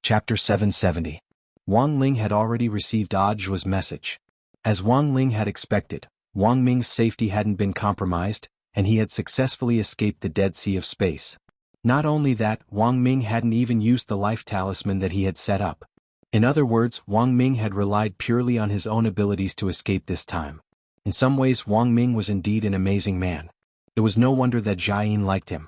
Chapter 770. Wang Ling had already received Audiobook's message. As Wang Ling had expected, Wang Ming's safety hadn't been compromised, and he had successfully escaped the Dead Sea of Space. Not only that, Wang Ming hadn't even used the life talisman that he had set up. In other words, Wang Ming had relied purely on his own abilities to escape this time. In some ways, Wang Ming was indeed an amazing man. It was no wonder that Jianghu liked him.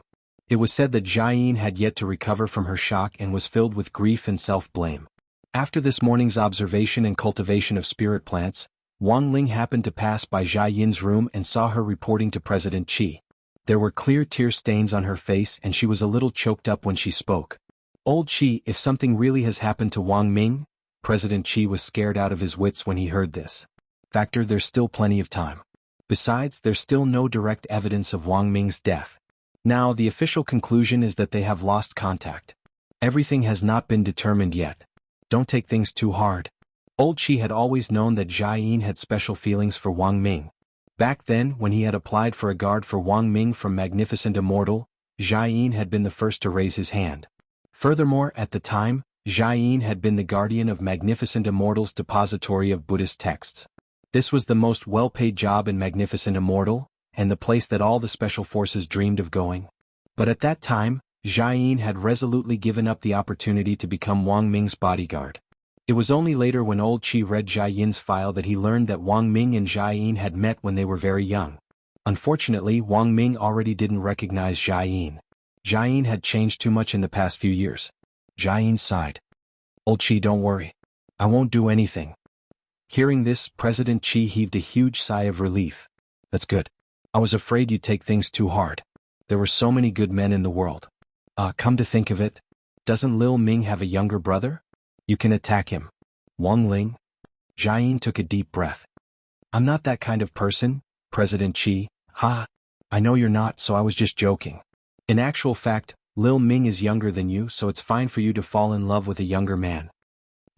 It was said that Jianghu had yet to recover from her shock and was filled with grief and self-blame. After this morning's observation and cultivation of spirit plants, Wang Ling happened to pass by Jianghu's room and saw her reporting to President Qi. There were clear tear stains on her face and she was a little choked up when she spoke. "Old Qi, if something really has happened to Wang Ming?" President Qi was scared out of his wits when he heard this. Factor, there's still plenty of time. Besides, there's still no direct evidence of Wang Ming's death. Now, the official conclusion is that they have lost contact. Everything has not been determined yet. Don't take things too hard. Old Qi had always known that Jianghu had special feelings for Wang Ming. Back then, when he had applied for a guard for Wang Ming from Magnificent Immortal, Jianghu had been the first to raise his hand. Furthermore, at the time, Jianghu had been the guardian of Magnificent Immortal's depository of Buddhist texts. This was the most well-paid job in Magnificent Immortal, and the place that all the special forces dreamed of going. But at that time, Jianghu had resolutely given up the opportunity to become Wang Ming's bodyguard. It was only later when old Qi read Jianghu's file that he learned that Wang Ming and Jianghu had met when they were very young. Unfortunately, Wang Ming already didn't recognize Jianghu. Jianghu had changed too much in the past few years. Jianghu sighed. "Old Qi, don't worry. I won't do anything." Hearing this, President Qi heaved a huge sigh of relief. "That's good. I was afraid you'd take things too hard. There were so many good men in the world. Come to think of it, doesn't Lil Ming have a younger brother? You can attack him." "Wang Ling?" Jianghu took a deep breath. "I'm not that kind of person, President Qi." "Ha! I know you're not, so I was just joking. In actual fact, Lil Ming is younger than you, so it's fine for you to fall in love with a younger man."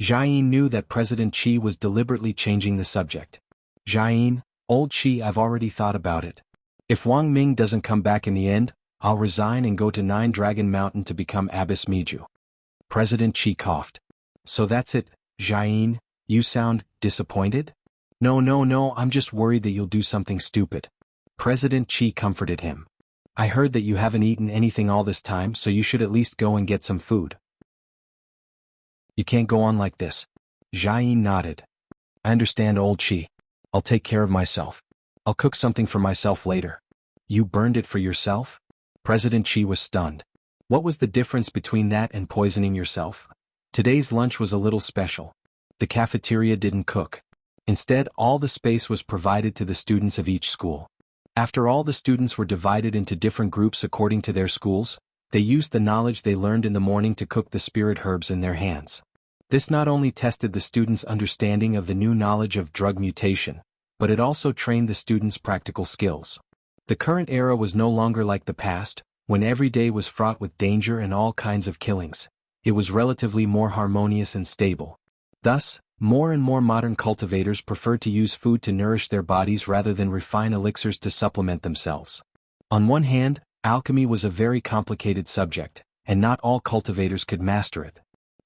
Jianghu knew that President Qi was deliberately changing the subject. "Jianghu, old Qi, I've already thought about it. If Wang Ming doesn't come back in the end, I'll resign and go to Nine Dragon Mountain to become Abbess Miju." President Qi coughed. "So that's it, Jianghu, you sound disappointed?" No, I'm just worried that you'll do something stupid." President Qi comforted him. "I heard that you haven't eaten anything all this time, so you should at least go and get some food." "You can't go on like this." Jianghu nodded. "I understand, old Qi. I'll take care of myself. I'll cook something for myself later." "You burned it for yourself?" President Qi was stunned. What was the difference between that and poisoning yourself? Today's lunch was a little special. The cafeteria didn't cook. Instead, all the space was provided to the students of each school. After all the students were divided into different groups according to their schools, they used the knowledge they learned in the morning to cook the spirit herbs in their hands. This not only tested the students' understanding of the new knowledge of drug mutation, but it also trained the students' practical skills. The current era was no longer like the past, when every day was fraught with danger and all kinds of killings. It was relatively more harmonious and stable. Thus, more and more modern cultivators preferred to use food to nourish their bodies rather than refine elixirs to supplement themselves. On one hand, alchemy was a very complicated subject, and not all cultivators could master it.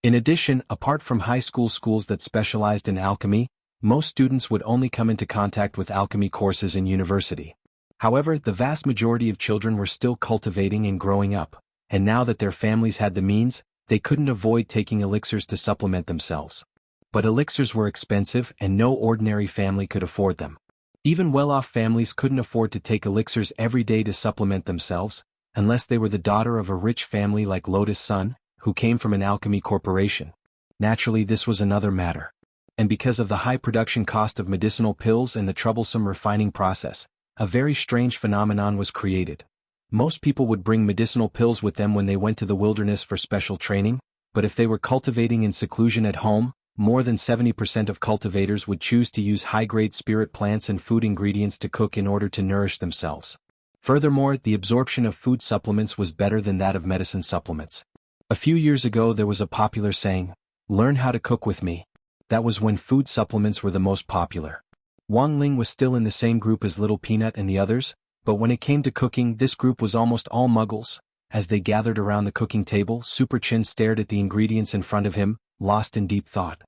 In addition, apart from high school schools that specialized in alchemy, most students would only come into contact with alchemy courses in university. However, the vast majority of children were still cultivating and growing up, and now that their families had the means, they couldn't avoid taking elixirs to supplement themselves. But elixirs were expensive and no ordinary family could afford them. Even well-off families couldn't afford to take elixirs every day to supplement themselves, unless they were the daughter of a rich family like Lotus Sun, who came from an alchemy corporation. Naturally, this was another matter. And because of the high production cost of medicinal pills and the troublesome refining process, a very strange phenomenon was created. Most people would bring medicinal pills with them when they went to the wilderness for special training, but if they were cultivating in seclusion at home, more than 70% of cultivators would choose to use high-grade spirit plants and food ingredients to cook in order to nourish themselves. Furthermore, the absorption of food supplements was better than that of medicine supplements. A few years ago there was a popular saying, "Learn how to cook with me." That was when food supplements were the most popular. Wang Ling was still in the same group as Little Peanut and the others, but when it came to cooking, this group was almost all muggles, As they gathered around the cooking table, Super Chin stared at the ingredients in front of him, lost in deep thought.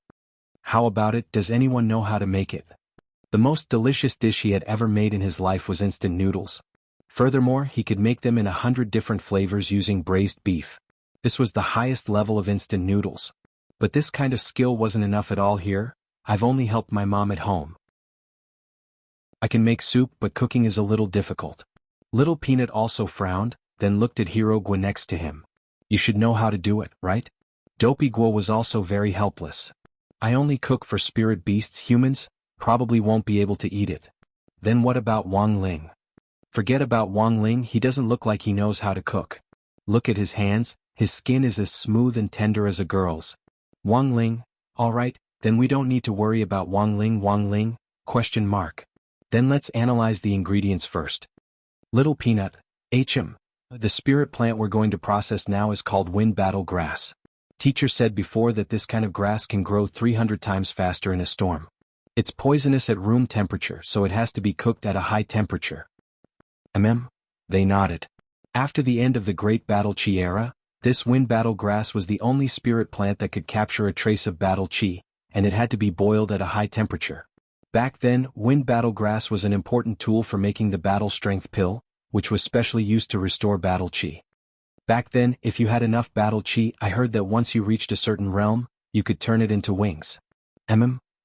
How about it? Does anyone know how to make it? The most delicious dish he had ever made in his life was instant noodles. Furthermore, he could make them in 100 different flavors using braised beef. This was the highest level of instant noodles. But this kind of skill wasn't enough at all here. I've only helped my mom at home. I can make soup, but cooking is a little difficult. Little Peanut also frowned, then looked at Hero Guo next to him. You should know how to do it, right? Dopey Guo was also very helpless. I only cook for spirit beasts. Humans probably won't be able to eat it. Then what about Wang Ling? Forget about Wang Ling, he doesn't look like he knows how to cook. Look at his hands, his skin is as smooth and tender as a girl's. Wang Ling, alright, then we don't need to worry about Wang Ling. Wang Ling? Question mark. Then let's analyze the ingredients first. Little Peanut, the spirit plant we're going to process now is called wind battle grass. Teacher said before that this kind of grass can grow 300 times faster in a storm. It's poisonous at room temperature, so it has to be cooked at a high temperature. They nodded. After the end of the Great Battle Chi era, this wind battle grass was the only spirit plant that could capture a trace of battle chi, and it had to be boiled at a high temperature. Back then, wind battle grass was an important tool for making the battle strength pill, which was specially used to restore battle chi. Back then, if you had enough battle chi, I heard that once you reached a certain realm, you could turn it into wings.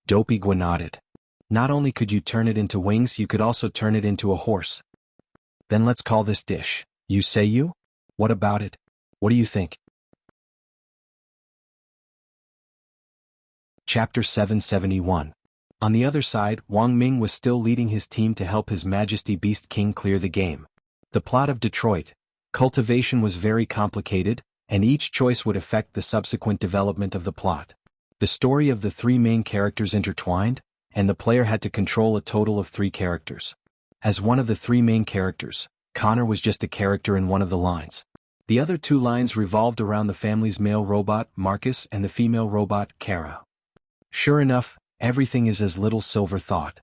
Dopey Guo nodded. Not only could you turn it into wings, you could also turn it into a horse. Then let's call this dish. You say you? What about it? What do you think? Chapter 771. On the other side, Wang Ming was still leading his team to help His Majesty Beast King clear the game. The plot of Detroit, Cultivation was very complicated, and each choice would affect the subsequent development of the plot. The story of the three main characters intertwined, and the player had to control a total of 3 characters. As one of the 3 main characters, Connor was just a character in one of the lines. The other 2 lines revolved around the family's male robot, Marcus, and the female robot, Kara. Sure enough, everything is as Little Silver thought.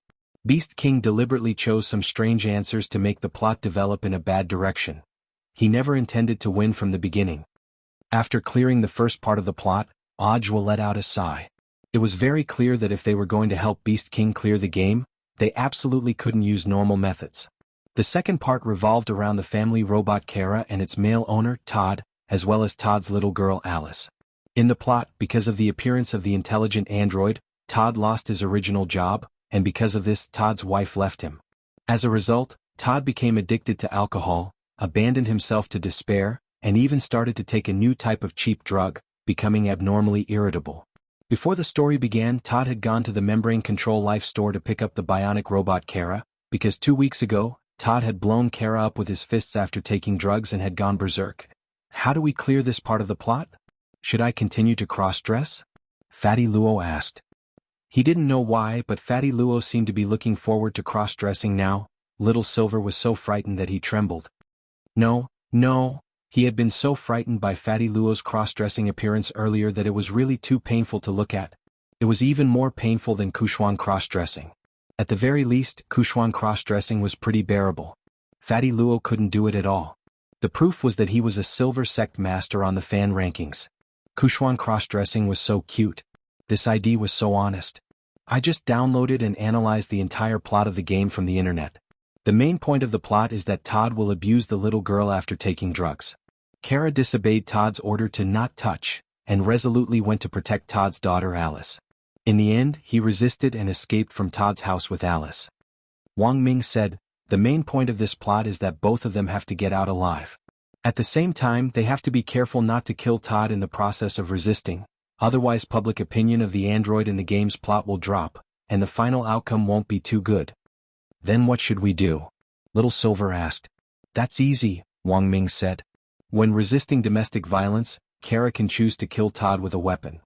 Beast King deliberately chose some strange answers to make the plot develop in a bad direction. He never intended to win from the beginning. After clearing the first part of the plot, Audiobook let out a sigh. It was very clear that if they were going to help Beast King clear the game, they absolutely couldn't use normal methods. The second part revolved around the family robot Kara and its male owner, Todd, as well as Todd's little girl, Alice. In the plot, because of the appearance of the intelligent android, Todd lost his original job, and because of this, Todd's wife left him. As a result, Todd became addicted to alcohol, abandoned himself to despair, and even started to take a new type of cheap drug, becoming abnormally irritable. Before the story began, Todd had gone to the Membrane Control Life store to pick up the bionic robot Kara, because 2 weeks ago, Todd had blown Kara up with his fists after taking drugs and had gone berserk. How do we clear this part of the plot? Should I continue to cross-dress? Fatty Luo asked. He didn't know why, but Fatty Luo seemed to be looking forward to cross-dressing now. Little Silver was so frightened that he trembled. No. He had been so frightened by Fatty Luo's cross-dressing appearance earlier that it was really too painful to look at. It was even more painful than Kuxuan cross-dressing. At the very least, Kuxuan cross-dressing was pretty bearable. Fatty Luo couldn't do it at all. The proof was that he was a silver sect master on the fan rankings. Kuxuan cross-dressing was so cute. This ID was so honest. I just downloaded and analyzed the entire plot of the game from the internet. The main point of the plot is that Todd will abuse the little girl after taking drugs. Kara disobeyed Todd's order to not touch, and resolutely went to protect Todd's daughter Alice. In the end, he resisted and escaped from Todd's house with Alice. Wang Ming said, the main point of this plot is that both of them have to get out alive. At the same time, they have to be careful not to kill Todd in the process of resisting, otherwise public opinion of the android in the game's plot will drop, and the final outcome won't be too good. Then what should we do? Little Silver asked. That's easy, Wang Ming said. When resisting domestic violence, Kara can choose to kill Todd with a weapon.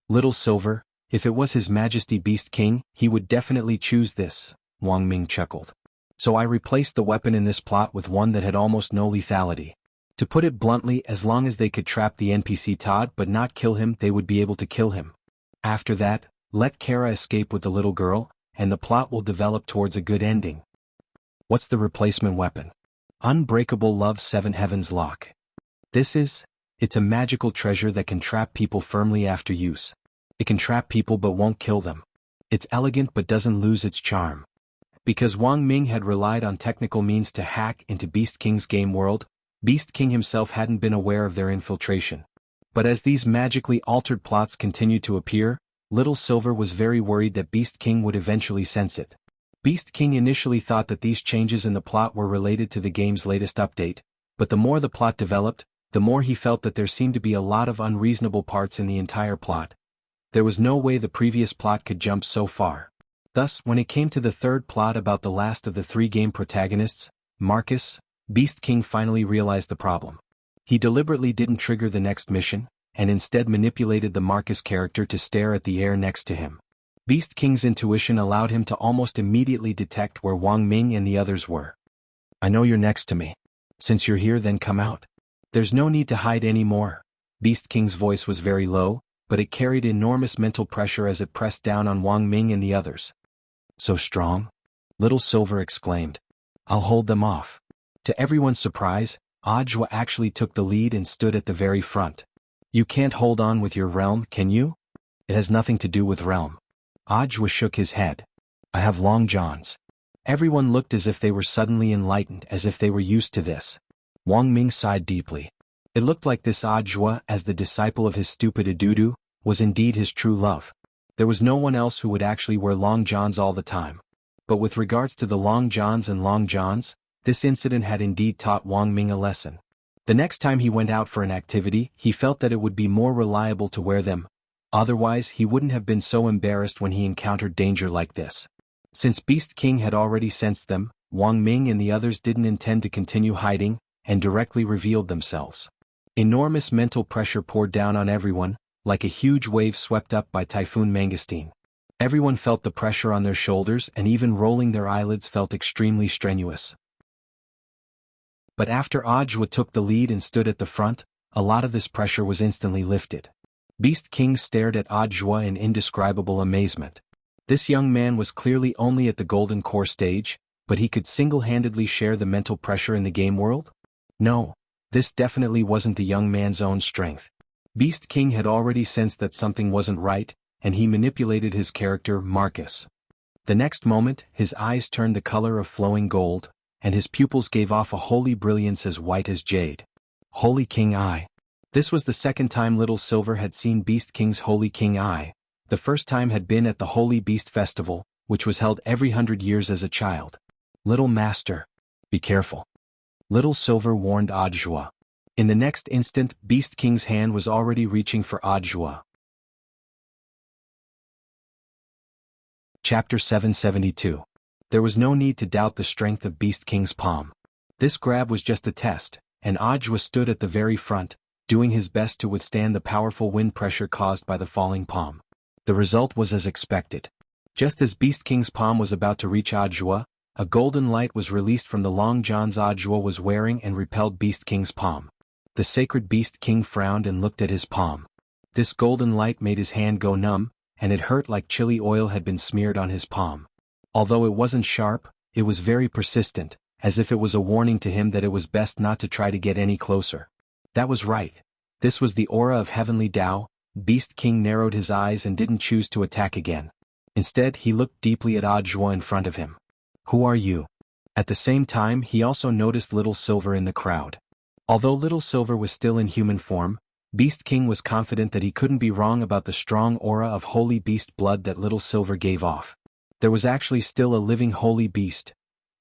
Little Silver, if it was His Majesty Beast King, he would definitely choose this, Wang Ming chuckled. So I replaced the weapon in this plot with one that had almost no lethality. To put it bluntly, as long as they could trap the NPC Todd but not kill him, they would be able to kill him. After that, let Kara escape with the little girl, and the plot will develop towards a good ending. What's the replacement weapon? Unbreakable Love 7 Heavens Lock. It's a magical treasure that can trap people firmly after use. It can trap people but won't kill them. It's elegant but doesn't lose its charm. Because Wang Ming had relied on technical means to hack into Beast King's game world, Beast King himself hadn't been aware of their infiltration. But as these magically altered plots continued to appear, Little Silver was very worried that Beast King would eventually sense it. Beast King initially thought that these changes in the plot were related to the game's latest update, but the more the plot developed, the more he felt that there seemed to be a lot of unreasonable parts in the entire plot. There was no way the previous plot could jump so far. Thus, when it came to the third plot about the last of the three game protagonists, Marcus, Beast King finally realized the problem. He deliberately didn't trigger the next mission, and instead manipulated the Marcus character to stare at the air next to him. Beast King's intuition allowed him to almost immediately detect where Wang Ming and the others were. "I know you're next to me. Since you're here, then come out. There's no need to hide anymore." Beast King's voice was very low, but it carried enormous mental pressure as it pressed down on Wang Ming and the others. "So strong?" Little Silver exclaimed. "I'll hold them off." To everyone's surprise, Audiobook actually took the lead and stood at the very front. "You can't hold on with your realm, can you?" "It has nothing to do with realm." Audiobook shook his head. "I have long johns." Everyone looked as if they were suddenly enlightened, as if they were used to this. Wang Ming sighed deeply. It looked like this Audiobook, as the disciple of his stupid Edudu, was indeed his true love. There was no one else who would actually wear long johns all the time. But with regards to the long johns and long johns, this incident had indeed taught Wang Ming a lesson. The next time he went out for an activity, he felt that it would be more reliable to wear them. Otherwise, he wouldn't have been so embarrassed when he encountered danger like this. Since Beast King had already sensed them, Wang Ming and the others didn't intend to continue hiding, and directly revealed themselves. Enormous mental pressure poured down on everyone, like a huge wave swept up by Typhoon Mangosteen. Everyone felt the pressure on their shoulders, and even rolling their eyelids felt extremely strenuous. But after Audiobook took the lead and stood at the front, a lot of this pressure was instantly lifted. Beast King stared at Audiobook in indescribable amazement. This young man was clearly only at the Golden Core stage, but he could single-handedly share the mental pressure in the game world? No, this definitely wasn't the young man's own strength. Beast King had already sensed that something wasn't right, and he manipulated his character, Marcus. The next moment, his eyes turned the color of flowing gold, and his pupils gave off a holy brilliance as white as jade. Holy King Eye. This was the second time Little Silver had seen Beast King's Holy King Eye. The first time had been at the Holy Beast Festival, which was held every 100 years as a child. "Little Master. Be careful." Little Silver warned Audiobook. In the next instant, Beast King's hand was already reaching for Audiobook. Chapter 772. There was no need to doubt the strength of Beast King's palm. This grab was just a test, and Audiobook stood at the very front, doing his best to withstand the powerful wind pressure caused by the falling palm. The result was as expected. Just as Beast King's palm was about to reach Audiobook, a golden light was released from the long johns Audiobook was wearing and repelled Beast King's palm. The sacred Beast King frowned and looked at his palm. This golden light made his hand go numb, and it hurt like chili oil had been smeared on his palm. Although it wasn't sharp, it was very persistent, as if it was a warning to him that it was best not to try to get any closer. That was right. This was the aura of heavenly Tao. Beast King narrowed his eyes and didn't choose to attack again. Instead, he looked deeply at Audiobook in front of him. "Who are you?" At the same time, he also noticed Little Silver in the crowd. Although Little Silver was still in human form, Beast King was confident that he couldn't be wrong about the strong aura of holy beast blood that Little Silver gave off. There was actually still a living holy beast.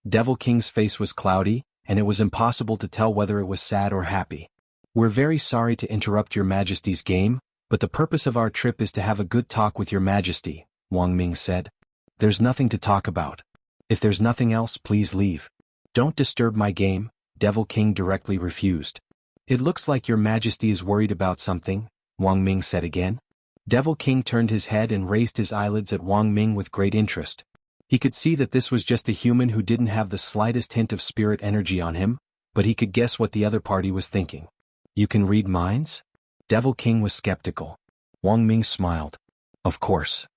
Devil King's face was cloudy, and it was impossible to tell whether it was sad or happy. "We're very sorry to interrupt your Majesty's game, but the purpose of our trip is to have a good talk with your Majesty," Wang Ming said. "There's nothing to talk about. If there's nothing else, please leave." "Don't disturb my game," Devil King directly refused. "It looks like your Majesty is worried about something," Wang Ming said again. Devil King turned his head and raised his eyelids at Wang Ming with great interest. He could see that this was just a human who didn't have the slightest hint of spirit energy on him, but he could guess what the other party was thinking. "You can read minds?" Devil King was skeptical. Wang Ming smiled. Of course.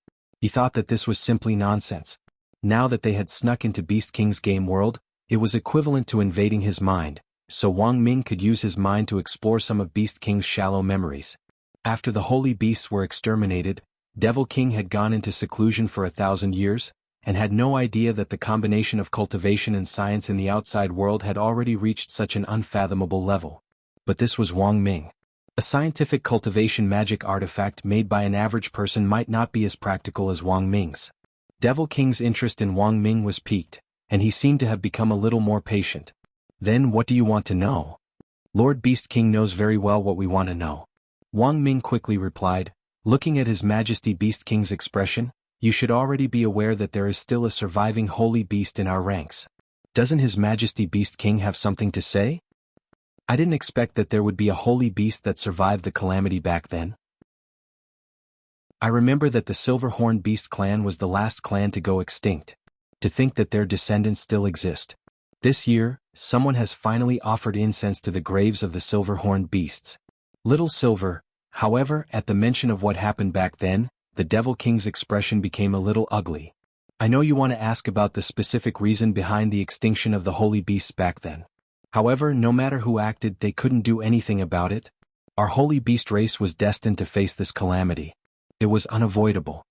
He thought that this was simply nonsense. Now that they had snuck into Beast King's game world, It was equivalent to invading his mind, so Wang Ming could use his mind to explore some of Beast King's shallow memories. After the holy beasts were exterminated, Devil King had gone into seclusion for 1,000 years, and had no idea that the combination of cultivation and science in the outside world had already reached such an unfathomable level. But this was Wang Ming. A scientific cultivation magic artifact made by an average person might not be as practical as Wang Ming's. Devil King's interest in Wang Ming was piqued, and he seemed to have become a little more patient. Then what do you want to know? Lord Beast King knows very well what we want to know. Wang Ming quickly replied, looking at His Majesty Beast King's expression. You should already be aware that there is still a surviving holy beast in our ranks. Doesn't His Majesty Beast King have something to say? I didn't expect that there would be a holy beast that survived the calamity back then. I remember that the Silver-Horned Beast clan was the last clan to go extinct. To think that their descendants still exist. This year, someone has finally offered incense to the graves of the Silver-Horned Beasts. Little Silver, however, at the mention of what happened back then, the Devil King's expression became a little ugly. I know you want to ask about the specific reason behind the extinction of the holy beasts back then. However, no matter who acted, they couldn't do anything about it. Our holy beast race was destined to face this calamity. It was unavoidable.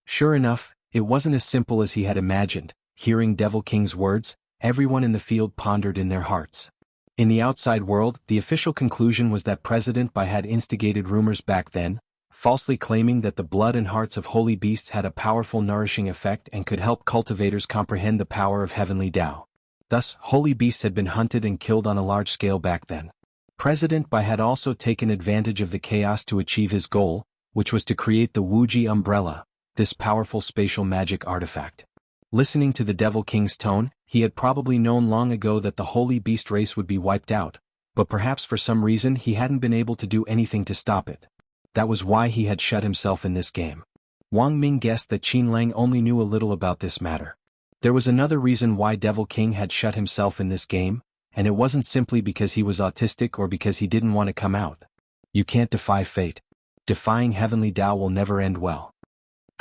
Sure enough, it wasn't as simple as he had imagined. Hearing Devil King's words, everyone in the field pondered in their hearts. In the outside world, the official conclusion was that President Bai had instigated rumors back then, falsely claiming that the blood and hearts of holy beasts had a powerful nourishing effect and could help cultivators comprehend the power of heavenly Tao. Thus, holy beasts had been hunted and killed on a large scale back then. President Bai had also taken advantage of the chaos to achieve his goal, which was to create the Wuxia umbrella, this powerful spatial magic artifact. Listening to the Devil King's tone, he had probably known long ago that the holy beast race would be wiped out, but perhaps for some reason he hadn't been able to do anything to stop it. That was why he had shut himself in this game. Wang Ming guessed that Qin Lang only knew a little about this matter. There was another reason why Devil King had shut himself in this game, and it wasn't simply because he was autistic or because he didn't want to come out. You can't defy fate. Defying heavenly Tao will never end well.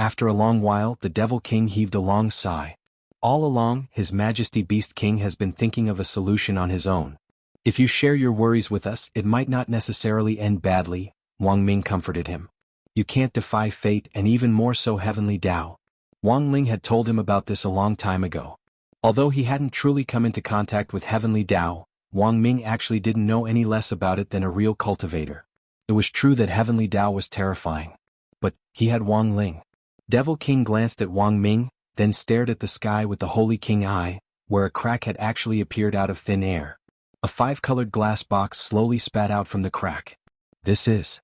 After a long while, the Devil King heaved a long sigh. All along, His Majesty Beast King has been thinking of a solution on his own. If you share your worries with us, it might not necessarily end badly, Wang Ming comforted him. You can't defy fate and even more so heavenly Tao. Wang Ling had told him about this a long time ago. Although he hadn't truly come into contact with heavenly Tao, Wang Ming actually didn't know any less about it than a real cultivator. It was true that heavenly Tao was terrifying. But he had Wang Ling. Devil King glanced at Wang Ming, then stared at the sky with the Holy King eye, where a crack had actually appeared out of thin air. A 5-colored glass box slowly spat out from the crack. This is.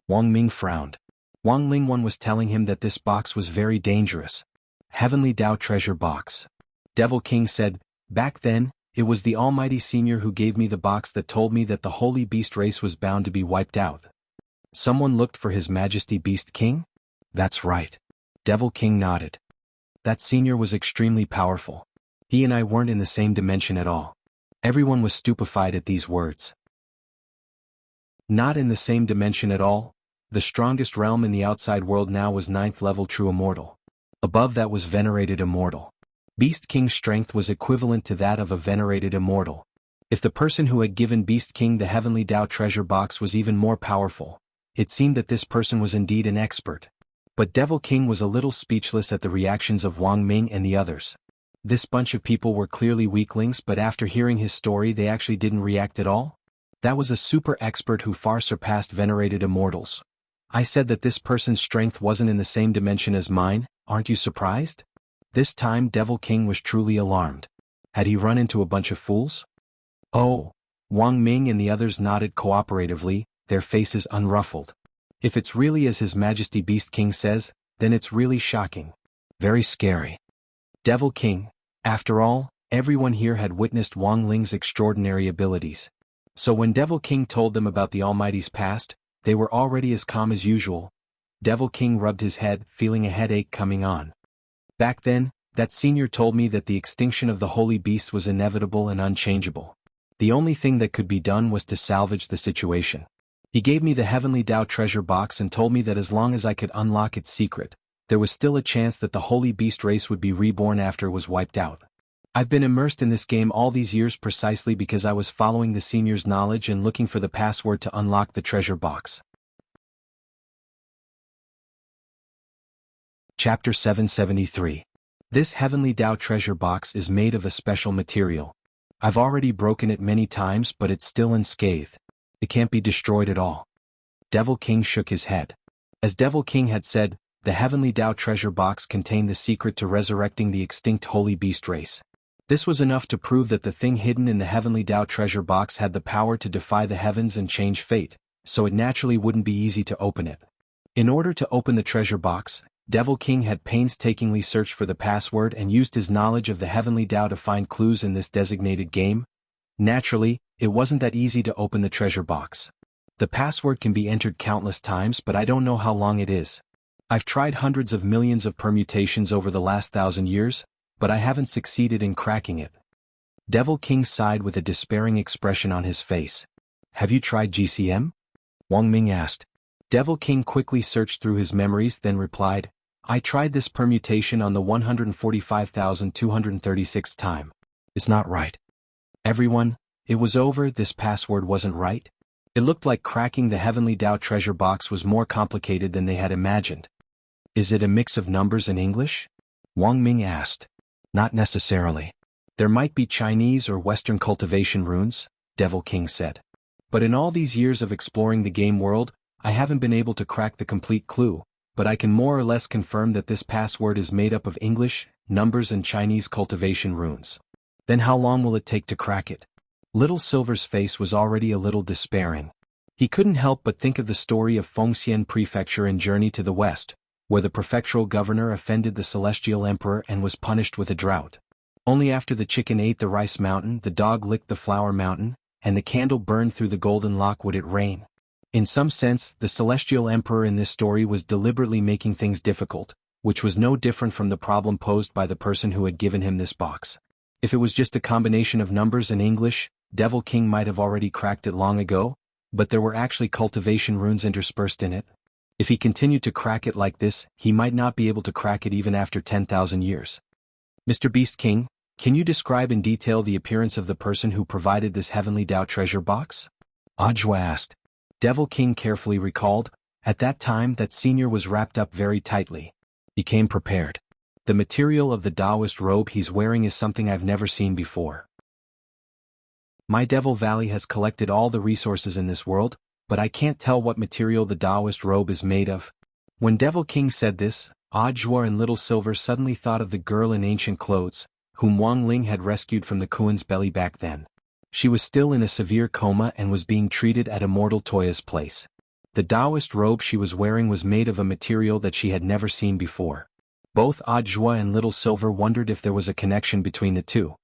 Wang Ming frowned. Wang Lingwan was telling him that this box was very dangerous. Heavenly Tao treasure box. Devil King said, back then, it was the Almighty Senior who gave me the box that told me that the holy beast race was bound to be wiped out. Someone looked for His Majesty Beast King? That's right. Devil King nodded. That senior was extremely powerful. He and I weren't in the same dimension at all. Everyone was stupefied at these words. Not in the same dimension at all? The strongest realm in the outside world now was 9th level True Immortal. Above that was Venerated Immortal. Beast King's strength was equivalent to that of a Venerated Immortal. If the person who had given Beast King the Heavenly Tao treasure box was even more powerful, it seemed that this person was indeed an expert. But Devil King was a little speechless at the reactions of Wang Ming and the others. This bunch of people were clearly weaklings, but after hearing his story they actually didn't react at all? That was a super expert who far surpassed Venerated Immortals. I said that this person's strength wasn't in the same dimension as mine, aren't you surprised? This time Devil King was truly alarmed. Had he run into a bunch of fools? Oh. Wang Ming and the others nodded cooperatively, their faces unruffled. If it's really as His Majesty Beast King says, then it's really shocking. Very scary. Devil King, after all, everyone here had witnessed Wang Ling's extraordinary abilities. So when Devil King told them about the Almighty's past, they were already as calm as usual. Devil King rubbed his head, feeling a headache coming on. Back then, that senior told me that the extinction of the holy beast was inevitable and unchangeable. The only thing that could be done was to salvage the situation. He gave me the Heavenly Tao treasure box and told me that as long as I could unlock its secret, there was still a chance that the holy beast race would be reborn after it was wiped out. I've been immersed in this game all these years precisely because I was following the senior's knowledge and looking for the password to unlock the treasure box. Chapter 773. This Heavenly Tao treasure box is made of a special material. I've already broken it many times, but it's still unscathed. It can't be destroyed at all. Devil King shook his head. As Devil King had said, the Heavenly Tao treasure box contained the secret to resurrecting the extinct holy beast race. This was enough to prove that the thing hidden in the Heavenly Tao treasure box had the power to defy the heavens and change fate, so it naturally wouldn't be easy to open it. In order to open the treasure box, Devil King had painstakingly searched for the password and used his knowledge of the Heavenly Tao to find clues in this designated game. Naturally, it wasn't that easy to open the treasure box. The password can be entered countless times, but I don't know how long it is. I've tried hundreds of millions of permutations over the last 1,000 years, but I haven't succeeded in cracking it. Devil King sighed with a despairing expression on his face. Have you tried GCM? Wang Ming asked. Devil King quickly searched through his memories, then replied, I tried this permutation on the 145,236th time. It's not right. Everyone, it was over. This password wasn't right. It looked like cracking the Heavenly Tao treasure box was more complicated than they had imagined. Is it a mix of numbers and English? Wang Ming asked. Not necessarily. There might be Chinese or Western cultivation runes, Devil King said. But in all these years of exploring the game world, I haven't been able to crack the complete clue, but I can more or less confirm that this password is made up of English, numbers and Chinese cultivation runes. Then how long will it take to crack it? Little Silver's face was already a little despairing. He couldn't help but think of the story of Fengxian Prefecture in Journey to the West, where the prefectural governor offended the celestial emperor and was punished with a drought. Only after the chicken ate the rice mountain, the dog licked the flower mountain, and the candle burned through the golden lock would it rain. In some sense, the celestial emperor in this story was deliberately making things difficult, which was no different from the problem posed by the person who had given him this box. If it was just a combination of numbers and English, Devil King might have already cracked it long ago, but there were actually cultivation runes interspersed in it. If he continued to crack it like this, he might not be able to crack it even after 10,000 years. Mr. Beast King, can you describe in detail the appearance of the person who provided this Heavenly Tao treasure box? Audiobook asked. Devil King carefully recalled, at that time that senior was wrapped up very tightly. He came prepared. The material of the Taoist robe he's wearing is something I've never seen before. My Devil Valley has collected all the resources in this world, but I can't tell what material the Taoist robe is made of. When Devil King said this, Audiobook and Little Silver suddenly thought of the girl in ancient clothes, whom Wang Ling had rescued from the Kuan's belly back then. She was still in a severe coma and was being treated at Immortal Toya's place. The Taoist robe she was wearing was made of a material that she had never seen before. Both Audiobook and Little Silver wondered if there was a connection between the two.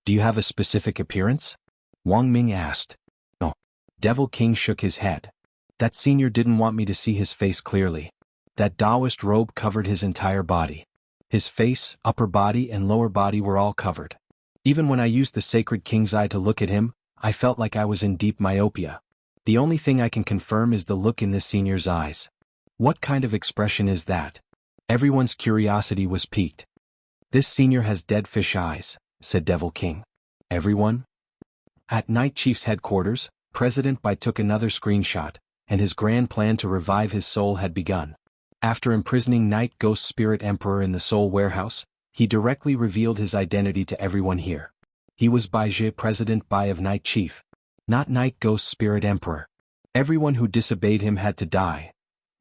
Do you have a specific appearance? Wang Ming asked. No. Devil King shook his head. That senior didn't want me to see his face clearly. That Taoist robe covered his entire body. His face, upper body and lower body were all covered. Even when I used the sacred king's eye to look at him, I felt like I was in deep myopia. The only thing I can confirm is the look in this senior's eyes. What kind of expression is that? Everyone's curiosity was piqued. This senior has dead fish eyes, said Devil King. Everyone? At Night Chief's headquarters, President Bai took another screenshot, and his grand plan to revive his soul had begun. After imprisoning Night Ghost Spirit Emperor in the Soul Warehouse, he directly revealed his identity to everyone here. He was Bai Zhe, President Bai of Night Chief, not Night Ghost Spirit Emperor. Everyone who disobeyed him had to die.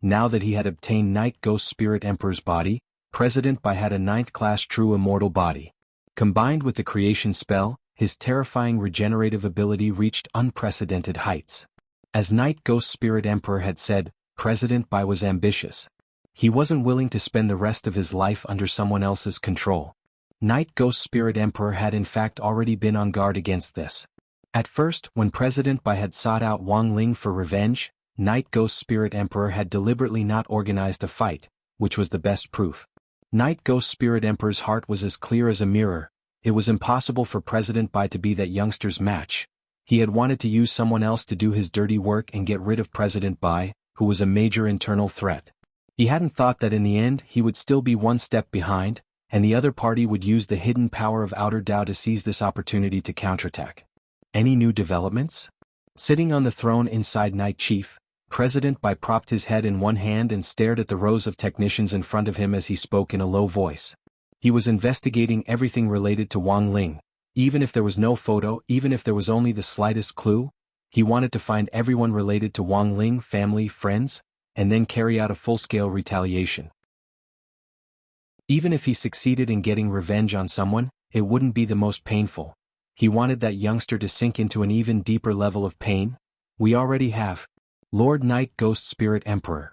Now that he had obtained Night Ghost Spirit Emperor's body, President Bai had a 9th-class true immortal body. Combined with the creation spell, his terrifying regenerative ability reached unprecedented heights. As Night Ghost Spirit Emperor had said, President Bai was ambitious. He wasn't willing to spend the rest of his life under someone else's control. Night Ghost Spirit Emperor had in fact already been on guard against this. At first, when President Bai had sought out Wang Ling for revenge, Night Ghost Spirit Emperor had deliberately not organized a fight, which was the best proof. Night Ghost Spirit Emperor's heart was as clear as a mirror. It was impossible for President Bai to be that youngster's match. He had wanted to use someone else to do his dirty work and get rid of President Bai, who was a major internal threat. He hadn't thought that in the end he would still be one step behind, and the other party would use the hidden power of outer Tao to seize this opportunity to counterattack. Any new developments? Sitting on the throne inside Night Chief, President Bai propped his head in one hand and stared at the rows of technicians in front of him as he spoke in a low voice. He was investigating everything related to Wang Ling. Even if there was no photo, even if there was only the slightest clue, he wanted to find everyone related to Wang Ling, family, friends, and then carry out a full-scale retaliation. Even if he succeeded in getting revenge on someone, it wouldn't be the most painful. He wanted that youngster to sink into an even deeper level of pain. We already have. Lord Night Ghost Spirit Emperor,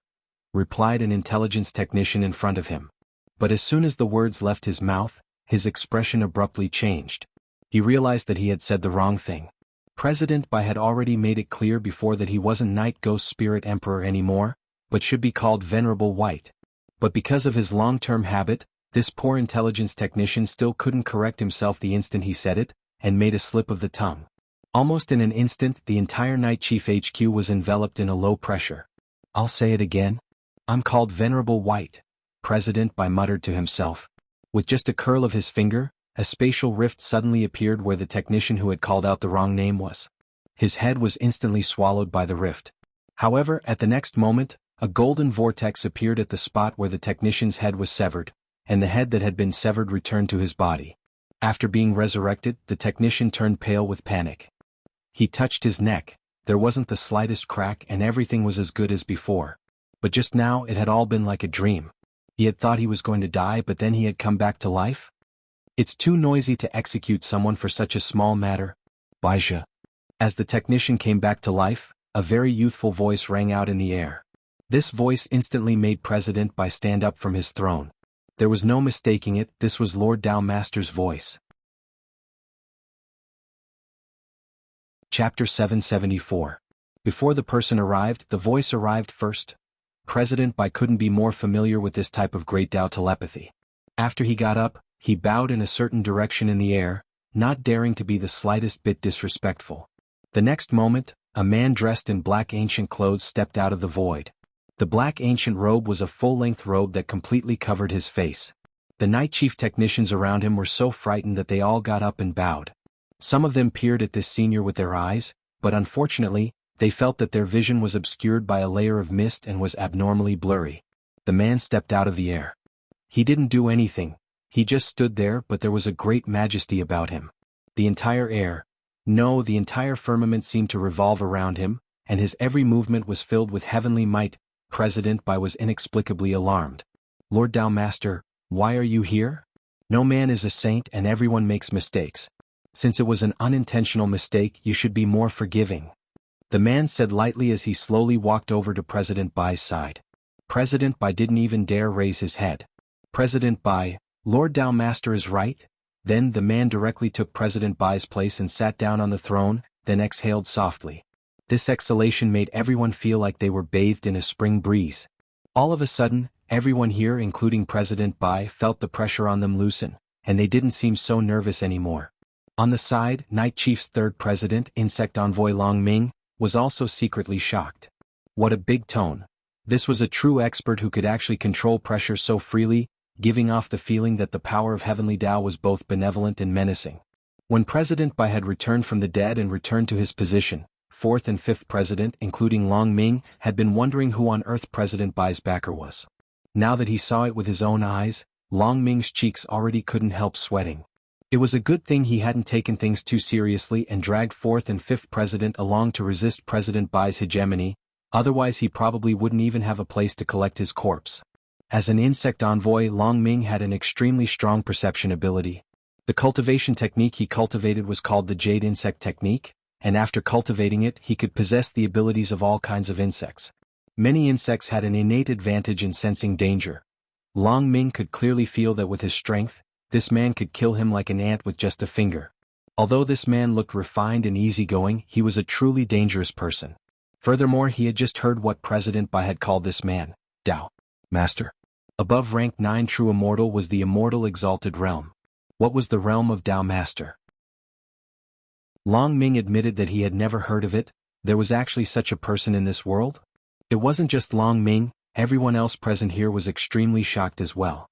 replied an intelligence technician in front of him. But as soon as the words left his mouth, his expression abruptly changed. He realized that he had said the wrong thing. President Bai had already made it clear before that he wasn't Night Ghost Spirit Emperor anymore, but should be called Venerable White. But because of his long-term habit, this poor intelligence technician still couldn't correct himself the instant he said it, and made a slip of the tongue. Almost in an instant, the entire Night Chief HQ was enveloped in a low pressure. I'll say it again. I'm called Venerable White, President Bai muttered to himself. With just a curl of his finger, a spatial rift suddenly appeared where the technician who had called out the wrong name was. His head was instantly swallowed by the rift. However, at the next moment, a golden vortex appeared at the spot where the technician's head was severed, and the head that had been severed returned to his body. After being resurrected, the technician turned pale with panic. He touched his neck, there wasn't the slightest crack and everything was as good as before. But just now it had all been like a dream. He had thought he was going to die, but then he had come back to life? It's too noisy to execute someone for such a small matter. Baija. As the technician came back to life, a very youthful voice rang out in the air. This voice instantly made President Bai stand up from his throne. There was no mistaking it, this was Lord Tao Master's voice. Chapter 774. Before the person arrived, the voice arrived first. President Bai couldn't be more familiar with this type of great Tao telepathy. After he got up, he bowed in a certain direction in the air, not daring to be the slightest bit disrespectful. The next moment, a man dressed in black ancient clothes stepped out of the void. The black ancient robe was a full-length robe that completely covered his face. The Night Chief technicians around him were so frightened that they all got up and bowed. Some of them peered at this senior with their eyes, but unfortunately, they felt that their vision was obscured by a layer of mist and was abnormally blurry. The man stepped out of the air. He didn't do anything, he just stood there, but there was a great majesty about him. The entire air, no, the entire firmament seemed to revolve around him, and his every movement was filled with heavenly might. President Bai was inexplicably alarmed. Lord Tao Master, why are you here? No man is a saint and everyone makes mistakes. Since it was an unintentional mistake, you should be more forgiving. The man said lightly as he slowly walked over to President Bai's side. President Bai didn't even dare raise his head. President Bai, Lord Tao Master is right? Then the man directly took President Bai's place and sat down on the throne, then exhaled softly. This exhalation made everyone feel like they were bathed in a spring breeze. All of a sudden, everyone here, including President Bai, felt the pressure on them loosen, and they didn't seem so nervous anymore. On the side, Night Chief's third president, Insect Envoy Long Ming, was also secretly shocked. What a big tone. This was a true expert who could actually control pressure so freely, giving off the feeling that the power of Heavenly Tao was both benevolent and menacing. When President Bai had returned from the dead and returned to his position, fourth and fifth president, including Long Ming, had been wondering who on earth President Bai's backer was. Now that he saw it with his own eyes, Long Ming's cheeks already couldn't help sweating. It was a good thing he hadn't taken things too seriously and dragged fourth and fifth president along to resist President Bai's hegemony, otherwise he probably wouldn't even have a place to collect his corpse. As an insect envoy, Long Ming had an extremely strong perception ability. The cultivation technique he cultivated was called the Jade Insect Technique, and after cultivating it, he could possess the abilities of all kinds of insects. Many insects had an innate advantage in sensing danger. Long Ming could clearly feel that with his strength, this man could kill him like an ant with just a finger. Although this man looked refined and easygoing, he was a truly dangerous person. Furthermore, he had just heard what President Bai had called this man, Tao Master. Above rank 9 true immortal was the immortal exalted realm. What was the realm of Tao Master? Long Ming admitted that he had never heard of it. There was actually such a person in this world? It wasn't just Long Ming, everyone else present here was extremely shocked as well.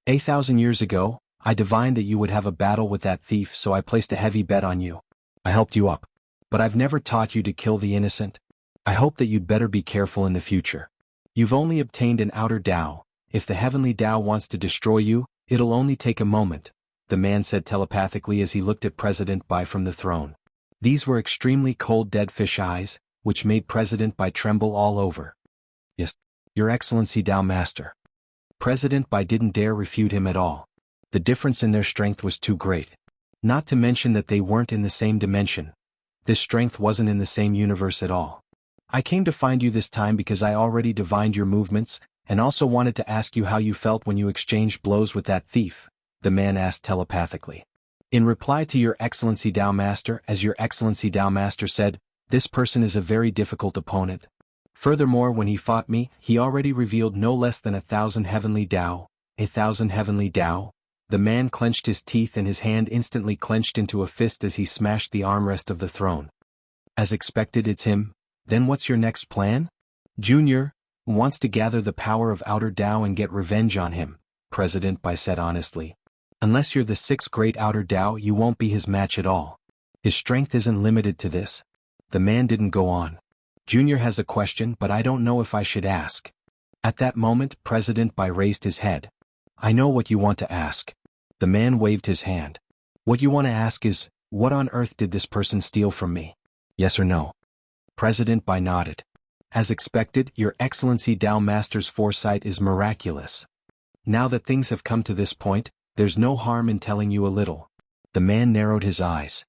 8,000 years ago, I divined that you would have a battle with that thief, so I placed a heavy bet on you. I helped you up. But I've never taught you to kill the innocent. I hope that you'd better be careful in the future. You've only obtained an outer Tao. If the heavenly Tao wants to destroy you, it'll only take a moment, the man said telepathically as he looked at President Bai from the throne. These were extremely cold dead fish eyes, which made President Bai tremble all over. Yes, Your Excellency Tao Master. President Bai didn't dare refute him at all. The difference in their strength was too great. Not to mention that they weren't in the same dimension. This strength wasn't in the same universe at all. I came to find you this time because I already divined your movements, and also wanted to ask you how you felt when you exchanged blows with that thief, the man asked telepathically. In reply to Your Excellency Tao Master, as Your Excellency Tao Master said, this person is a very difficult opponent. Furthermore, when he fought me, he already revealed no less than 1,000 heavenly Tao. 1,000 heavenly Tao? The man clenched his teeth and his hand instantly clenched into a fist as he smashed the armrest of the throne. As expected, it's him. Then what's your next plan? Junior wants to gather the power of outer Tao and get revenge on him, President Bai said honestly. Unless you're the sixth great outer Tao, you won't be his match at all. His strength isn't limited to this. The man didn't go on. Junior has a question, but I don't know if I should ask. At that moment, President Bai raised his head. I know what you want to ask. The man waved his hand. What you want to ask is, what on earth did this person steal from me? Yes or no? President Bai nodded. As expected, Your Excellency Tao Master's foresight is miraculous. Now that things have come to this point, there's no harm in telling you a little. The man narrowed his eyes.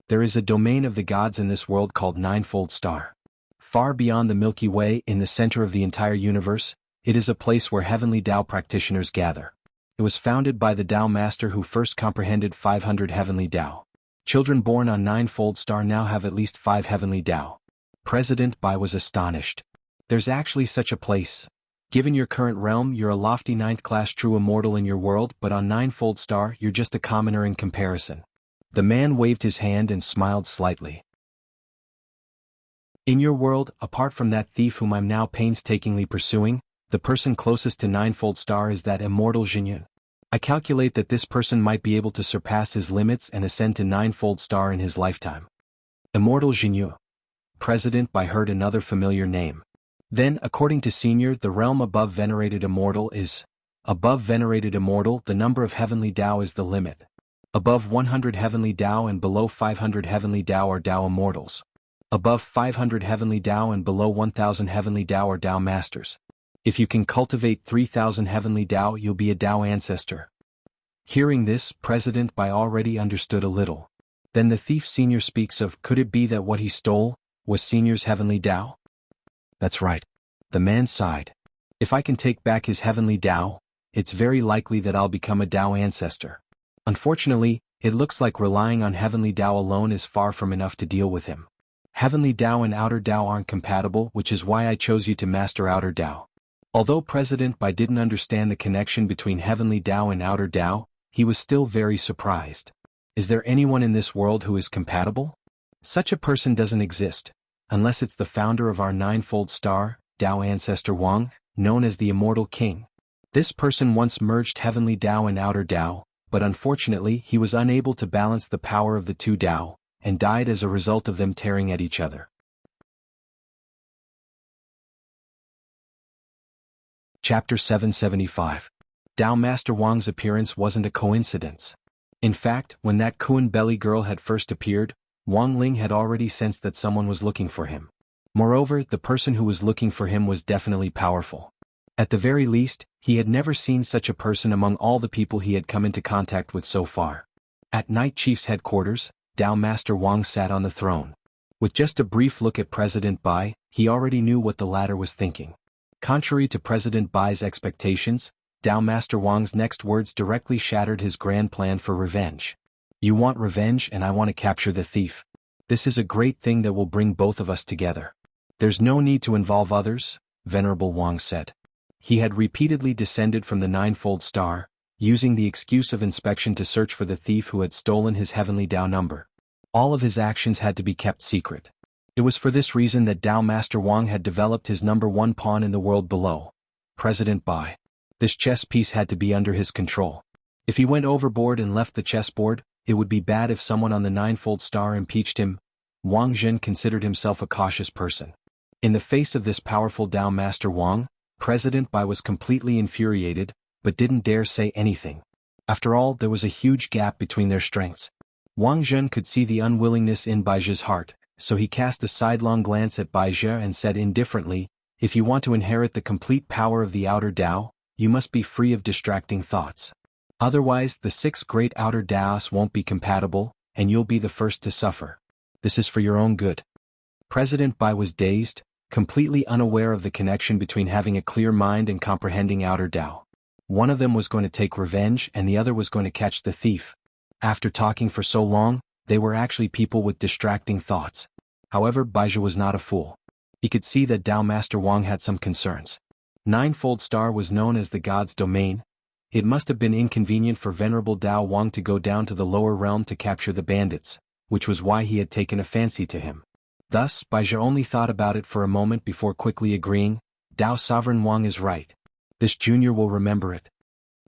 There is a domain of the gods in this world called Ninefold Star. Far beyond the Milky Way, in the center of the entire universe, it is a place where heavenly Tao practitioners gather. It was founded by the Tao Master who first comprehended 500 heavenly Tao. Children born on Ninefold Star now have at least 5 heavenly Tao. President Bai was astonished. There's actually such a place. Given your current realm, you're a lofty 9th class true immortal in your world, but on Ninefold Star, you're just a commoner in comparison. The man waved his hand and smiled slightly. In your world, apart from that thief whom I'm now painstakingly pursuing, the person closest to Ninefold Star is that immortal Jianghu. I calculate that this person might be able to surpass his limits and ascend to Ninefold Star in his lifetime. Immortal Jianghu. President Bai heard another familiar name. Then, according to Senior, the realm above Venerated Immortal is. Above Venerated Immortal, the number of heavenly Tao is the limit. Above 100 heavenly Tao and below 500 heavenly Tao are Tao Immortals. Above 500 heavenly Tao and below 1,000 heavenly Tao are Tao Masters. If you can cultivate 3,000 heavenly Tao, you'll be a Tao ancestor. Hearing this, President Bai already understood a little. Then the thief Senior speaks of, could it be that what he stole was Senior's heavenly Tao? That's right. The man sighed. If I can take back his heavenly Tao, it's very likely that I'll become a Tao ancestor. Unfortunately, it looks like relying on heavenly Tao alone is far from enough to deal with him. Heavenly Tao and outer Tao aren't compatible, which is why I chose you to master outer Tao. Although President Bai didn't understand the connection between heavenly Tao and outer Tao, he was still very surprised. Is there anyone in this world who is compatible? Such a person doesn't exist, unless it's the founder of our Ninefold Star, Tao ancestor Wang, known as the Immortal King. This person once merged heavenly Tao and outer Tao, but unfortunately he was unable to balance the power of the two Tao, and died as a result of them tearing at each other. Chapter 775. Tao Master Wang's appearance wasn't a coincidence. In fact, when that Kuan belly girl had first appeared, Wang Ling had already sensed that someone was looking for him. Moreover, the person who was looking for him was definitely powerful. At the very least, he had never seen such a person among all the people he had come into contact with so far. At Night Chief's headquarters, Tao Master Wang sat on the throne. With just a brief look at President Bai, he already knew what the latter was thinking. Contrary to President Bai's expectations, Tao Master Wang's next words directly shattered his grand plan for revenge. You want revenge and I want to capture the thief. This is a great thing that will bring both of us together. There's no need to involve others, Venerable Wang said. He had repeatedly descended from the Ninefold Star, using the excuse of inspection to search for the thief who had stolen his heavenly Tao number. All of his actions had to be kept secret. It was for this reason that Tao Master Wang had developed his number 1 pawn in the world below, President Bai. This chess piece had to be under his control. If he went overboard and left the chessboard, it would be bad if someone on the ninefold star impeached him. Wang Zhen considered himself a cautious person. In the face of this powerful Tao Master Wang, President Bai was completely infuriated, but didn't dare say anything. After all, there was a huge gap between their strengths. Wang Zhen could see the unwillingness in Baiji's heart, so he cast a sidelong glance at Baiji and said indifferently, "If you want to inherit the complete power of the outer Tao, you must be free of distracting thoughts. Otherwise, the 6 great outer Taos won't be compatible, and you'll be the first to suffer. This is for your own good." President Bai was dazed, completely unaware of the connection between having a clear mind and comprehending outer Tao. One of them was going to take revenge and the other was going to catch the thief. After talking for so long, they were actually people with distracting thoughts. However, Baiji was not a fool. He could see that Tao Master Wang had some concerns. Ninefold Star was known as the god's domain. It must have been inconvenient for Venerable Tao Wang to go down to the lower realm to capture the bandits, which was why he had taken a fancy to him. Thus, Baiji only thought about it for a moment before quickly agreeing, "Tao Sovereign Wang is right. This junior will remember it."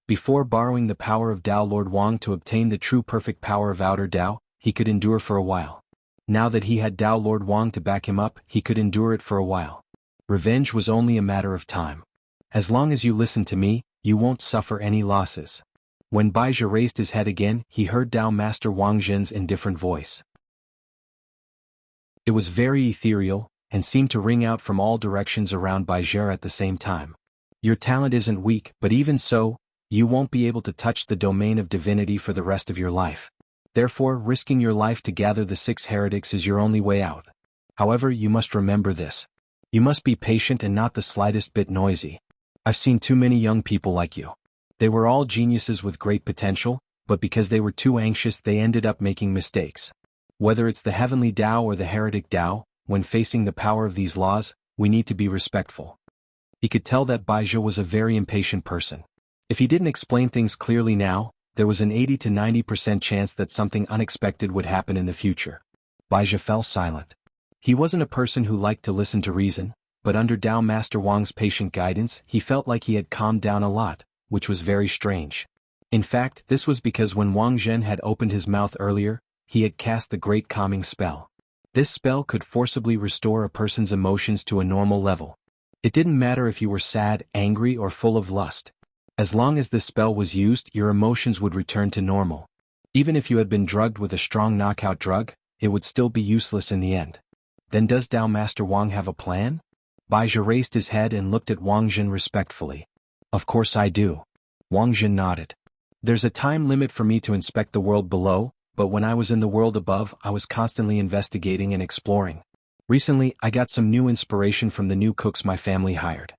Before borrowing the power of Tao Lord Wang to obtain the true perfect power of outer Tao, he could endure for a while. Now that he had Tao Lord Wang to back him up, he could endure it for a while. Revenge was only a matter of time. As long as you listen to me, you won't suffer any losses. When Baiji raised his head again, he heard Tao Master Wang Zhen's indifferent voice. It was very ethereal, and seemed to ring out from all directions around Baiji at the same time. "Your talent isn't weak, but even so, you won't be able to touch the domain of divinity for the rest of your life. Therefore, risking your life to gather the 6 heretics is your only way out. However, you must remember this. You must be patient and not the slightest bit noisy. I've seen too many young people like you. They were all geniuses with great potential, but because they were too anxious they ended up making mistakes. Whether it's the heavenly Tao or the heretic Tao, when facing the power of these laws, we need to be respectful." He could tell that Baiji was a very impatient person. If he didn't explain things clearly now, there was an 80 to 90% chance that something unexpected would happen in the future. Baiji fell silent. He wasn't a person who liked to listen to reason, but under Tao Master Wang's patient guidance, he felt like he had calmed down a lot, which was very strange. In fact, this was because when Wang Zhen had opened his mouth earlier, he had cast the great calming spell. This spell could forcibly restore a person's emotions to a normal level. It didn't matter if you were sad, angry, or full of lust. As long as this spell was used, your emotions would return to normal. Even if you had been drugged with a strong knockout drug, it would still be useless in the end. Then does Tao Master Wang have a plan? Baiji raised his head and looked at Wang Zhen respectfully. "Of course I do." Wang Zhen nodded. "There's a time limit for me to inspect the world below, but when I was in the world above, I was constantly investigating and exploring. Recently, I got some new inspiration from the new cooks my family hired."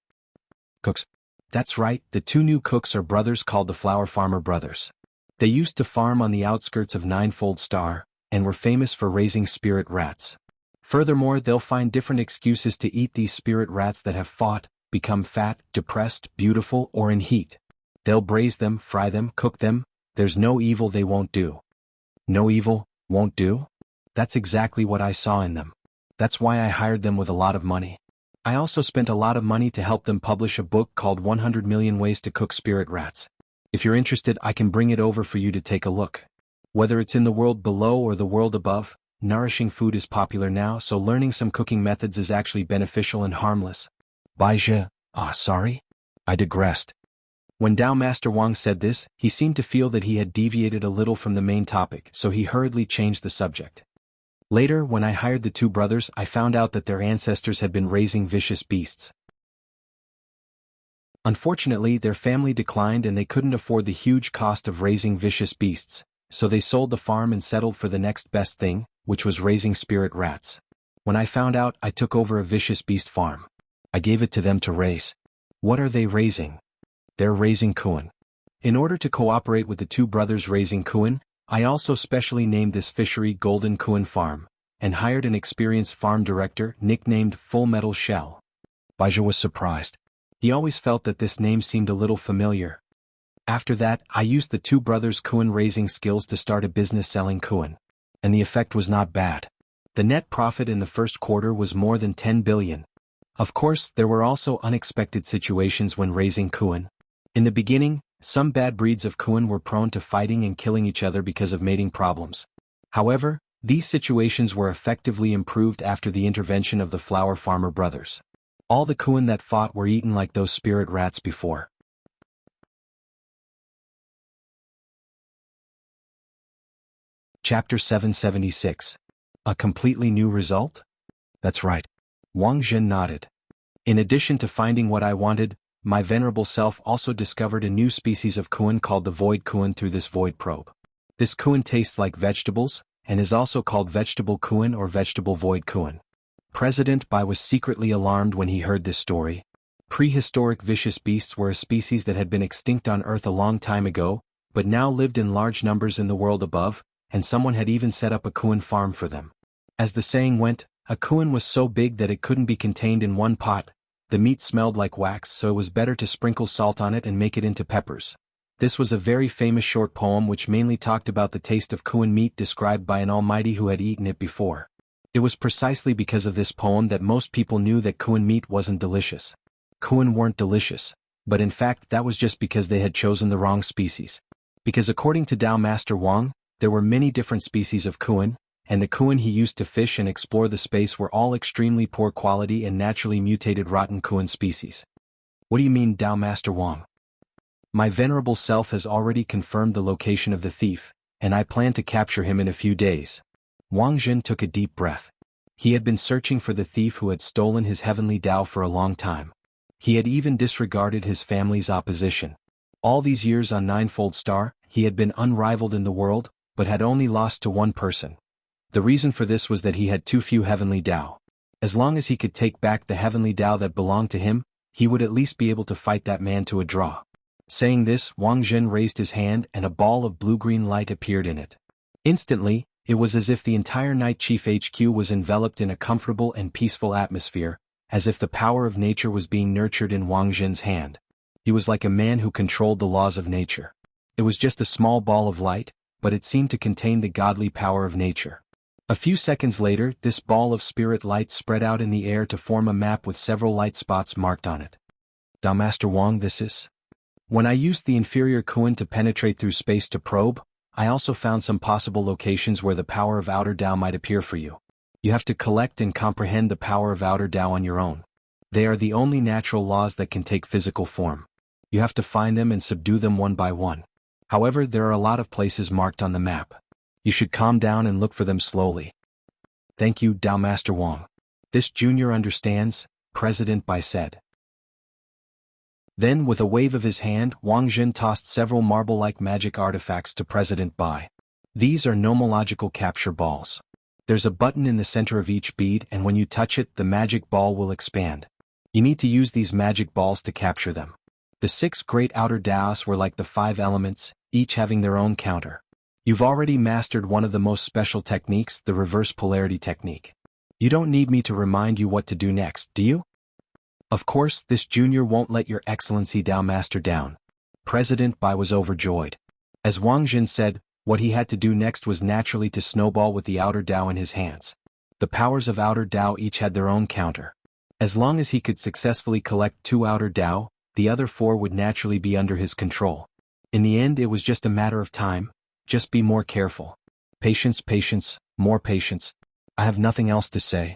"Cooks?" "That's right, the 2 new cooks are brothers called the Flower Farmer Brothers. They used to farm on the outskirts of Ninefold Star, and were famous for raising spirit rats. Furthermore, they'll find different excuses to eat these spirit rats that have fought, become fat, depressed, beautiful, or in heat. They'll braise them, fry them, cook them. There's no evil they won't do." "No evil, won't do?" "That's exactly what I saw in them. That's why I hired them with a lot of money. I also spent a lot of money to help them publish a book called 100 Million Ways to Cook Spirit Rats. If you're interested, I can bring it over for you to take a look. Whether it's in the world below or the world above, nourishing food is popular now, so learning some cooking methods is actually beneficial and harmless." Baiji, sorry? I digressed. When Tao Master Wang said this, he seemed to feel that he had deviated a little from the main topic, so he hurriedly changed the subject. "Later, when I hired the 2 brothers, I found out that their ancestors had been raising vicious beasts. Unfortunately, their family declined and they couldn't afford the huge cost of raising vicious beasts, so they sold the farm and settled for the next best thing, which was raising spirit rats. When I found out, I took over a vicious beast farm. I gave it to them to raise." "What are they raising?" "They're raising Kuan. In order to cooperate with the 2 brothers raising Kuan, I also specially named this fishery Golden Kuan Farm, and hired an experienced farm director nicknamed Full Metal Shell." Baiji was surprised. He always felt that this name seemed a little familiar. "After that, I used the 2 brothers' Kuan raising skills to start a business selling Kuan. And the effect was not bad. The net profit in the first quarter was more than 10 billion. Of course, there were also unexpected situations when raising Kuan. In the beginning, Some bad breeds of Kuan were prone to fighting and killing each other because of mating problems. However, these situations were effectively improved after the intervention of the flower farmer brothers. All the Kuan that fought were eaten like those spirit rats before. Chapter 776. A completely new result? That's right. Wang Jin nodded. In addition to finding what I wanted, my venerable self also discovered a new species of Kuan called the Void Kuan through this void probe. This Kuan tastes like vegetables, and is also called Vegetable Kuan or Vegetable Void Kuan. President Bai was secretly alarmed when he heard this story. Prehistoric vicious beasts were a species that had been extinct on Earth a long time ago, but now lived in large numbers in the world above, and someone had even set up a Kuan farm for them. As the saying went, a Kuan was so big that it couldn't be contained in one pot. The meat smelled like wax, so it was better to sprinkle salt on it and make it into peppers. This was a very famous short poem which mainly talked about the taste of Kuan meat described by an almighty who had eaten it before. It was precisely because of this poem that most people knew that Kuan meat wasn't delicious. Kuan weren't delicious, but in fact that was just because they had chosen the wrong species. Because according to Tao Master Wang, there were many different species of Kuan, and the Kuan he used to fish and explore the space were all extremely poor quality and naturally mutated rotten Kuan species. What do you mean, Tao Master Wang? My venerable self has already confirmed the location of the thief, and I plan to capture him in a few days. Wang Jin took a deep breath. He had been searching for the thief who had stolen his heavenly Tao for a long time. He had even disregarded his family's opposition. All these years on Ninefold Star, he had been unrivaled in the world, but had only lost to one person. The reason for this was that he had too few heavenly Tao. As long as he could take back the heavenly Tao that belonged to him, he would at least be able to fight that man to a draw. Saying this, Wang Jin raised his hand and a ball of blue-green light appeared in it. Instantly, it was as if the entire Night Chief HQ was enveloped in a comfortable and peaceful atmosphere, as if the power of nature was being nurtured in Wang Jin's hand. He was like a man who controlled the laws of nature. It was just a small ball of light, but it seemed to contain the godly power of nature. A few seconds later, this ball of spirit light spread out in the air to form a map with several light spots marked on it. Tao Master Wang, this is? When I used the inferior Kuan to penetrate through space to probe, I also found some possible locations where the power of outer Tao might appear for you. You have to collect and comprehend the power of outer Tao on your own. They are the only natural laws that can take physical form. You have to find them and subdue them one by one. However, there are a lot of places marked on the map. You should calm down and look for them slowly. Thank you, Tao Master Wang. This junior understands, President Bai said. Then, with a wave of his hand, Wang Jin tossed several marble-like magic artifacts to President Bai. These are nomological capture balls. There's a button in the center of each bead, and when you touch it, the magic ball will expand. You need to use these magic balls to capture them. The 6 great outer Taos were like the 5 elements, each having their own counter. You've already mastered one of the most special techniques, the reverse polarity technique. You don't need me to remind you what to do next, do you? Of course, this junior won't let your excellency Tao Master down. President Bai was overjoyed. As Wang Jin said, what he had to do next was naturally to snowball with the outer Tao in his hands. The powers of outer Tao each had their own counter. As long as he could successfully collect 2 outer Tao, the other 4 would naturally be under his control. In the end, it was just a matter of time. Just be more careful. Patience, patience, more patience. I have nothing else to say.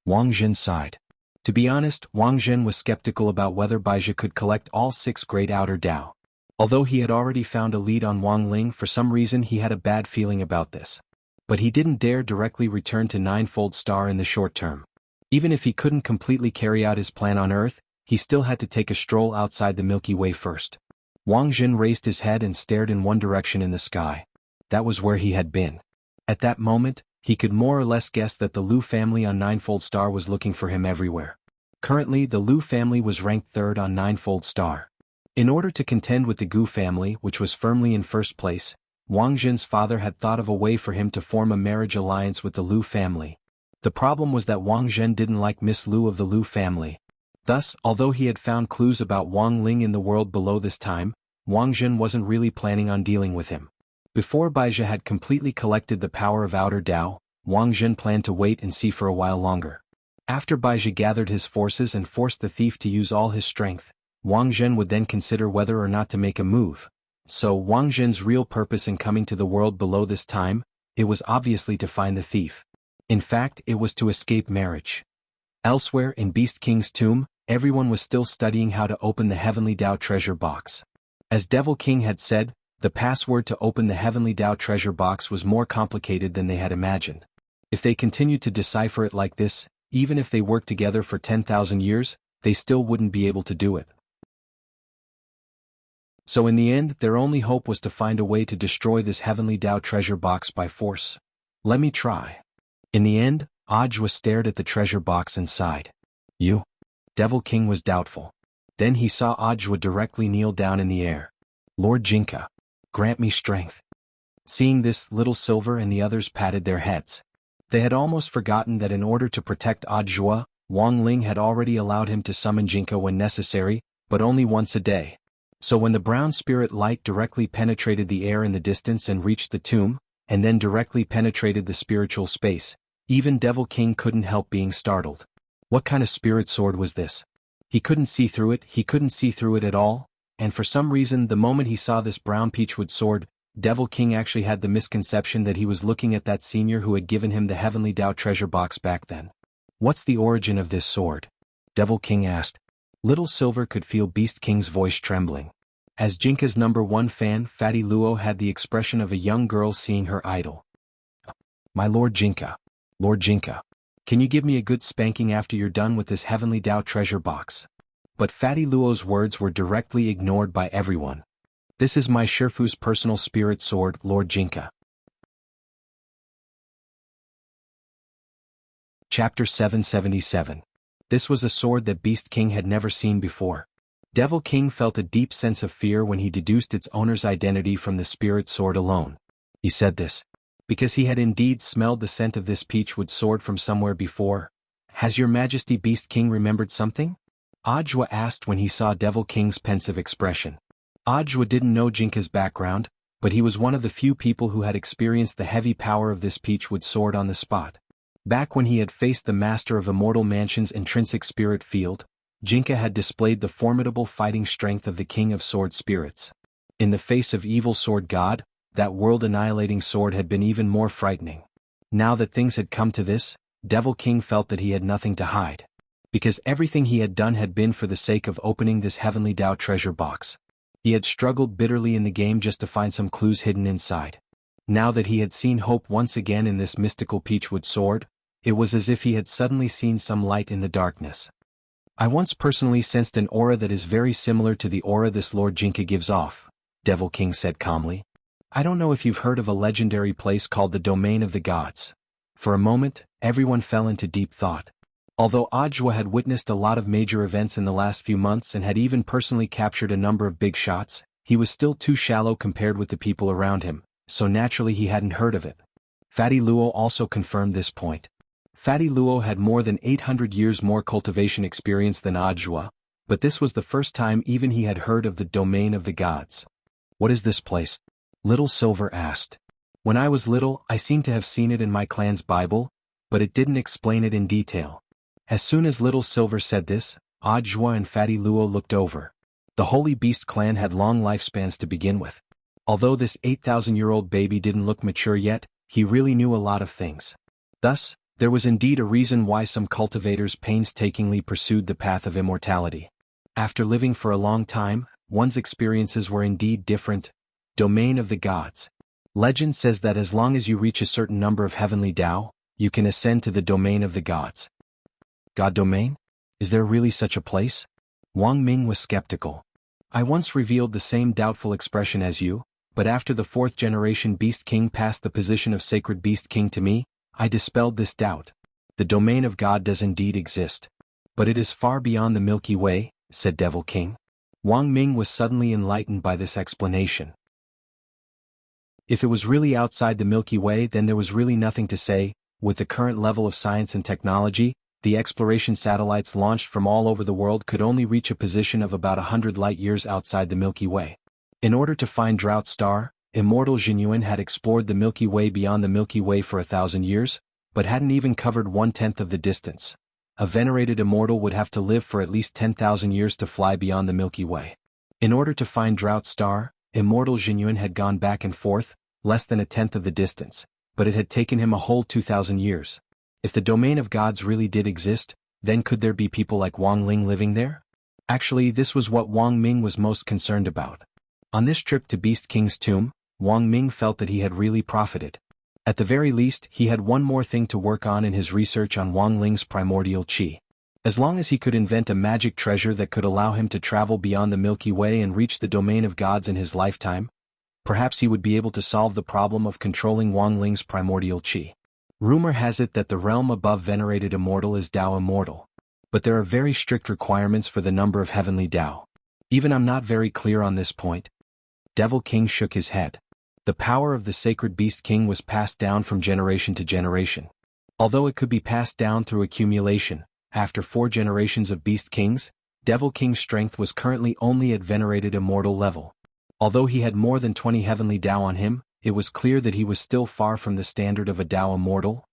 Wang Jin sighed. To be honest, Wang Jin was skeptical about whether Baizhi could collect all 6 great outer Tao. Although he had already found a lead on Wang Ling, for some reason he had a bad feeling about this. But he didn't dare directly return to Ninefold Star in the short term. Even if he couldn't completely carry out his plan on Earth, he still had to take a stroll outside the Milky Way first. Wang Jin raised his head and stared in one direction in the sky. That was where he had been. At that moment, he could more or less guess that the Lu family on Ninefold Star was looking for him everywhere. Currently, the Lu family was ranked 3rd on Ninefold Star. In order to contend with the Gu family, which was firmly in first place, Wang Jin's father had thought of a way for him to form a marriage alliance with the Lu family. The problem was that Wang Jin didn't like Miss Lu of the Lu family. Thus, although he had found clues about Wang Ling in the world below this time, Wang Jin wasn't really planning on dealing with him. Before Baizhi had completely collected the power of outer Tao, Wang Jin planned to wait and see for a while longer. After Baizhi gathered his forces and forced the thief to use all his strength, Wang Zhen would then consider whether or not to make a move. So Wang Zhen's real purpose in coming to the world below this time, it was obviously to find the thief. In fact, it was to escape marriage. Elsewhere in Beast King's tomb, everyone was still studying how to open the Heavenly Dao treasure box. As Devil King had said, the password to open the Heavenly Dao treasure box was more complicated than they had imagined. If they continued to decipher it like this, even if they worked together for 10,000 years, they still wouldn't be able to do it. So in the end, their only hope was to find a way to destroy this Heavenly Dao treasure box by force. Let me try. In the end, Ajwa stared at the treasure box and sighed. You? Devil King was doubtful. Then he saw Ajwa directly kneel down in the air. Lord Jinka, grant me strength. Seeing this, Little Silver and the others patted their heads. They had almost forgotten that in order to protect Ajwa, Wang Ling had already allowed him to summon Jinka when necessary, but only once a day. So when the brown spirit light directly penetrated the air in the distance and reached the tomb, and then directly penetrated the spiritual space, even Devil King couldn't help being startled. What kind of spirit sword was this? He couldn't see through it at all, and for some reason the moment he saw this brown peachwood sword, Devil King actually had the misconception that he was looking at that senior who had given him the Heavenly Dao treasure box back then. What's the origin of this sword? Devil King asked. Little Silver could feel Beast King's voice trembling. As Jinka's #1 fan, Fatty Luo had the expression of a young girl seeing her idol. My Lord Jinka, can you give me a good spanking after you're done with this Heavenly Dao treasure box? But Fatty Luo's words were directly ignored by everyone. This is my Shifu's personal spirit sword, Lord Jinka. Chapter 777. This was a sword that Beast King had never seen before. Devil King felt a deep sense of fear when he deduced its owner's identity from the spirit sword alone. He said this because he had indeed smelled the scent of this peachwood sword from somewhere before. Has your Majesty Beast King remembered something? Ajwa asked when he saw Devil King's pensive expression. Ajwa didn't know Jinka's background, but he was one of the few people who had experienced the heavy power of this peachwood sword on the spot. Back when he had faced the master of Immortal Mansion's intrinsic spirit field, Jinka had displayed the formidable fighting strength of the King of Sword Spirits. In the face of evil sword god, that world-annihilating sword had been even more frightening. Now that things had come to this, Devil King felt that he had nothing to hide. Because everything he had done had been for the sake of opening this Heavenly Dao treasure box. He had struggled bitterly in the game just to find some clues hidden inside. Now that he had seen hope once again in this mystical peachwood sword, it was as if he had suddenly seen some light in the darkness. I once personally sensed an aura that is very similar to the aura this Lord Jinka gives off, Devil King said calmly. I don't know if you've heard of a legendary place called the Domain of the Gods. For a moment, everyone fell into deep thought. Although Ajwa had witnessed a lot of major events in the last few months and had even personally captured a number of big shots, he was still too shallow compared with the people around him, so naturally he hadn't heard of it. Fatty Luo also confirmed this point. Fatty Luo had more than 800 years more cultivation experience than Ajwa, but this was the first time even he had heard of the Domain of the Gods. What is this place? Little Silver asked. When I was little, I seem to have seen it in my clan's Bible, but it didn't explain it in detail. As soon as Little Silver said this, Ajwa and Fatty Luo looked over. The Holy Beast clan had long lifespans to begin with. Although this 8,000-year-old baby didn't look mature yet, he really knew a lot of things. Thus, there was indeed a reason why some cultivators painstakingly pursued the path of immortality. After living for a long time, one's experiences were indeed different. Domain of the Gods. Legend says that as long as you reach a certain number of Heavenly Dao, you can ascend to the Domain of the Gods. God Domain? Is there really such a place? Wang Ming was skeptical. I once revealed the same doubtful expression as you, but after the 4th generation Beast King passed the position of Sacred Beast King to me, I dispelled this doubt. The Domain of God does indeed exist. But it is far beyond the Milky Way, said Devil King. Wang Ming was suddenly enlightened by this explanation. If it was really outside the Milky Way, then there was really nothing to say. With the current level of science and technology, the exploration satellites launched from all over the world could only reach a position of about 100 light-years outside the Milky Way. In order to find Drought Star, Immortal Jinyuan had explored the Milky Way beyond the Milky Way for 1,000 years, but hadn't even covered 1/10 of the distance. a venerated immortal would have to live for at least 10,000 years to fly beyond the Milky Way. In order to find Drought Star, Immortal Jinyun had gone back and forth, less than a tenth of the distance, but it had taken him a whole 2,000 years. If the domain of gods really did exist, then could there be people like Wang Ling living there? Actually, this was what Wang Ming was most concerned about. On this trip to Beast King's tomb, Wang Ming felt that he had really profited. At the very least, he had one more thing to work on in his research on Wang Ling's primordial qi. As long as he could invent a magic treasure that could allow him to travel beyond the Milky Way and reach the domain of gods in his lifetime, perhaps he would be able to solve the problem of controlling Wang Ling's primordial qi. Rumor has it that the realm above venerated immortal is Dao Immortal. But there are very strict requirements for the number of heavenly Dao. Even I'm not very clear on this point. Devil King shook his head. The power of the sacred Beast King was passed down from generation to generation. Although it could be passed down through accumulation, after 4 generations of Beast Kings, Devil King's strength was currently only at venerated immortal level. Although he had more than 20 heavenly Dao on him, it was clear that he was still far from the standard of a Dao immortal.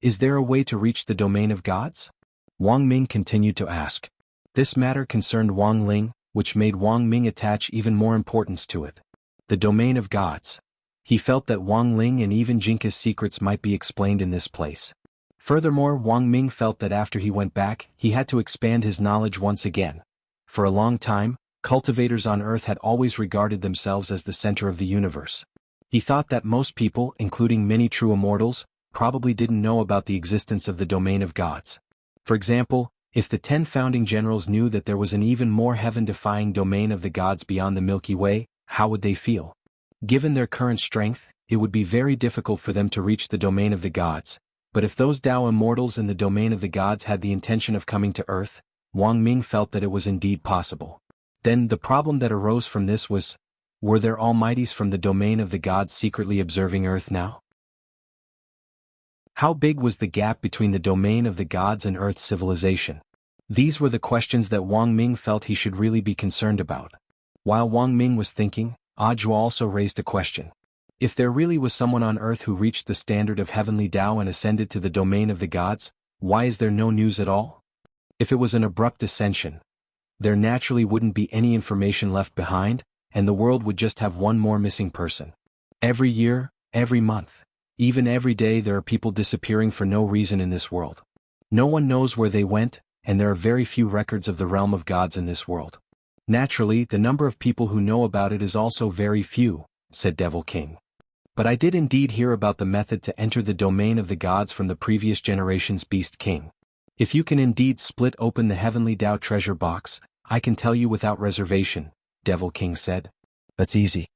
Is there a way to reach the domain of gods? Wang Ming continued to ask. This matter concerned Wang Ling, which made Wang Ming attach even more importance to it. The domain of gods. He felt that Wang Ling and even Jinka's secrets might be explained in this place. Furthermore, Wang Ming felt that after he went back, he had to expand his knowledge once again. For a long time, cultivators on Earth had always regarded themselves as the center of the universe. He thought that most people, including many true immortals, probably didn't know about the existence of the domain of gods. For example, if the 10 founding generals knew that there was an even more heaven-defying domain of the gods beyond the Milky Way, how would they feel? Given their current strength, it would be very difficult for them to reach the domain of the gods. But if those Dao immortals in the domain of the gods had the intention of coming to Earth, Wang Ming felt that it was indeed possible. Then the problem that arose from this was, were there almighties from the domain of the gods secretly observing Earth now? How big was the gap between the domain of the gods and Earth's civilization? These were the questions that Wang Ming felt he should really be concerned about. While Wang Ming was thinking, Audiobook also raised a question. If there really was someone on Earth who reached the standard of heavenly Dao and ascended to the domain of the gods, why is there no news at all? If it was an abrupt ascension, there naturally wouldn't be any information left behind, and the world would just have one more missing person. Every year, every month, even every day there are people disappearing for no reason in this world. No one knows where they went, and there are very few records of the realm of gods in this world. Naturally, the number of people who know about it is also very few, said Devil King. But I did indeed hear about the method to enter the domain of the gods from the previous generation's Beast King. If you can indeed split open the heavenly Dao treasure box, I can tell you without reservation, Devil King said. That's easy.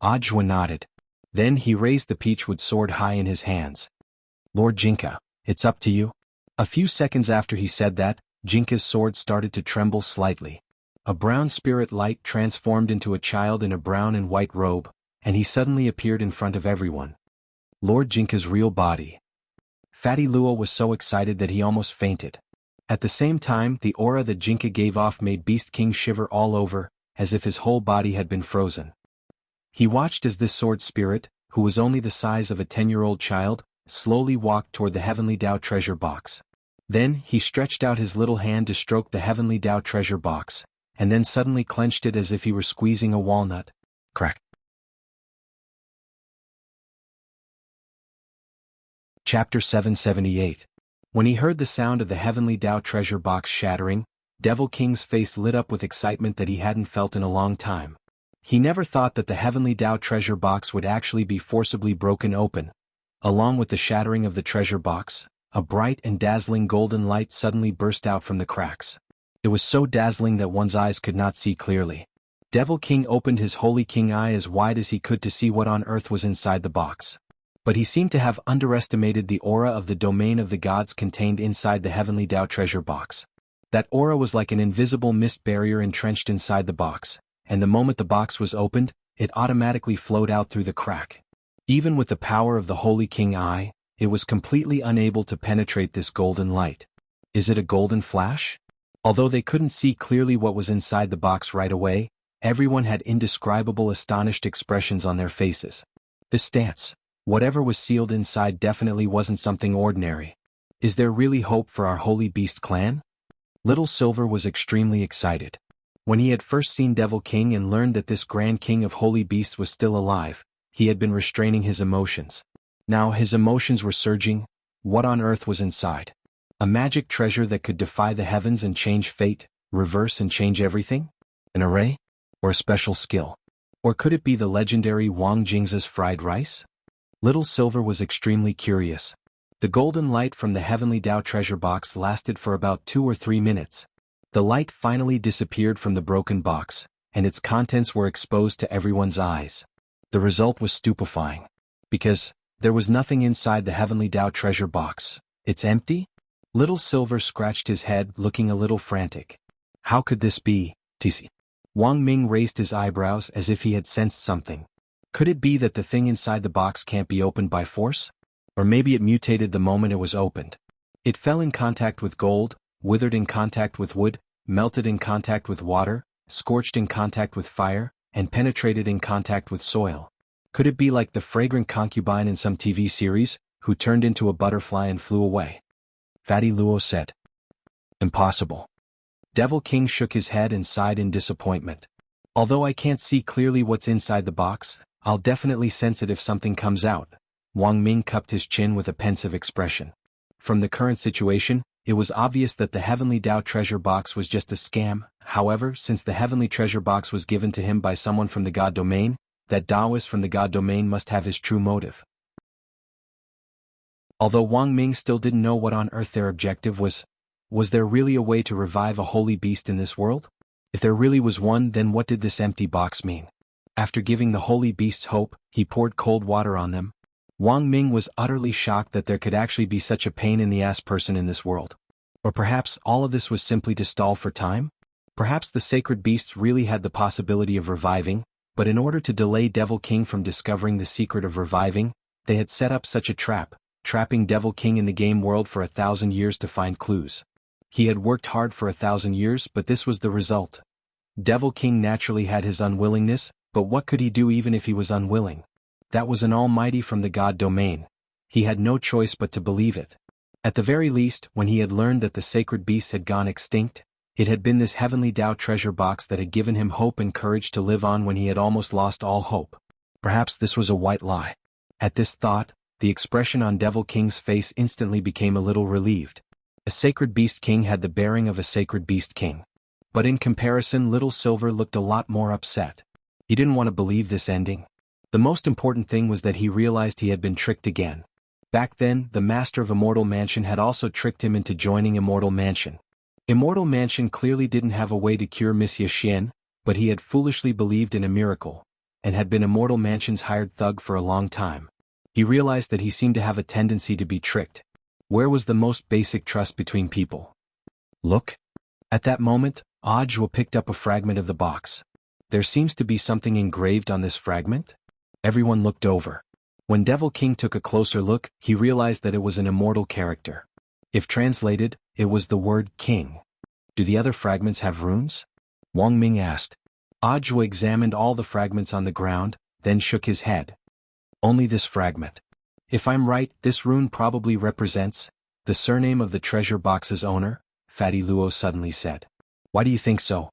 Audiobook nodded. Then he raised the peachwood sword high in his hands. Lord Jinka, it's up to you. A few seconds after he said that, Jinka's sword started to tremble slightly. A brown spirit light transformed into a child in a brown and white robe, and he suddenly appeared in front of everyone. Lord Jinka's real body. Fatty Luo was so excited that he almost fainted. At the same time, the aura that Jinka gave off made Beast King shiver all over, as if his whole body had been frozen. He watched as this sword spirit, who was only the size of a 10-year-old child, slowly walked toward the heavenly Dao treasure box. Then, he stretched out his little hand to stroke the heavenly Dao treasure box, and then suddenly clenched it as if he were squeezing a walnut. Crack. Chapter 778. When he heard the sound of the heavenly Dao treasure box shattering, Devil King's face lit up with excitement that he hadn't felt in a long time. He never thought that the heavenly Dao treasure box would actually be forcibly broken open. Along with the shattering of the treasure box, a bright and dazzling golden light suddenly burst out from the cracks. It was so dazzling that one's eyes could not see clearly. Devil King opened his Holy King eye as wide as he could to see what on earth was inside the box. But he seemed to have underestimated the aura of the domain of the gods contained inside the heavenly Dao treasure box. That aura was like an invisible mist barrier entrenched inside the box, and the moment the box was opened, it automatically flowed out through the crack. Even with the power of the Holy King eye, it was completely unable to penetrate this golden light. Is it a golden flash? Although they couldn't see clearly what was inside the box right away, everyone had indescribable astonished expressions on their faces. This stance, whatever was sealed inside, definitely wasn't something ordinary. Is there really hope for our Holy Beast clan? Little Silver was extremely excited. When he had first seen Devil King and learned that this Grand King of Holy Beasts was still alive, he had been restraining his emotions. Now his emotions were surging. What on earth was inside? A magic treasure that could defy the heavens and change fate, reverse and change everything? An array? Or a special skill? Or could it be the legendary Wang Jing's fried rice? Little Silver was extremely curious. The golden light from the Heavenly Dao treasure box lasted for about 2 or 3 minutes. The light finally disappeared from the broken box, and its contents were exposed to everyone's eyes. The result was stupefying. Because there was nothing inside the Heavenly Dao treasure box. It's empty? Little Silver scratched his head, looking a little frantic. How could this be, TC? Wang Ming raised his eyebrows as if he had sensed something. Could it be that the thing inside the box can't be opened by force? Or maybe it mutated the moment it was opened. It fell in contact with gold, withered in contact with wood, melted in contact with water, scorched in contact with fire, and penetrated in contact with soil. Could it be like the fragrant concubine in some TV series, who turned into a butterfly and flew away? Fatty Luo said. Impossible. Devil King shook his head and sighed in disappointment. Although I can't see clearly what's inside the box, I'll definitely sense it if something comes out. Wang Ming cupped his chin with a pensive expression. From the current situation, it was obvious that the Heavenly Dao treasure box was just a scam. However, since the Heavenly treasure box was given to him by someone from the God domain, that Taoist from the God domain must have his true motive. Although Wang Ming still didn't know what on earth their objective was there really a way to revive a holy beast in this world? If there really was one, then what did this empty box mean? After giving the holy beasts hope, he poured cold water on them. Wang Ming was utterly shocked that there could actually be such a pain-in-the-ass person in this world. Or perhaps all of this was simply to stall for time? Perhaps the sacred beasts really had the possibility of reviving, but in order to delay Devil King from discovering the secret of reviving, they had set up such a trap, trapping Devil King in the game world for 1,000 years to find clues. He had worked hard for 1,000 years, but this was the result. Devil King naturally had his unwillingness, but what could he do even if he was unwilling? That was an almighty from the God domain. He had no choice but to believe it. At the very least, when he had learned that the sacred beasts had gone extinct, it had been this Heavenly Dao treasure box that had given him hope and courage to live on when he had almost lost all hope. Perhaps this was a white lie. At this thought, the expression on Devil King's face instantly became a little relieved. A sacred beast king had the bearing of a sacred beast king. But in comparison, Little Silver looked a lot more upset. He didn't want to believe this ending. The most important thing was that he realized he had been tricked again. Back then, the master of Immortal Mansion had also tricked him into joining Immortal Mansion. Immortal Mansion clearly didn't have a way to cure Monsieur Xian, but he had foolishly believed in a miracle, and had been Immortal Mansion's hired thug for a long time. He realized that he seemed to have a tendency to be tricked. Where was the most basic trust between people? Look. At that moment, Audiobook picked up a fragment of the box. There seems to be something engraved on this fragment? Everyone looked over. When Devil King took a closer look, he realized that it was an immortal character. If translated, it was the word king. Do the other fragments have runes? Wang Ming asked. Audiobook examined all the fragments on the ground, then shook his head. Only this fragment. If I'm right, this rune probably represents the surname of the treasure box's owner, Fatty Luo suddenly said. Why do you think so?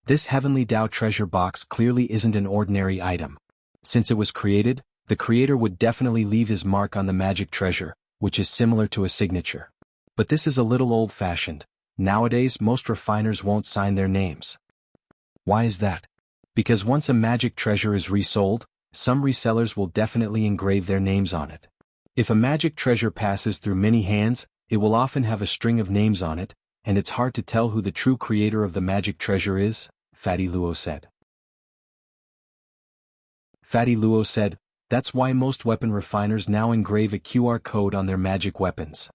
This Heavenly Dao treasure box clearly isn't an ordinary item. Since it was created, the creator would definitely leave his mark on the magic treasure, which is similar to a signature. But this is a little old-fashioned. Nowadays, most refiners won't sign their names. Why is that? Because once a magic treasure is resold, some resellers will definitely engrave their names on it. If a magic treasure passes through many hands, it will often have a string of names on it, and it's hard to tell who the true creator of the magic treasure is, Fatty Luo said. Fatty Luo said, that's why most weapon refiners now engrave a QR code on their magic weapons.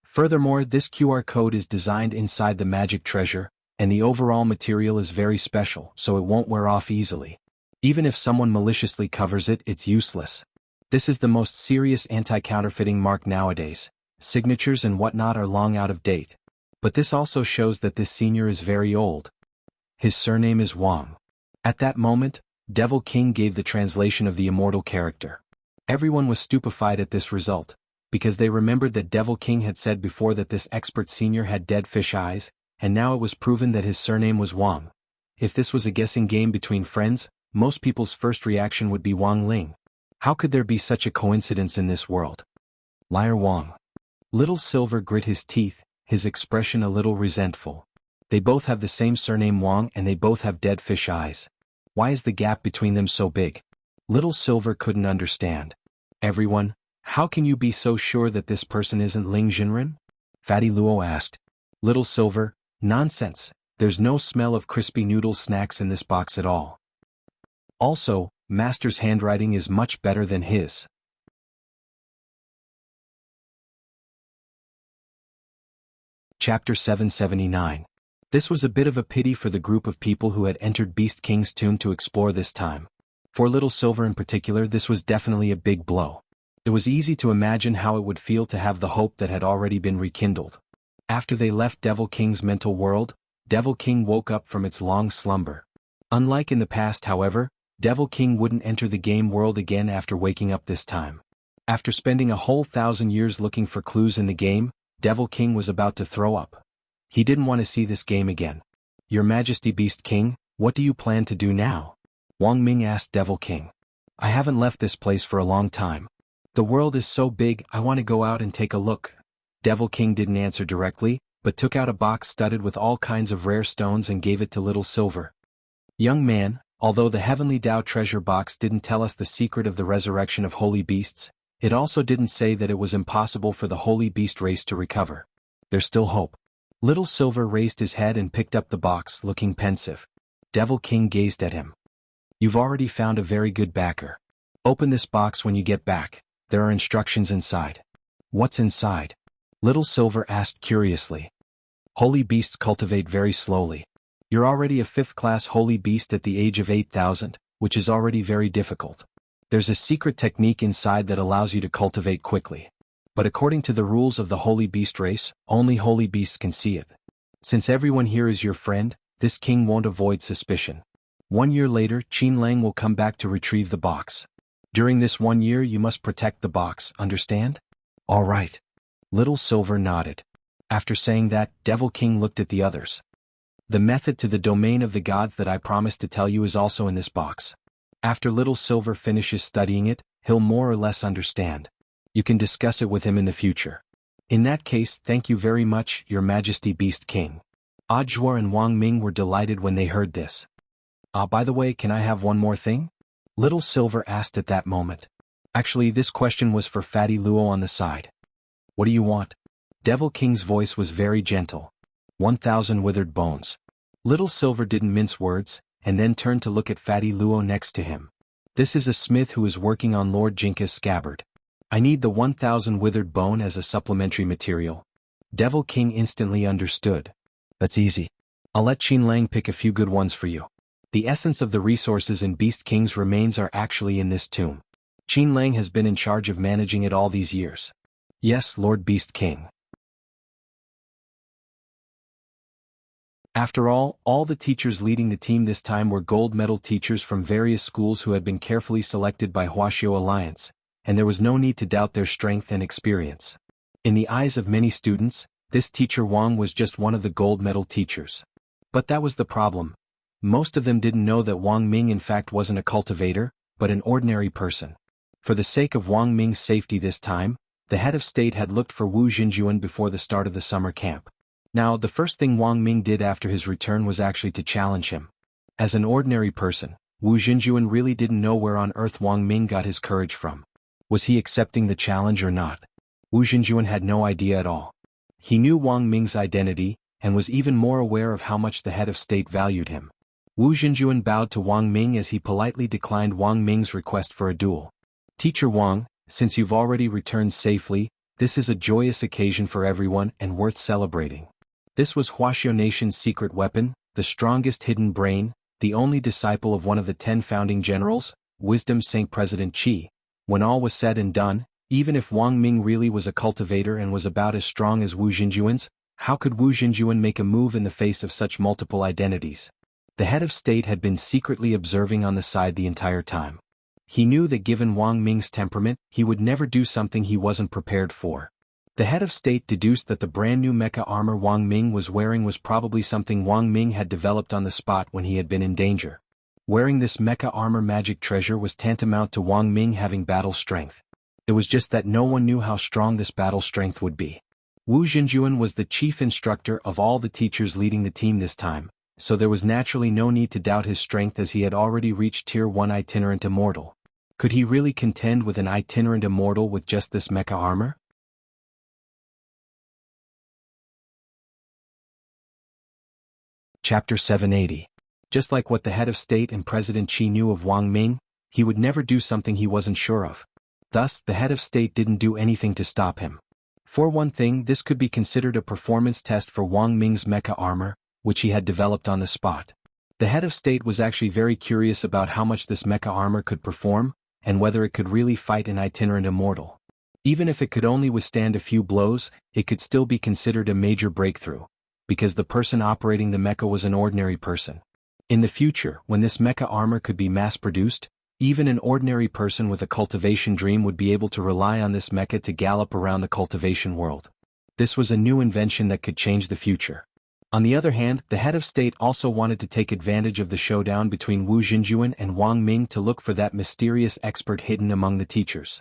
Furthermore, this QR code is designed inside the magic treasure, and the overall material is very special, so it won't wear off easily. Even if someone maliciously covers it, it's useless. This is the most serious anti-counterfeiting mark nowadays. Signatures and whatnot are long out of date. But this also shows that this senior is very old. His surname is Wang. At that moment, Devil King gave the translation of the immortal character. Everyone was stupefied at this result. because they remembered that Devil King had said before that this expert senior had dead fish eyes, and now it was proven that his surname was Wang. If this was a guessing game between friends, most people's first reaction would be Wang Ling. How could there be such a coincidence in this world? Liar Wang. Little Silver grit his teeth, his expression a little resentful. They both have the same surname Wang and they both have dead fish eyes. Why is the gap between them so big? Little Silver couldn't understand. Everyone, how can you be so sure that this person isn't Ling Jinren? Fatty Luo asked. Little Silver, nonsense, there's no smell of crispy noodle snacks in this box at all. Also, Master's handwriting is much better than his. Chapter 779. This was a bit of a pity for the group of people who had entered Beast King's tomb to explore this time. For Little Silver in particular, this was definitely a big blow. It was easy to imagine how it would feel to have the hope that had already been rekindled. After they left Devil King's mental world, Devil King woke up from its long slumber. Unlike in the past, however, Devil King wouldn't enter the game world again after waking up this time. After spending a whole 1,000 years looking for clues in the game, Devil King was about to throw up. He didn't want to see this game again. Your Majesty Beast King, what do you plan to do now? Wang Ming asked Devil King. I haven't left this place for a long time. The world is so big, I want to go out and take a look. Devil King didn't answer directly, but took out a box studded with all kinds of rare stones and gave it to Little Silver. Young man, although the Heavenly Dao treasure box didn't tell us the secret of the resurrection of holy beasts, it also didn't say that it was impossible for the holy beast race to recover. There's still hope. Little Silver raised his head and picked up the box, looking pensive. Devil King gazed at him. You've already found a very good backer. Open this box when you get back. There are instructions inside. What's inside? Little Silver asked curiously. Holy beasts cultivate very slowly. You're already a 5th-class holy beast at the age of 8,000, which is already very difficult. There's a secret technique inside that allows you to cultivate quickly. But according to the rules of the holy beast race, only holy beasts can see it. Since everyone here is your friend, this king won't avoid suspicion. 1 year later, Qin Lang will come back to retrieve the box. During this 1 year you must protect the box, understand? All right. Little Silver nodded. After saying that, Devil King looked at the others. The method to the domain of the gods that I promised to tell you is also in this box. After Little Silver finishes studying it, he'll more or less understand. You can discuss it with him in the future. In that case, thank you very much, Your Majesty Beast King. Zhuo and Wang Ming were delighted when they heard this. By the way, can I have one more thing? Little Silver asked at that moment. Actually, this question was for Fatty Luo on the side. What do you want? Devil King's voice was very gentle. 1,000 withered bones. Little Silver didn't mince words, and then turned to look at Fatty Luo next to him. This is a smith who is working on Lord Jinka's scabbard. I need the 1,000 withered bone as a supplementary material. Devil King instantly understood. That's easy. I'll let Qin Lang pick a few good ones for you. The essence of the resources in Beast King's remains are actually in this tomb. Qin Lang has been in charge of managing it all these years. Yes, Lord Beast King. After all the teachers leading the team this time were gold medal teachers from various schools who had been carefully selected by Wuxia Alliance, and there was no need to doubt their strength and experience. In the eyes of many students, this teacher Wang was just one of the gold medal teachers. But that was the problem. Most of them didn't know that Wang Ming in fact wasn't a cultivator, but an ordinary person. For the sake of Wang Ming's safety this time, the head of state had looked for Wu Jinjuan before the start of the summer camp. Now, the first thing Wang Ming did after his return was actually to challenge him. As an ordinary person, Wu Jinjuan really didn't know where on earth Wang Ming got his courage from. Was he accepting the challenge or not? Wu Jinjuan had no idea at all. He knew Wang Ming's identity, and was even more aware of how much the head of state valued him. Wu Jinjuan bowed to Wang Ming as he politely declined Wang Ming's request for a duel. Teacher Wang, since you've already returned safely, this is a joyous occasion for everyone and worth celebrating. This was Huaxiao Nation's secret weapon, the strongest hidden brain, the only disciple of one of the 10 founding generals, Wisdom Saint President Qi. When all was said and done, even if Wang Ming really was a cultivator and was about as strong as Wu Jinjuan's, how could Wu Jinjuan make a move in the face of such multiple identities? The head of state had been secretly observing on the side the entire time. He knew that given Wang Ming's temperament, he would never do something he wasn't prepared for. The head of state deduced that the brand new mecha armor Wang Ming was wearing was probably something Wang Ming had developed on the spot when he had been in danger. Wearing this mecha armor magic treasure was tantamount to Wang Ming having battle strength. It was just that no one knew how strong this battle strength would be. Wu Xinjuan was the chief instructor of all the teachers leading the team this time, so there was naturally no need to doubt his strength as he had already reached Tier 1 Itinerant Immortal. Could he really contend with an Itinerant Immortal with just this mecha armor? Chapter 780. Just like what the head of state and President Qi knew of Wang Ming, he would never do something he wasn't sure of. Thus, the head of state didn't do anything to stop him. For one thing, this could be considered a performance test for Wang Ming's mecha armor, which he had developed on the spot. The head of state was actually very curious about how much this mecha armor could perform, and whether it could really fight an itinerant immortal. Even if it could only withstand a few blows, it could still be considered a major breakthrough, because the person operating the mecha was an ordinary person. In the future, when this mecha armor could be mass-produced, even an ordinary person with a cultivation dream would be able to rely on this mecha to gallop around the cultivation world. This was a new invention that could change the future. On the other hand, the head of state also wanted to take advantage of the showdown between Wu Xinjuan and Wang Ming to look for that mysterious expert hidden among the teachers.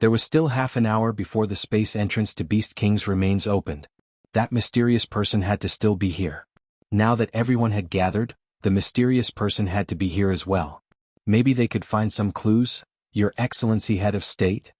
There was still half an hour before the space entrance to Beast King's remains opened. That mysterious person had to still be here. Now that everyone had gathered, the mysterious person had to be here as well. Maybe they could find some clues? Your Excellency Head of State?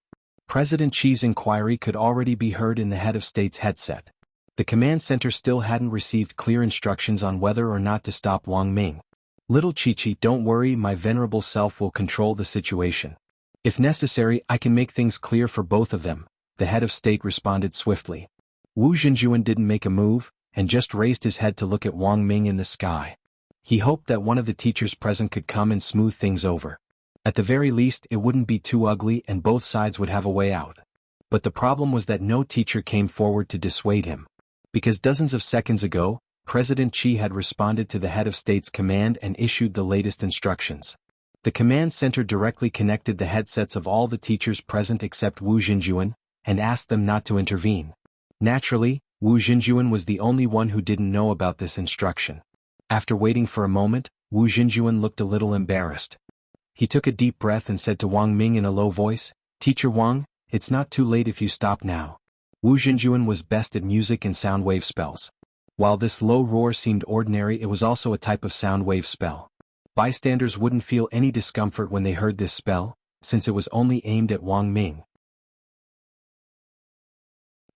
President Qi's inquiry could already be heard in the head of state's headset. The command center still hadn't received clear instructions on whether or not to stop Wang Ming. Little Chi-Chi, don't worry, my venerable self will control the situation. If necessary, I can make things clear for both of them, the head of state responded swiftly. Wu Xinjuan didn't make a move, and just raised his head to look at Wang Ming in the sky. He hoped that one of the teachers present could come and smooth things over. At the very least, it wouldn't be too ugly and both sides would have a way out. But the problem was that no teacher came forward to dissuade him. Because dozens of seconds ago, President Qi had responded to the head of state's command and issued the latest instructions. The command center directly connected the headsets of all the teachers present except Wu Xinjuan, and asked them not to intervene. Naturally, Wu Xinjuan was the only one who didn't know about this instruction. After waiting for a moment, Wu Xinjuan looked a little embarrassed. He took a deep breath and said to Wang Ming in a low voice, "Teacher Wang, it's not too late if you stop now." Wu Xinjuan was best at music and sound wave spells. While this low roar seemed ordinary, it was also a type of sound wave spell. Bystanders wouldn't feel any discomfort when they heard this spell, since it was only aimed at Wang Ming.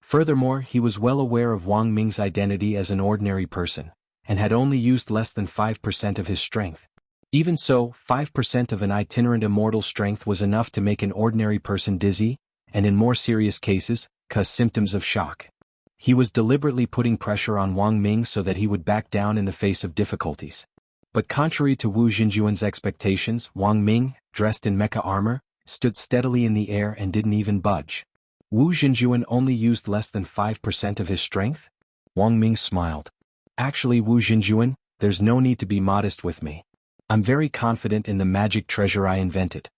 Furthermore, he was well aware of Wang Ming's identity as an ordinary person, and had only used less than 5% of his strength. Even so, 5% of an itinerant immortal strength was enough to make an ordinary person dizzy, and in more serious cases, cause symptoms of shock. He was deliberately putting pressure on Wang Ming so that he would back down in the face of difficulties. But contrary to Wu Xinjuan's expectations, Wang Ming, dressed in mecha armor, stood steadily in the air and didn't even budge. Wu Xinjuan only used less than 5% of his strength? Wang Ming smiled. Actually, Wu Xinjuan, there's no need to be modest with me. I'm very confident in the magic treasure I invented.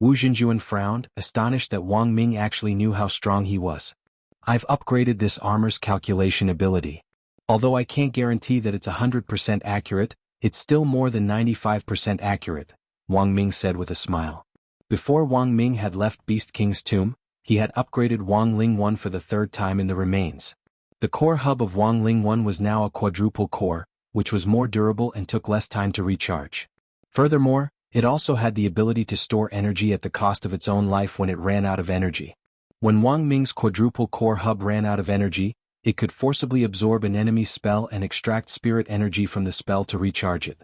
Wu Xinjuan frowned, astonished that Wang Ming actually knew how strong he was. I've upgraded this armor's calculation ability. Although I can't guarantee that it's 100% accurate, it's still more than 95% accurate, Wang Ming said with a smile. Before Wang Ming had left Beast King's tomb, he had upgraded Wang Ling 1 for the third time in the remains. The core hub of Wang Ling 1 was now a quadruple core, which was more durable and took less time to recharge. Furthermore, it also had the ability to store energy at the cost of its own life when it ran out of energy. When Wang Ming's quadruple core hub ran out of energy, it could forcibly absorb an enemy's spell and extract spirit energy from the spell to recharge it.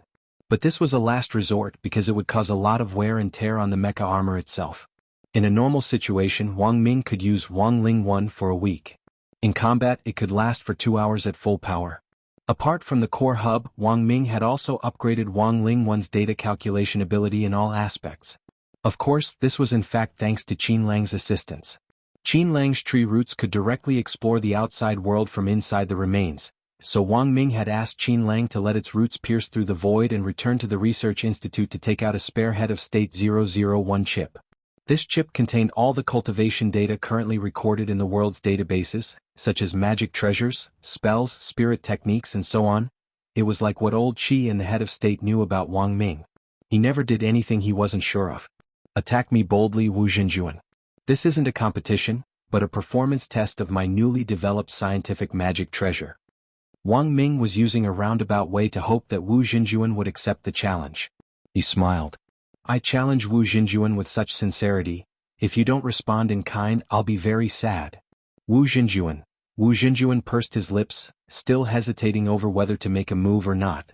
But this was a last resort because it would cause a lot of wear and tear on the mecha armor itself. In a normal situation, Wang Ming could use Wang Ling 1 for a week. In combat, it could last for 2 hours at full power. Apart from the core hub, Wang Ming had also upgraded Wang Ling 1's data calculation ability in all aspects. Of course, this was in fact thanks to Qin Lang's assistance. Qin Lang's tree roots could directly explore the outside world from inside the remains, so Wang Ming had asked Qin Lang to let its roots pierce through the void and return to the research institute to take out a spare head of State 001 chip. This chip contained all the cultivation data currently recorded in the world's databases, such as magic treasures, spells, spirit techniques and so on. It was like what old Qi and the head of state knew about Wang Ming. He never did anything he wasn't sure of. Attack me boldly, Wu Xinjuan. This isn't a competition, but a performance test of my newly developed scientific magic treasure. Wang Ming was using a roundabout way to hope that Wu Xinjuan would accept the challenge. He smiled. I challenge Wu Xinjuan with such sincerity. If you don't respond in kind, I'll be very sad. Wu Xinjuan. Wu Xinjuan pursed his lips, still hesitating over whether to make a move or not.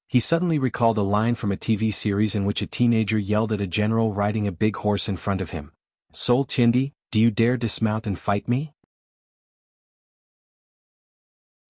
He suddenly recalled a line from a TV series in which a teenager yelled at a general riding a big horse in front of him. Sol Tindi, do you dare dismount and fight me?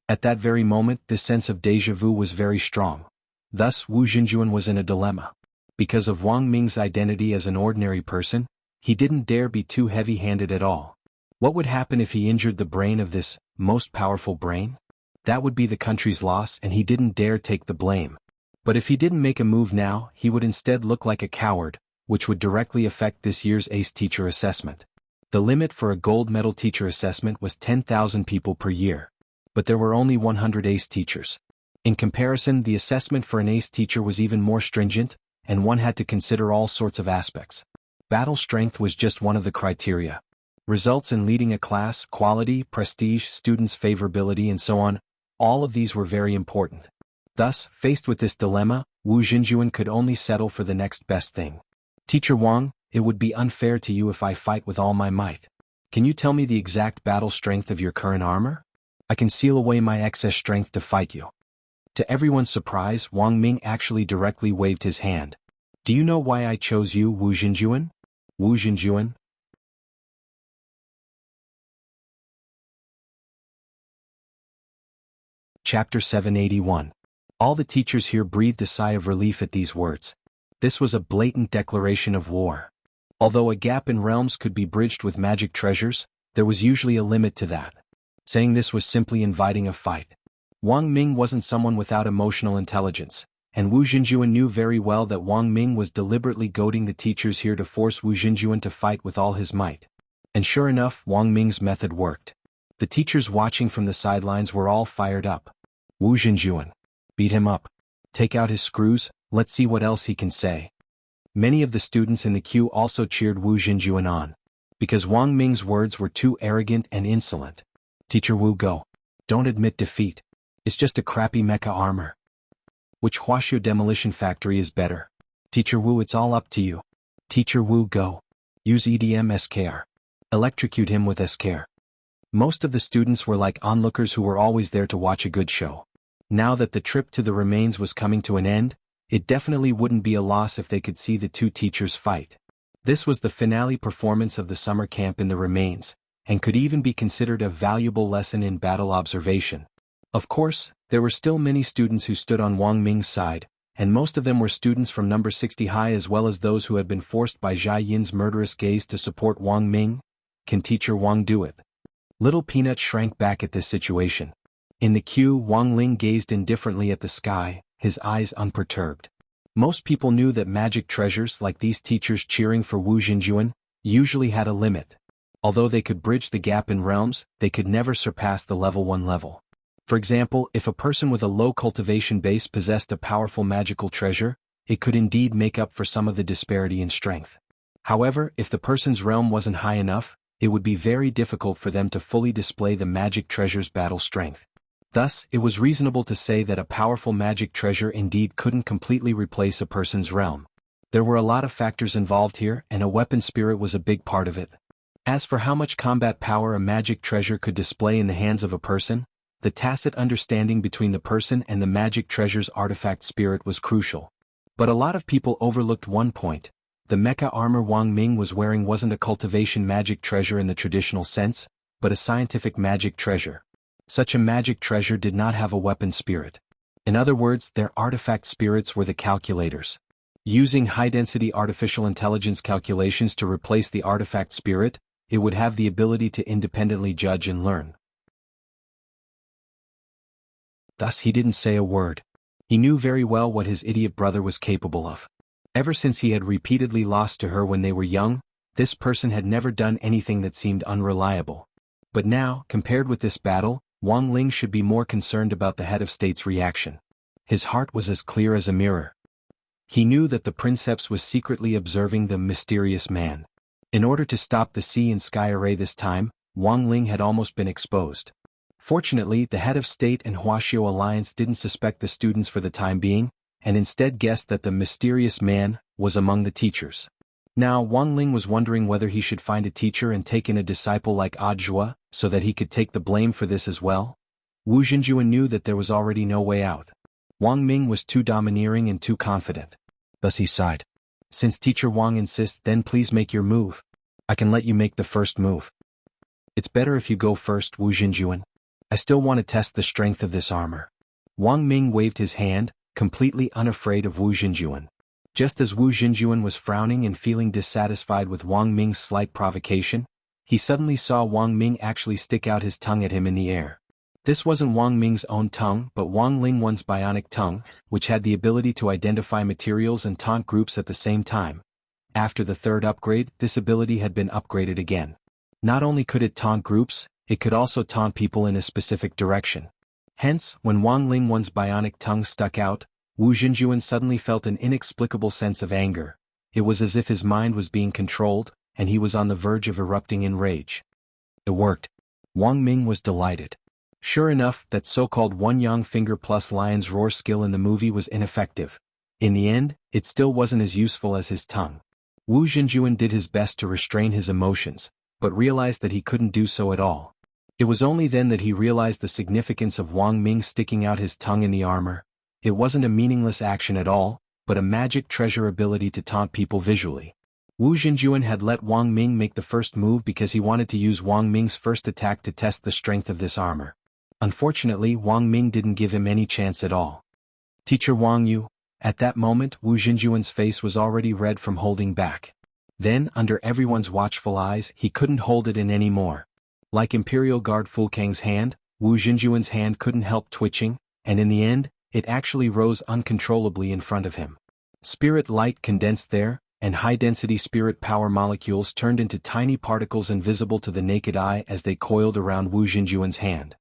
At that very moment, this sense of déjà vu was very strong. Thus, Wu Xinjuan was in a dilemma. Because of Wang Ming's identity as an ordinary person, he didn't dare be too heavy-handed at all. What would happen if he injured the brain of this most powerful brain? That would be the country's loss, and he didn't dare take the blame. But if he didn't make a move now, he would instead look like a coward, which would directly affect this year's ACE teacher assessment. The limit for a gold medal teacher assessment was 10,000 people per year. But there were only 100 ACE teachers. In comparison, the assessment for an ACE teacher was even more stringent, and one had to consider all sorts of aspects. Battle strength was just one of the criteria. Results in leading a class, quality, prestige, students' favorability and so on, all of these were very important. Thus, faced with this dilemma, Wu Xinjuan could only settle for the next best thing. Teacher Wang, it would be unfair to you if I fight with all my might. Can you tell me the exact battle strength of your current armor? I can seal away my excess strength to fight you. To everyone's surprise, Wang Ming actually directly waved his hand. Do you know why I chose you, Wu Xinjuan? Wu Xinjuan? Chapter 781. All the teachers here breathed a sigh of relief at these words. This was a blatant declaration of war. Although a gap in realms could be bridged with magic treasures, there was usually a limit to that. Saying this was simply inviting a fight. Wang Ming wasn't someone without emotional intelligence, and Wu Xinjuan knew very well that Wang Ming was deliberately goading the teachers here to force Wu Xinjuan to fight with all his might. And sure enough, Wang Ming's method worked. The teachers watching from the sidelines were all fired up. Wu Xinjuan. Beat him up. Take out his screws, let's see what else he can say. Many of the students in the queue also cheered Wu Xinjuan on. Because Wang Ming's words were too arrogant and insolent. Teacher Wu, go. Don't admit defeat. It's just a crappy mecha armor. Which Huaxiu demolition factory is better? Teacher Wu, it's all up to you. Teacher Wu, go. Use EDM SKR. Electrocute him with SKR. Most of the students were like onlookers who were always there to watch a good show. Now that the trip to the remains was coming to an end, it definitely wouldn't be a loss if they could see the two teachers fight. This was the finale performance of the summer camp in the remains, and could even be considered a valuable lesson in battle observation. Of course, there were still many students who stood on Wang Ming's side, and most of them were students from number 60 high as well as those who had been forced by Jia Yin's murderous gaze to support Wang Ming. Can Teacher Wang do it? Little Peanut shrank back at this situation. In the queue, Wang Ling gazed indifferently at the sky, his eyes unperturbed. Most people knew that magic treasures like these teachers cheering for Wu Xinjuan usually had a limit. Although they could bridge the gap in realms, they could never surpass the level 1 level. For example, if a person with a low cultivation base possessed a powerful magical treasure, it could indeed make up for some of the disparity in strength. However, if the person's realm wasn't high enough, it would be very difficult for them to fully display the magic treasure's battle strength. Thus, it was reasonable to say that a powerful magic treasure indeed couldn't completely replace a person's realm. There were a lot of factors involved here, and a weapon spirit was a big part of it. As for how much combat power a magic treasure could display in the hands of a person, the tacit understanding between the person and the magic treasure's artifact spirit was crucial. But a lot of people overlooked one point. The mecha armor Wang Ming was wearing wasn't a cultivation magic treasure in the traditional sense, but a scientific magic treasure. Such a magic treasure did not have a weapon spirit. In other words, their artifact spirits were the calculators. Using high-density artificial intelligence calculations to replace the artifact spirit, it would have the ability to independently judge and learn. Thus he didn't say a word. He knew very well what his idiot brother was capable of. Ever since he had repeatedly lost to her when they were young, this person had never done anything that seemed unreliable. But now, compared with this battle, Wang Ling should be more concerned about the head of state's reaction. His heart was as clear as a mirror. He knew that the princeps was secretly observing the mysterious man. In order to stop the sea and sky array this time, Wang Ling had almost been exposed. Fortunately, the head of state and Wuxia alliance didn't suspect the students for the time being, and instead guessed that the mysterious man was among the teachers. Now Wang Ling was wondering whether he should find a teacher and take in a disciple like Audiobook, so that he could take the blame for this as well. Wu Xinjuan knew that there was already no way out. Wang Ming was too domineering and too confident. Thus he sighed. Since Teacher Wang insists, then please make your move. I can let you make the first move. It's better if you go first, Wu Xinjuan. I still want to test the strength of this armor. Wang Ming waved his hand, completely unafraid of Wu Xinjuan. Just as Wu Xinjuan was frowning and feeling dissatisfied with Wang Ming's slight provocation, he suddenly saw Wang Ming actually stick out his tongue at him in the air. This wasn't Wang Ming's own tongue but Wang Lingwan's bionic tongue, which had the ability to identify materials and taunt groups at the same time. After the third upgrade, this ability had been upgraded again. Not only could it taunt groups, it could also taunt people in a specific direction. Hence, when Wang Lingwan's bionic tongue stuck out, Wu Xinjuan suddenly felt an inexplicable sense of anger. It was as if his mind was being controlled, and he was on the verge of erupting in rage. It worked. Wang Ming was delighted. Sure enough, that so-called one-yang finger plus lion's roar skill in the movie was ineffective. In the end, it still wasn't as useful as his tongue. Wu Xinjuan did his best to restrain his emotions, but realized that he couldn't do so at all. It was only then that he realized the significance of Wang Ming sticking out his tongue in the armor. It wasn't a meaningless action at all, but a magic treasure ability to taunt people visually. Wu Xinjuan had let Wang Ming make the first move because he wanted to use Wang Ming's first attack to test the strength of this armor. Unfortunately, Wang Ming didn't give him any chance at all. Teacher Wang Yu. At that moment, Wu Xinjuan's face was already red from holding back. Then, under everyone's watchful eyes, he couldn't hold it in anymore. Like Imperial Guard Fulkang's hand, Wu Xinjuan's hand couldn't help twitching, and in the end, it actually rose uncontrollably in front of him. Spirit light condensed there, and high-density spirit power molecules turned into tiny particles invisible to the naked eye as they coiled around Wu Xinjuan's hand.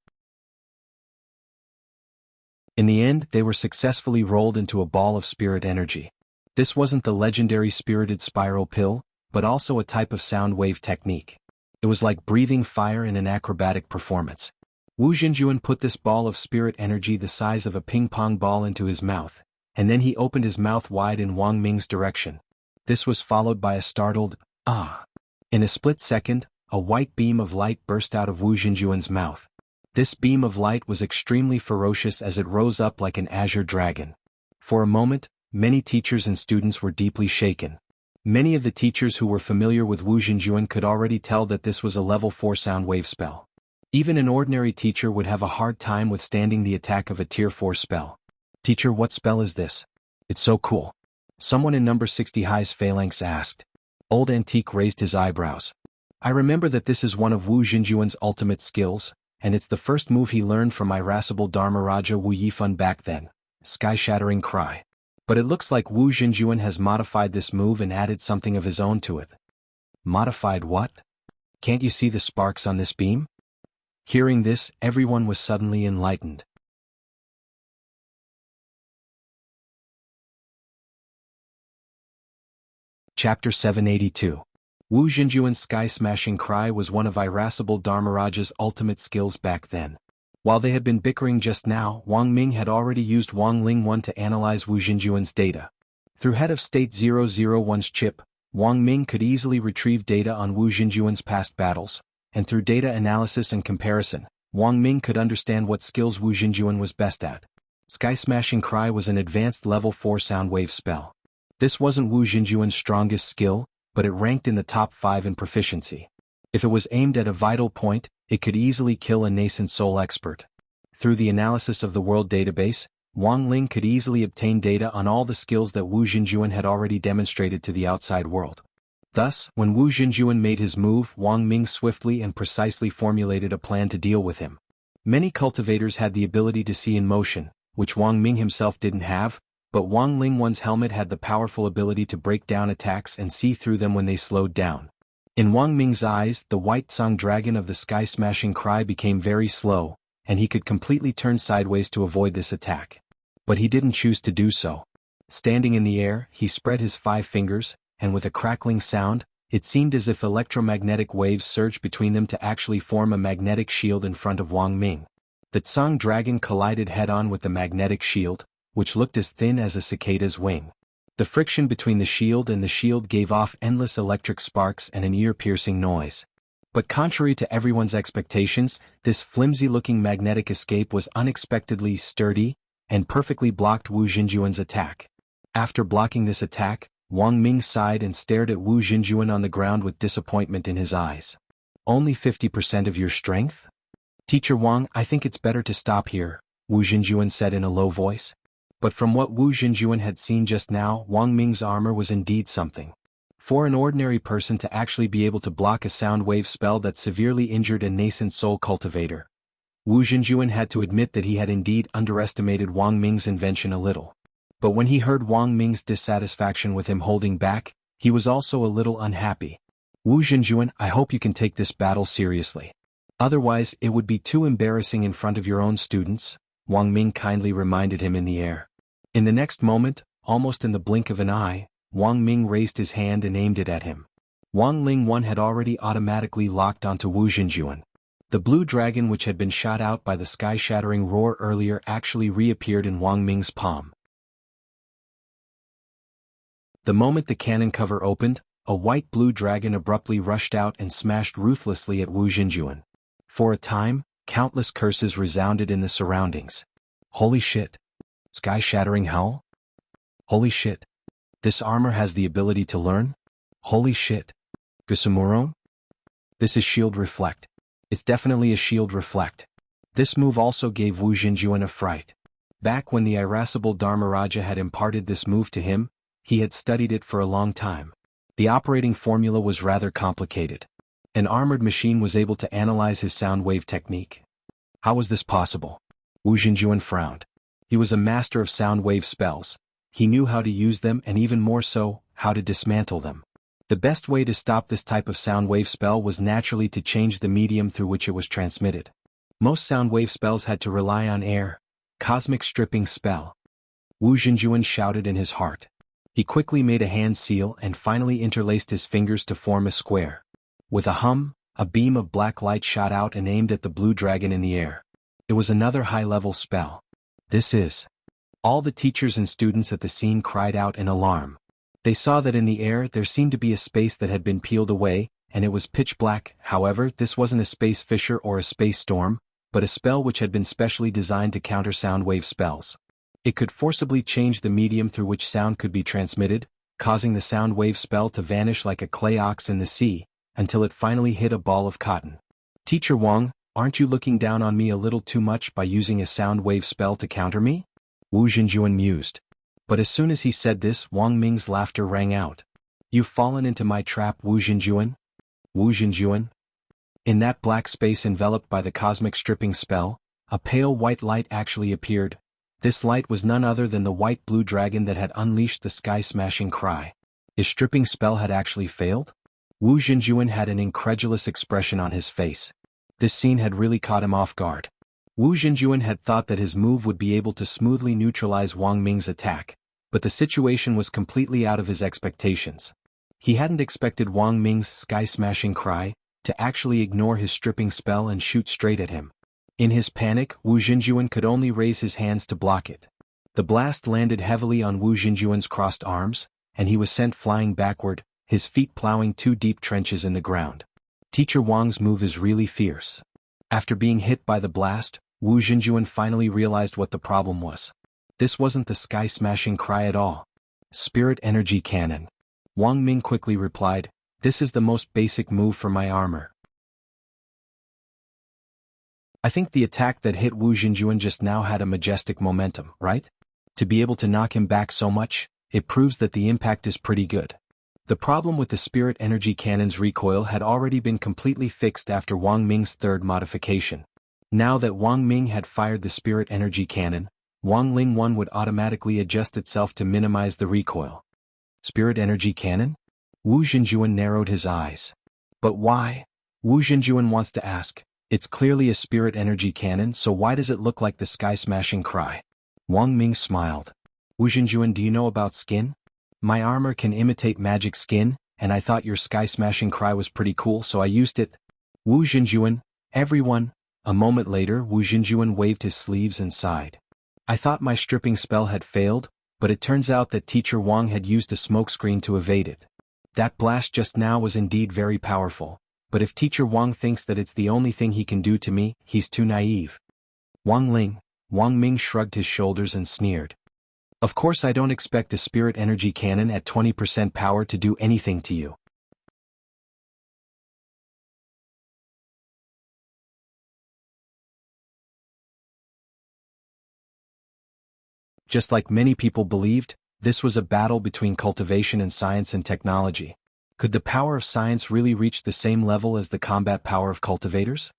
In the end, they were successfully rolled into a ball of spirit energy. This wasn't the legendary spirited spiral pill, but also a type of sound wave technique. It was like breathing fire in an acrobatic performance. Wu Xinjuan put this ball of spirit energy the size of a ping-pong ball into his mouth, and then he opened his mouth wide in Wang Ming's direction. This was followed by a startled, "Ah!" In a split second, a white beam of light burst out of Wu Xinjuan's mouth. This beam of light was extremely ferocious as it rose up like an azure dragon. For a moment, many teachers and students were deeply shaken. Many of the teachers who were familiar with Wu Xinjuan could already tell that this was a level 4 sound wave spell. Even an ordinary teacher would have a hard time withstanding the attack of a tier 4 spell. Teacher, what spell is this? It's so cool. Someone in number 60 high's phalanx asked. Old Antique raised his eyebrows. I remember that this is one of Wu Xinjuan's ultimate skills, and it's the first move he learned from irascible Dharmaraja Wu Yifan back then. Sky-shattering cry. But it looks like Wu Xinjuan has modified this move and added something of his own to it. Modified what? Can't you see the sparks on this beam? Hearing this, everyone was suddenly enlightened. Chapter 782. Wu Xinjuan's sky-smashing cry was one of irascible Dharmaraja's ultimate skills back then. While they had been bickering just now, Wang Ming had already used Wang Lingwan to analyze Wu Xinjuan's data. Through Head of State 001's chip, Wang Ming could easily retrieve data on Wu Xinjuan's past battles, and through data analysis and comparison, Wang Ming could understand what skills Wu Xinjuan was best at. Sky-smashing cry was an advanced level 4 sound wave spell. This wasn't Wu Xinjuan's strongest skill, but it ranked in the top 5 in proficiency. If it was aimed at a vital point, it could easily kill a nascent soul expert. Through the analysis of the world database, Wang Ling could easily obtain data on all the skills that Wu Xinjuan had already demonstrated to the outside world. Thus, when Wu Xinjuan made his move, Wang Ming swiftly and precisely formulated a plan to deal with him. Many cultivators had the ability to see in motion, which Wang Ming himself didn't have, but Wang Lingwan's helmet had the powerful ability to break down attacks and see through them when they slowed down. In Wang Ming's eyes, the white Song dragon of the sky-smashing cry became very slow, and he could completely turn sideways to avoid this attack. But he didn't choose to do so. Standing in the air, he spread his 5 fingers, and with a crackling sound, it seemed as if electromagnetic waves surged between them to actually form a magnetic shield in front of Wang Ming. The Tsang dragon collided head-on with the magnetic shield, which looked as thin as a cicada's wing. The friction between the shield and the shield gave off endless electric sparks and an ear-piercing noise. But contrary to everyone's expectations, this flimsy-looking magnetic escape was unexpectedly sturdy, and perfectly blocked Wu Xinjuan's attack. After blocking this attack, Wang Ming sighed and stared at Wu Xinjuan on the ground with disappointment in his eyes. "Only 50% of your strength? Teacher Wang, I think it's better to stop here," Wu Xinjuan said in a low voice. But from what Wu Xinjuan had seen just now, Wang Ming's armor was indeed something. For an ordinary person to actually be able to block a sound wave spell that severely injured a nascent soul cultivator, Wu Xinjuan had to admit that he had indeed underestimated Wang Ming's invention a little. But when he heard Wang Ming's dissatisfaction with him holding back, he was also a little unhappy. "Wu Xinjuan, I hope you can take this battle seriously. Otherwise, it would be too embarrassing in front of your own students," Wang Ming kindly reminded him in the air. In the next moment, almost in the blink of an eye, Wang Ming raised his hand and aimed it at him. Wang Lingwan had already automatically locked onto Wu Xinjuan. The blue dragon which had been shot out by the sky-shattering roar earlier actually reappeared in Wang Ming's palm. The moment the cannon cover opened, a white-blue dragon abruptly rushed out and smashed ruthlessly at Wu Xinjuan. For a time, countless curses resounded in the surroundings. "Holy shit! Sky-shattering howl? Holy shit! This armor has the ability to learn? Holy shit! Gusamuron? This is shield reflect. It's definitely a shield reflect." This move also gave Wu Xinjuan a fright. Back when the irascible Dharmaraja had imparted this move to him, he had studied it for a long time. The operating formula was rather complicated. An armored machine was able to analyze his sound wave technique. How was this possible? Wu Xinjuan frowned. He was a master of sound wave spells. He knew how to use them and even more so, how to dismantle them. The best way to stop this type of sound wave spell was naturally to change the medium through which it was transmitted. Most sound wave spells had to rely on air. Cosmic stripping spell. Wu Xinjuan shouted in his heart. He quickly made a hand seal and finally interlaced his fingers to form a square. With a hum, a beam of black light shot out and aimed at the blue dragon in the air. It was another high-level spell. "This is..." All the teachers and students at the scene cried out in alarm. They saw that in the air there seemed to be a space that had been peeled away, and it was pitch black. However, this wasn't a space fissure or a space storm, but a spell which had been specially designed to counter sound wave spells. It could forcibly change the medium through which sound could be transmitted, causing the sound wave spell to vanish like a clay ox in the sea, until it finally hit a ball of cotton. "Teacher Wang, aren't you looking down on me a little too much by using a sound wave spell to counter me?" Wu Xinjuan mused. But as soon as he said this, Wang Ming's laughter rang out. "You've fallen into my trap, Wu Xinjuan? Wu Xinjuan?" In that black space enveloped by the cosmic stripping spell, a pale white light actually appeared. This light was none other than the white-blue dragon that had unleashed the sky-smashing cry. His stripping spell had actually failed? Wu Xinjuan had an incredulous expression on his face. This scene had really caught him off guard. Wu Xinjuan had thought that his move would be able to smoothly neutralize Wang Ming's attack, but the situation was completely out of his expectations. He hadn't expected Wang Ming's sky-smashing cry to actually ignore his stripping spell and shoot straight at him. In his panic, Wu Xinjuan could only raise his hands to block it. The blast landed heavily on Wu Xinjuan's crossed arms, and he was sent flying backward, his feet plowing 2 deep trenches in the ground. Teacher Wang's move is really fierce. After being hit by the blast, Wu Xinjuan finally realized what the problem was. This wasn't the sky-smashing cry at all. Spirit energy cannon. Wang Ming quickly replied, "This is the most basic move for my armor." I think the attack that hit Wu Xinjuan just now had a majestic momentum, right? To be able to knock him back so much, it proves that the impact is pretty good. The problem with the spirit energy cannon's recoil had already been completely fixed after Wang Ming's third modification. Now that Wang Ming had fired the spirit energy cannon, Wang Ling 1 would automatically adjust itself to minimize the recoil. Spirit energy cannon? Wu Xinjuan narrowed his eyes. But why? Wu Xinjuan wants to ask. It's clearly a spirit energy cannon, so why does it look like the sky-smashing cry? Wang Ming smiled. Wu Xinjuan, do you know about skin? My armor can imitate magic skin, and I thought your sky-smashing cry was pretty cool, so I used it. Wu Xinjuan, everyone. A moment later, Wu Xinjuan waved his sleeves and sighed. I thought my stripping spell had failed, but it turns out that Teacher Wang had used a smokescreen to evade it. That blast just now was indeed very powerful, but if Teacher Wang thinks that it's the only thing he can do to me, he's too naive. Wang Ming shrugged his shoulders and sneered. Of course I don't expect a spirit energy cannon at 20% power to do anything to you. Just like many people believed, this was a battle between cultivation and science and technology. Could the power of science really reach the same level as the combat power of cultivators?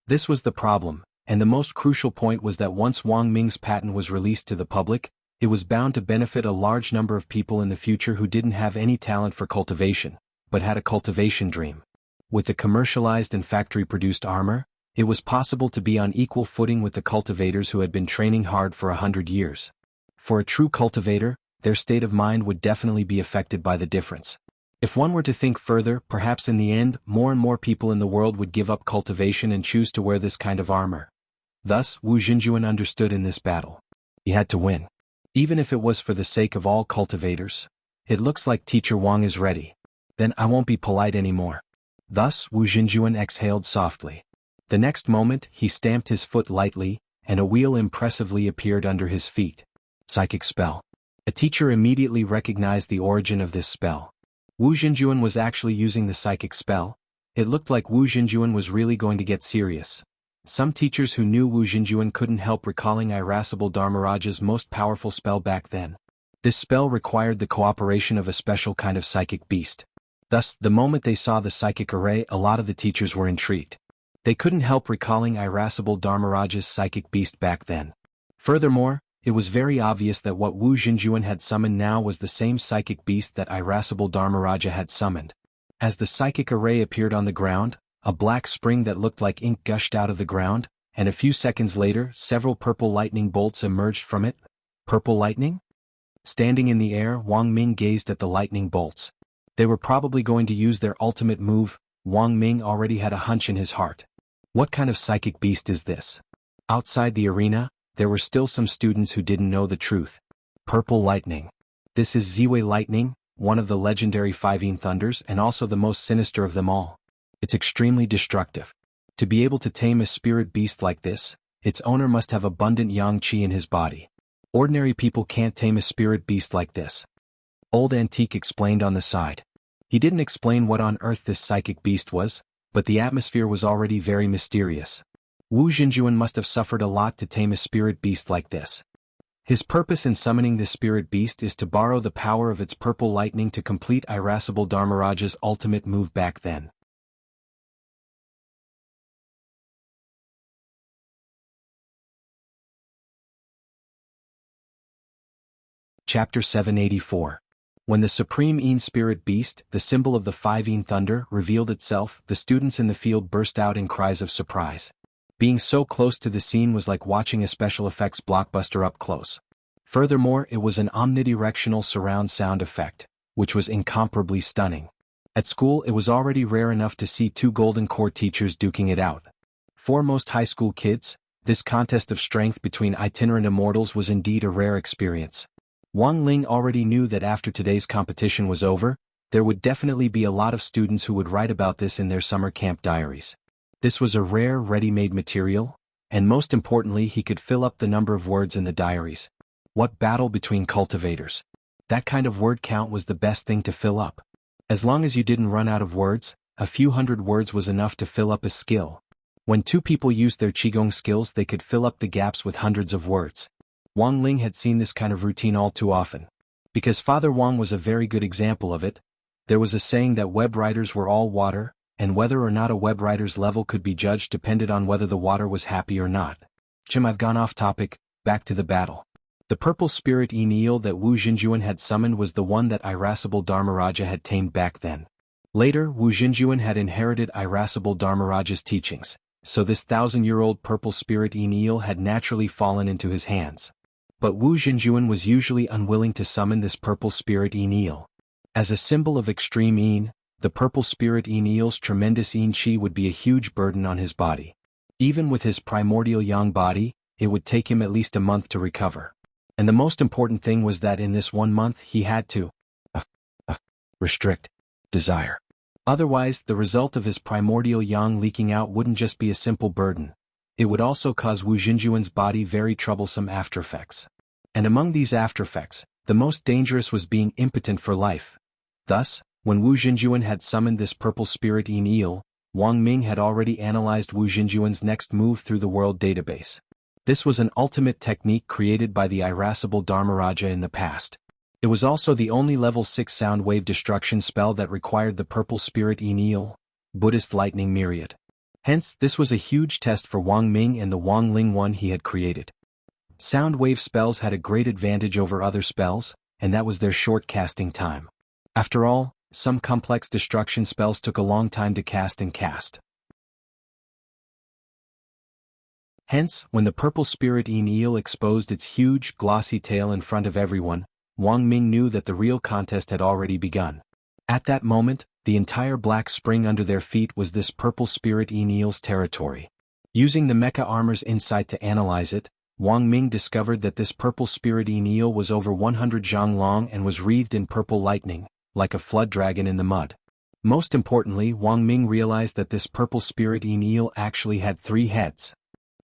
This was the problem, and the most crucial point was that once Wang Ming's patent was released to the public, it was bound to benefit a large number of people in the future who didn't have any talent for cultivation, but had a cultivation dream. With the commercialized and factory-produced armor, it was possible to be on equal footing with the cultivators who had been training hard for 100 years. For a true cultivator, their state of mind would definitely be affected by the difference. If one were to think further, perhaps in the end, more and more people in the world would give up cultivation and choose to wear this kind of armor. Thus, Wu Xinjuan understood in this battle. He had to win. Even if it was for the sake of all cultivators. It looks like Teacher Wang is ready. Then I won't be polite anymore. Thus, Wu Xinjuan exhaled softly. The next moment, he stamped his foot lightly, and a wheel impressively appeared under his feet. Psychic spell. A teacher immediately recognized the origin of this spell. Wu Xinjuan was actually using the psychic spell. It looked like Wu Xinjuan was really going to get serious. Some teachers who knew Wu Xinjuan couldn't help recalling Irascible Dharmaraja's most powerful spell back then. This spell required the cooperation of a special kind of psychic beast. Thus, the moment they saw the psychic array, a lot of the teachers were intrigued. They couldn't help recalling Irascible Dharmaraja's psychic beast back then. Furthermore, it was very obvious that what Wu Xinjuan had summoned now was the same psychic beast that Irascible Dharmaraja had summoned. As the psychic array appeared on the ground, a black spring that looked like ink gushed out of the ground, and a few seconds later, several purple lightning bolts emerged from it. Purple lightning? Standing in the air, Wang Ming gazed at the lightning bolts. They were probably going to use their ultimate move. Wang Ming already had a hunch in his heart. What kind of psychic beast is this? Outside the arena, there were still some students who didn't know the truth. Purple lightning. This is Ziwei lightning, one of the legendary 15 thunders and also the most sinister of them all. It's extremely destructive. To be able to tame a spirit beast like this, its owner must have abundant yang qi in his body. Ordinary people can't tame a spirit beast like this. Old Antique explained on the side. He didn't explain what on earth this psychic beast was, but the atmosphere was already very mysterious. Wu Xinjuan must have suffered a lot to tame a spirit beast like this. His purpose in summoning this spirit beast is to borrow the power of its purple lightning to complete Irascible Dharmaraja's ultimate move back then. Chapter 784. When the Supreme Een Spirit Beast, the symbol of the 15 Thunder, revealed itself, the students in the field burst out in cries of surprise. Being so close to the scene was like watching a special effects blockbuster up close. Furthermore, it was an omnidirectional surround sound effect, which was incomparably stunning. At school, it was already rare enough to see two Golden Core teachers duking it out. For most high school kids, this contest of strength between itinerant immortals was indeed a rare experience. Wang Ling already knew that after today's competition was over, there would definitely be a lot of students who would write about this in their summer camp diaries. This was a rare, ready-made material, and most importantly, he could fill up the number of words in the diaries. What battle between cultivators! That kind of word count was the best thing to fill up. As long as you didn't run out of words, a few hundred words was enough to fill up a skill. When two people used their Qigong skills, they could fill up the gaps with hundreds of words. Wang Ling had seen this kind of routine all too often. Because Father Wang was a very good example of it, there was a saying that web writers were all water, and whether or not a web writer's level could be judged depended on whether the water was happy or not. I've gone off topic, back to the battle. The purple spirit Enil that Wu Xinjuan had summoned was the one that Irascible Dharmaraja had tamed back then. Later, Wu Xinjuan had inherited Irascible Dharmaraja's teachings, so this 1,000-year-old purple spirit Enil had naturally fallen into his hands. But Wu Xinjuan was usually unwilling to summon this purple spirit Enil. As a symbol of extreme Yin, the purple spirit Enil's tremendous Yin Qi would be a huge burden on his body. Even with his primordial Yang body, it would take him at least a month to recover. And the most important thing was that in this 1 month he had to restrict desire. Otherwise, the result of his primordial Yang leaking out wouldn't just be a simple burden. It would also cause Wu Xinjuan's body very troublesome aftereffects. And among these aftereffects, the most dangerous was being impotent for life. Thus, when Wu Xinjuan had summoned this purple spirit Enil, Wang Ming had already analyzed Wu Xinjuan's next move through the world database. This was an ultimate technique created by the Irascible Dharmaraja in the past. It was also the only level 6 sound wave destruction spell that required the purple spirit Enil, Buddhist lightning myriad. Hence, this was a huge test for Wang Ming and the Wang Ling one he had created. Sound wave spells had a great advantage over other spells, and that was their short casting time. After all, some complex destruction spells took a long time to cast and cast. Hence, when the purple spirit Enil exposed its huge, glossy tail in front of everyone, Wang Ming knew that the real contest had already begun. At that moment, the entire black spring under their feet was this purple spirit Enil's territory. Using the mecha armor's insight to analyze it, Wang Ming discovered that this purple spirit Enil was over 100 zhang long and was wreathed in purple lightning, like a flood dragon in the mud. Most importantly, Wang Ming realized that this purple spirit Enil actually had 3 heads.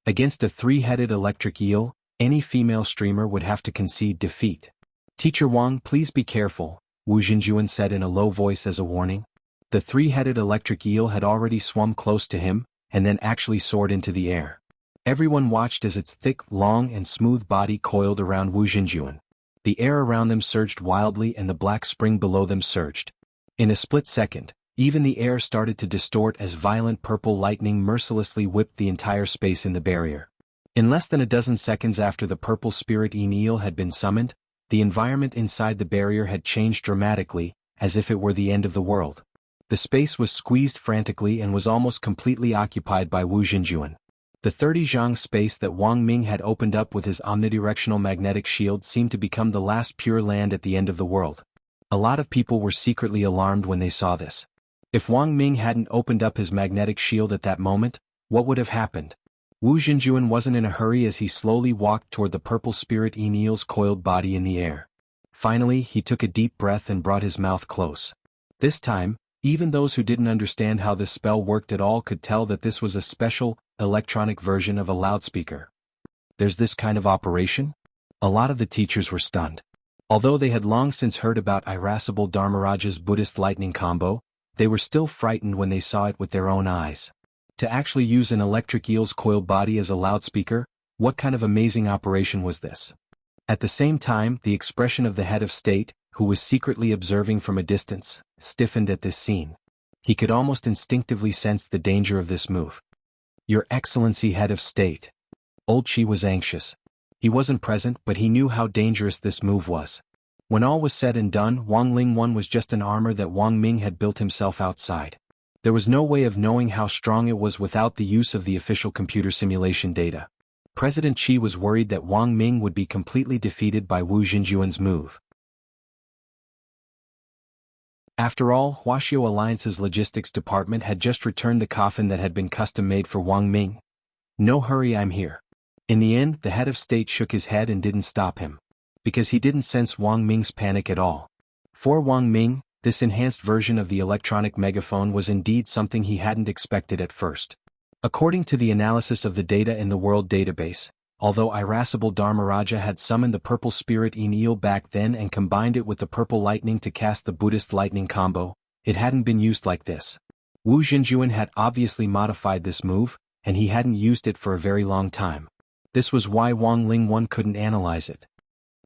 Against a 3-headed electric eel, any female streamer would have to concede defeat. "Teacher Wang, please be careful," Wu Xinjuan said in a low voice as a warning. The 3-headed electric eel had already swum close to him, and then actually soared into the air. Everyone watched as its thick, long and smooth body coiled around Wu Xinjuan. The air around them surged wildly and the black spring below them surged. In a split second, even the air started to distort as violent purple lightning mercilessly whipped the entire space in the barrier. In less than a dozen seconds after the purple spirit Enil had been summoned, the environment inside the barrier had changed dramatically, as if it were the end of the world. The space was squeezed frantically and was almost completely occupied by Wu Xinjuan. The 30 zhang space that Wang Ming had opened up with his omnidirectional magnetic shield seemed to become the last pure land at the end of the world. A lot of people were secretly alarmed when they saw this. If Wang Ming hadn't opened up his magnetic shield at that moment, what would have happened? Wu Xinjuan wasn't in a hurry as he slowly walked toward the purple spirit Enil's coiled body in the air. Finally, he took a deep breath and brought his mouth close. This time, even those who didn't understand how this spell worked at all could tell that this was a special, electronic version of a loudspeaker. There's this kind of operation? A lot of the teachers were stunned. Although they had long since heard about Irascible Dharmaraja's Buddhist lightning combo, they were still frightened when they saw it with their own eyes. To actually use an electric eel's coiled body as a loudspeaker, what kind of amazing operation was this? At the same time, the expression of the head of state, who was secretly observing from a distance, stiffened at this scene. He could almost instinctively sense the danger of this move. "Your Excellency, head of state." Old Qi was anxious. He wasn't present, but he knew how dangerous this move was. When all was said and done, Wang Ling 1 was just an armor that Wang Ming had built himself outside. There was no way of knowing how strong it was without the use of the official computer simulation data. President Qi was worried that Wang Ming would be completely defeated by Wu Xinjuan's move. After all, Huaxiao Alliance's logistics department had just returned the coffin that had been custom-made for Wang Ming. "No hurry, I'm here." In the end, the head of state shook his head and didn't stop him. Because he didn't sense Wang Ming's panic at all. For Wang Ming, this enhanced version of the electronic megaphone was indeed something he hadn't expected at first. According to the analysis of the data in the world database, although Irascible Dharmaraja had summoned the purple spirit Enil back then and combined it with the purple lightning to cast the Buddhist lightning combo, it hadn't been used like this. Wu Xinjuan had obviously modified this move, and he hadn't used it for a very long time. This was why Wang Ling 1 couldn't analyze it.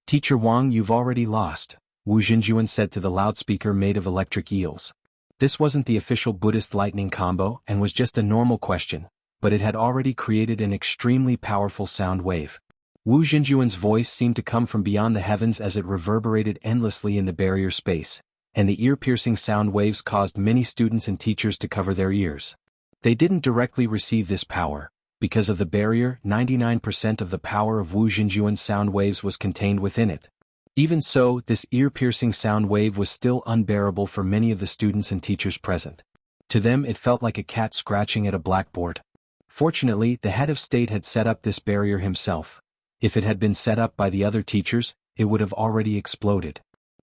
"Teacher Wang, you've already lost," Wu Xinjuan said to the loudspeaker made of electric eels. This wasn't the official Buddhist lightning combo and was just a normal question, but it had already created an extremely powerful sound wave. Wu Xinjuan's voice seemed to come from beyond the heavens as it reverberated endlessly in the barrier space, and the ear-piercing sound waves caused many students and teachers to cover their ears. They didn't directly receive this power. Because of the barrier, 99% of the power of Wu Xinjuan's sound waves was contained within it. Even so, this ear-piercing sound wave was still unbearable for many of the students and teachers present. To them it felt like a cat scratching at a blackboard. Fortunately, the head of state had set up this barrier himself. If it had been set up by the other teachers, it would have already exploded.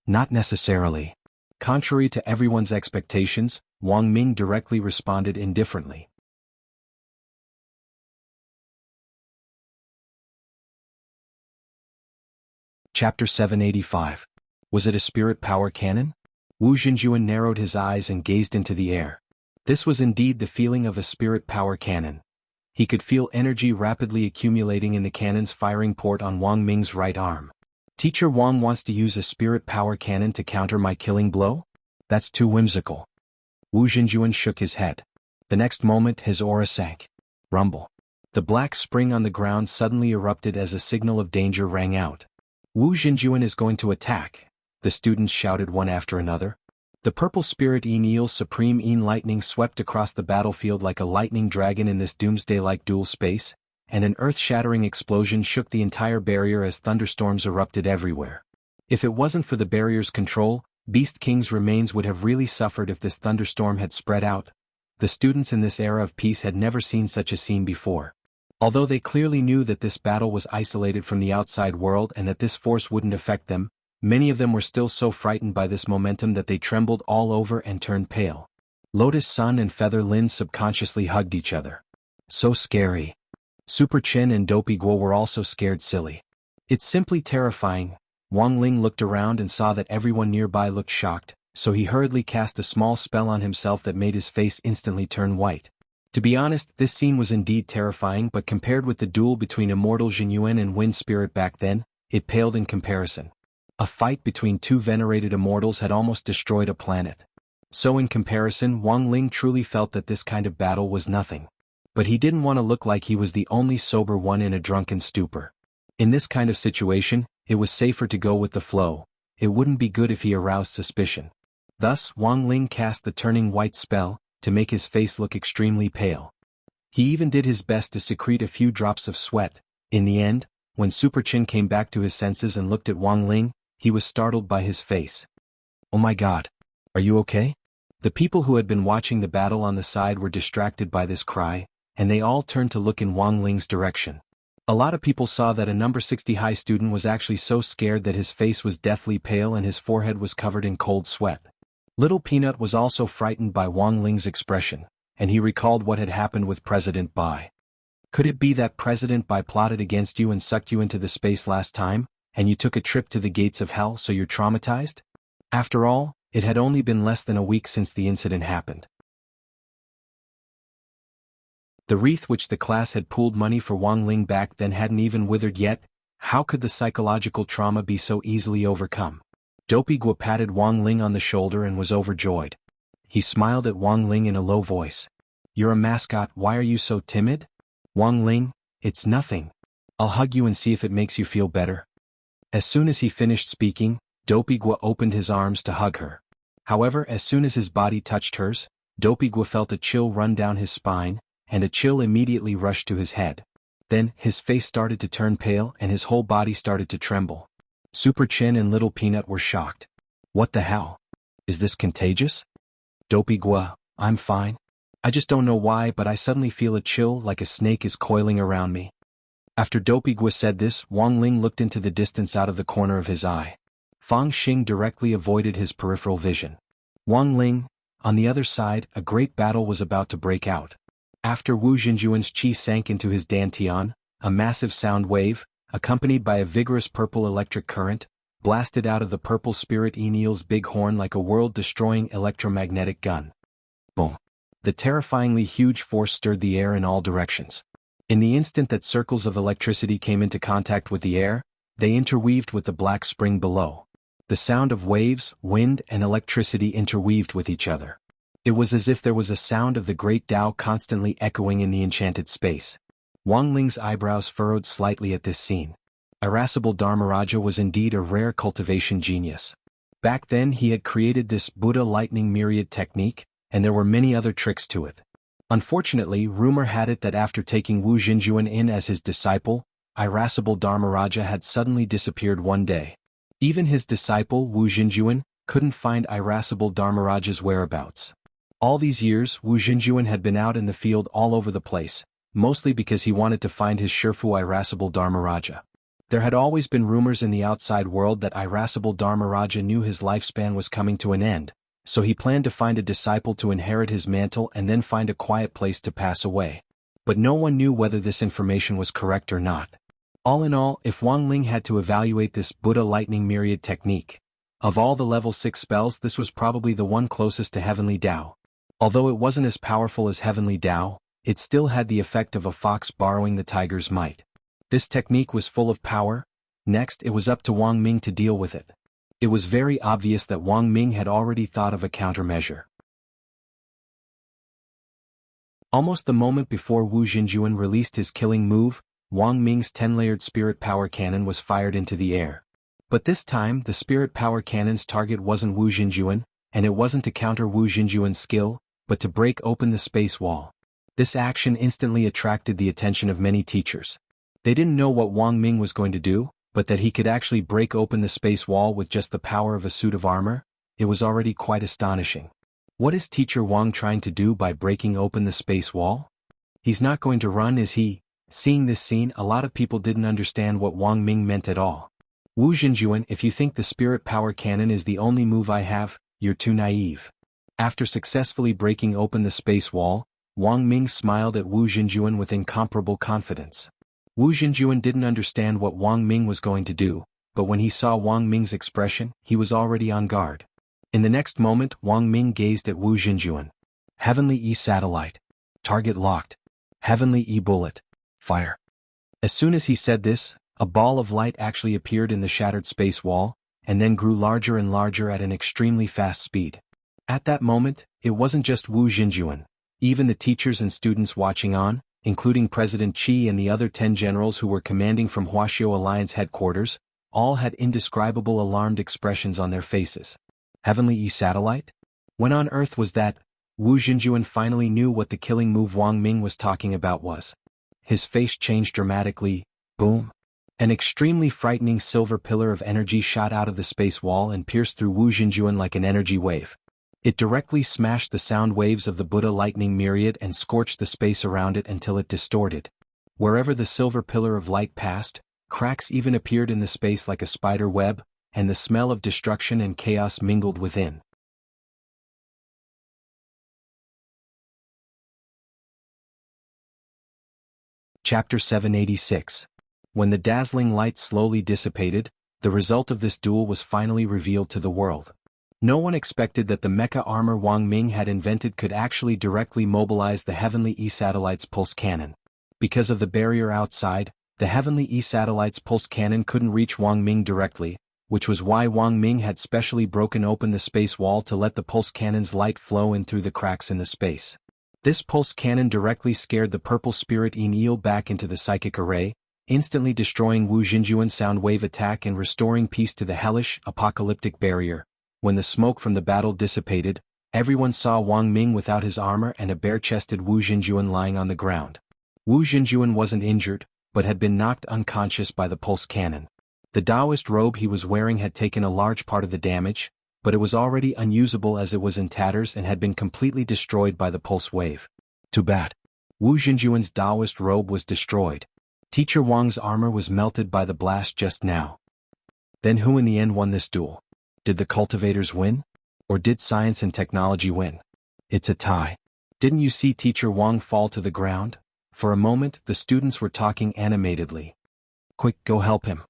Not necessarily. Contrary to everyone's expectations, Wang Ming directly responded indifferently. Chapter 785. Was it a spirit power cannon? Wu Xinjuan narrowed his eyes and gazed into the air. This was indeed the feeling of a spirit power cannon. He could feel energy rapidly accumulating in the cannon's firing port on Wang Ming's right arm. Teacher Wang wants to use a spirit power cannon to counter my killing blow? That's too whimsical. Wu Xinjuan shook his head. The next moment his aura sank. Rumble. The black spring on the ground suddenly erupted as a signal of danger rang out. Wu Xinjuan is going to attack, the students shouted one after another. The purple spirit Enel's supreme lightning swept across the battlefield like a lightning dragon in this doomsday-like dual space, and an earth-shattering explosion shook the entire barrier as thunderstorms erupted everywhere. If it wasn't for the barrier's control, Beast King's remains would have really suffered if this thunderstorm had spread out. The students in this era of peace had never seen such a scene before. Although they clearly knew that this battle was isolated from the outside world and that this force wouldn't affect them, many of them were still so frightened by this momentum that they trembled all over and turned pale. Lotus Sun and Feather Lin subconsciously hugged each other. So scary. Super Chen and Dopey Guo were also scared silly. It's simply terrifying. Wang Ling looked around and saw that everyone nearby looked shocked, so he hurriedly cast a small spell on himself that made his face instantly turn white. To be honest, this scene was indeed terrifying, but compared with the duel between Immortal Jinyuan and Wind Spirit back then, it paled in comparison. A fight between two venerated immortals had almost destroyed a planet. So in comparison, Wang Ling truly felt that this kind of battle was nothing. But he didn't want to look like he was the only sober one in a drunken stupor. In this kind of situation, it was safer to go with the flow. It wouldn't be good if he aroused suspicion. Thus, Wang Ling cast the Turning White spell, to make his face look extremely pale. He even did his best to secrete a few drops of sweat. In the end, when Super Chin came back to his senses and looked at Wang Ling, he was startled by his face. Oh my god. Are you okay? The people who had been watching the battle on the side were distracted by this cry, and they all turned to look in Wang Ling's direction. A lot of people saw that a number 60 high student was actually so scared that his face was deathly pale and his forehead was covered in cold sweat. Little Peanut was also frightened by Wang Ling's expression, and he recalled what had happened with President Bai. Could it be that President Bai plotted against you and sucked you into the space last time, and you took a trip to the gates of hell so you're traumatized? After all, it had only been less than a week since the incident happened. The wreath which the class had pooled money for Wang Ling back then hadn't even withered yet. How could the psychological trauma be so easily overcome? Dopey Guo patted Wang Ling on the shoulder and was overjoyed. He smiled at Wang Ling in a low voice. You're a mascot, why are you so timid? Wang Ling, it's nothing. I'll hug you and see if it makes you feel better. As soon as he finished speaking, Dopey Guo opened his arms to hug her. However, as soon as his body touched hers, Dopey Guo felt a chill run down his spine, and a chill immediately rushed to his head. Then, his face started to turn pale and his whole body started to tremble. Super Chin and Little Peanut were shocked. What the hell? Is this contagious? Dopey Guo, I'm fine. I just don't know why, but I suddenly feel a chill like a snake is coiling around me. After Dopey Guo said this, Wang Ling looked into the distance out of the corner of his eye. Fang Xing directly avoided his peripheral vision. Wang Ling, on the other side, a great battle was about to break out. After Wu Xinjuan's qi sank into his dantian, a massive sound wave, accompanied by a vigorous purple electric current, blasted out of the purple spirit Enel's big horn like a world-destroying electromagnetic gun. Boom! The terrifyingly huge force stirred the air in all directions. In the instant that circles of electricity came into contact with the air, they interweaved with the black spring below. The sound of waves, wind, and electricity interweaved with each other. It was as if there was a sound of the great Tao constantly echoing in the enchanted space. Wang Ling's eyebrows furrowed slightly at this scene. Irascible Dharmaraja was indeed a rare cultivation genius. Back then he had created this Buddha lightning myriad technique, and there were many other tricks to it. Unfortunately, rumor had it that after taking Wu Xinjuan in as his disciple, Irascible Dharmaraja had suddenly disappeared one day. Even his disciple Wu Xinjuan couldn't find Irascible Dharmaraja's whereabouts. All these years, Wu Xinjuan had been out in the field all over the place, mostly because he wanted to find his Shifu Irascible Dharmaraja. There had always been rumors in the outside world that Irascible Dharmaraja knew his lifespan was coming to an end, so he planned to find a disciple to inherit his mantle and then find a quiet place to pass away. But no one knew whether this information was correct or not. All in all, if Wang Ling had to evaluate this Buddha lightning myriad technique, of all the level 6 spells this was probably the one closest to Heavenly Tao. Although it wasn't as powerful as Heavenly Tao, it still had the effect of a fox borrowing the tiger's might. This technique was full of power. Next, it was up to Wang Ming to deal with it. It was very obvious that Wang Ming had already thought of a countermeasure. Almost the moment before Wu Xinjuan released his killing move, Wang Ming's 10-layered spirit power cannon was fired into the air. But this time, the spirit power cannon's target wasn't Wu Xinjuan, and it wasn't to counter Wu Xinjuan's skill, but to break open the space wall. This action instantly attracted the attention of many teachers. They didn't know what Wang Ming was going to do, but that he could actually break open the space wall with just the power of a suit of armor, it was already quite astonishing. What is Teacher Wang trying to do by breaking open the space wall? He's not going to run, is he? Seeing this scene, a lot of people didn't understand what Wang Ming meant at all. Wu Xinjuan, if you think the spirit power cannon is the only move I have, you're too naive. After successfully breaking open the space wall, Wang Ming smiled at Wu Xinjuan with incomparable confidence. Wu Xinjuan didn't understand what Wang Ming was going to do, but when he saw Wang Ming's expression, he was already on guard. In the next moment, Wang Ming gazed at Wu Xinjuan. Heavenly E-satellite. Target locked. Heavenly E-bullet. Fire. As soon as he said this, a ball of light actually appeared in the shattered space wall, and then grew larger and larger at an extremely fast speed. At that moment, it wasn't just Wu Xinjuan. Even the teachers and students watching on, including President Qi and the other 10 generals who were commanding from Huaxiao Alliance headquarters, all had indescribable alarmed expressions on their faces. Heavenly E-satellite? When on Earth was that? Wu Xinjuan finally knew what the killing move Wang Ming was talking about was. His face changed dramatically. Boom. An extremely frightening silver pillar of energy shot out of the space wall and pierced through Wu Xinjuan like an energy wave. It directly smashed the sound waves of the Buddha lightning myriad and scorched the space around it until it distorted. Wherever the silver pillar of light passed, cracks even appeared in the space like a spider web, and the smell of destruction and chaos mingled within. Chapter 786. When the dazzling light slowly dissipated, the result of this duel was finally revealed to the world. No one expected that the mecha armor Wang Ming had invented could actually directly mobilize the Heavenly E-satellite's pulse cannon. Because of the barrier outside, the Heavenly E-satellite's pulse cannon couldn't reach Wang Ming directly, which was why Wang Ming had specially broken open the space wall to let the pulse cannon's light flow in through the cracks in the space. This pulse cannon directly scared the purple spirit Yin back into the psychic array, instantly destroying Wu Xinjuan's sound wave attack and restoring peace to the hellish, apocalyptic barrier. When the smoke from the battle dissipated, everyone saw Wang Ming without his armor and a bare-chested Wu Xinjuan lying on the ground. Wu Xinjuan wasn't injured, but had been knocked unconscious by the pulse cannon. The Taoist robe he was wearing had taken a large part of the damage, but it was already unusable as it was in tatters and had been completely destroyed by the pulse wave. Too bad. Wu Xinjuan's Taoist robe was destroyed. Teacher Wang's armor was melted by the blast just now. Then who in the end won this duel? Did the cultivators win? Or did science and technology win? It's a tie. Didn't you see Teacher Wang fall to the ground? For a moment, the students were talking animatedly. Quick, go help him.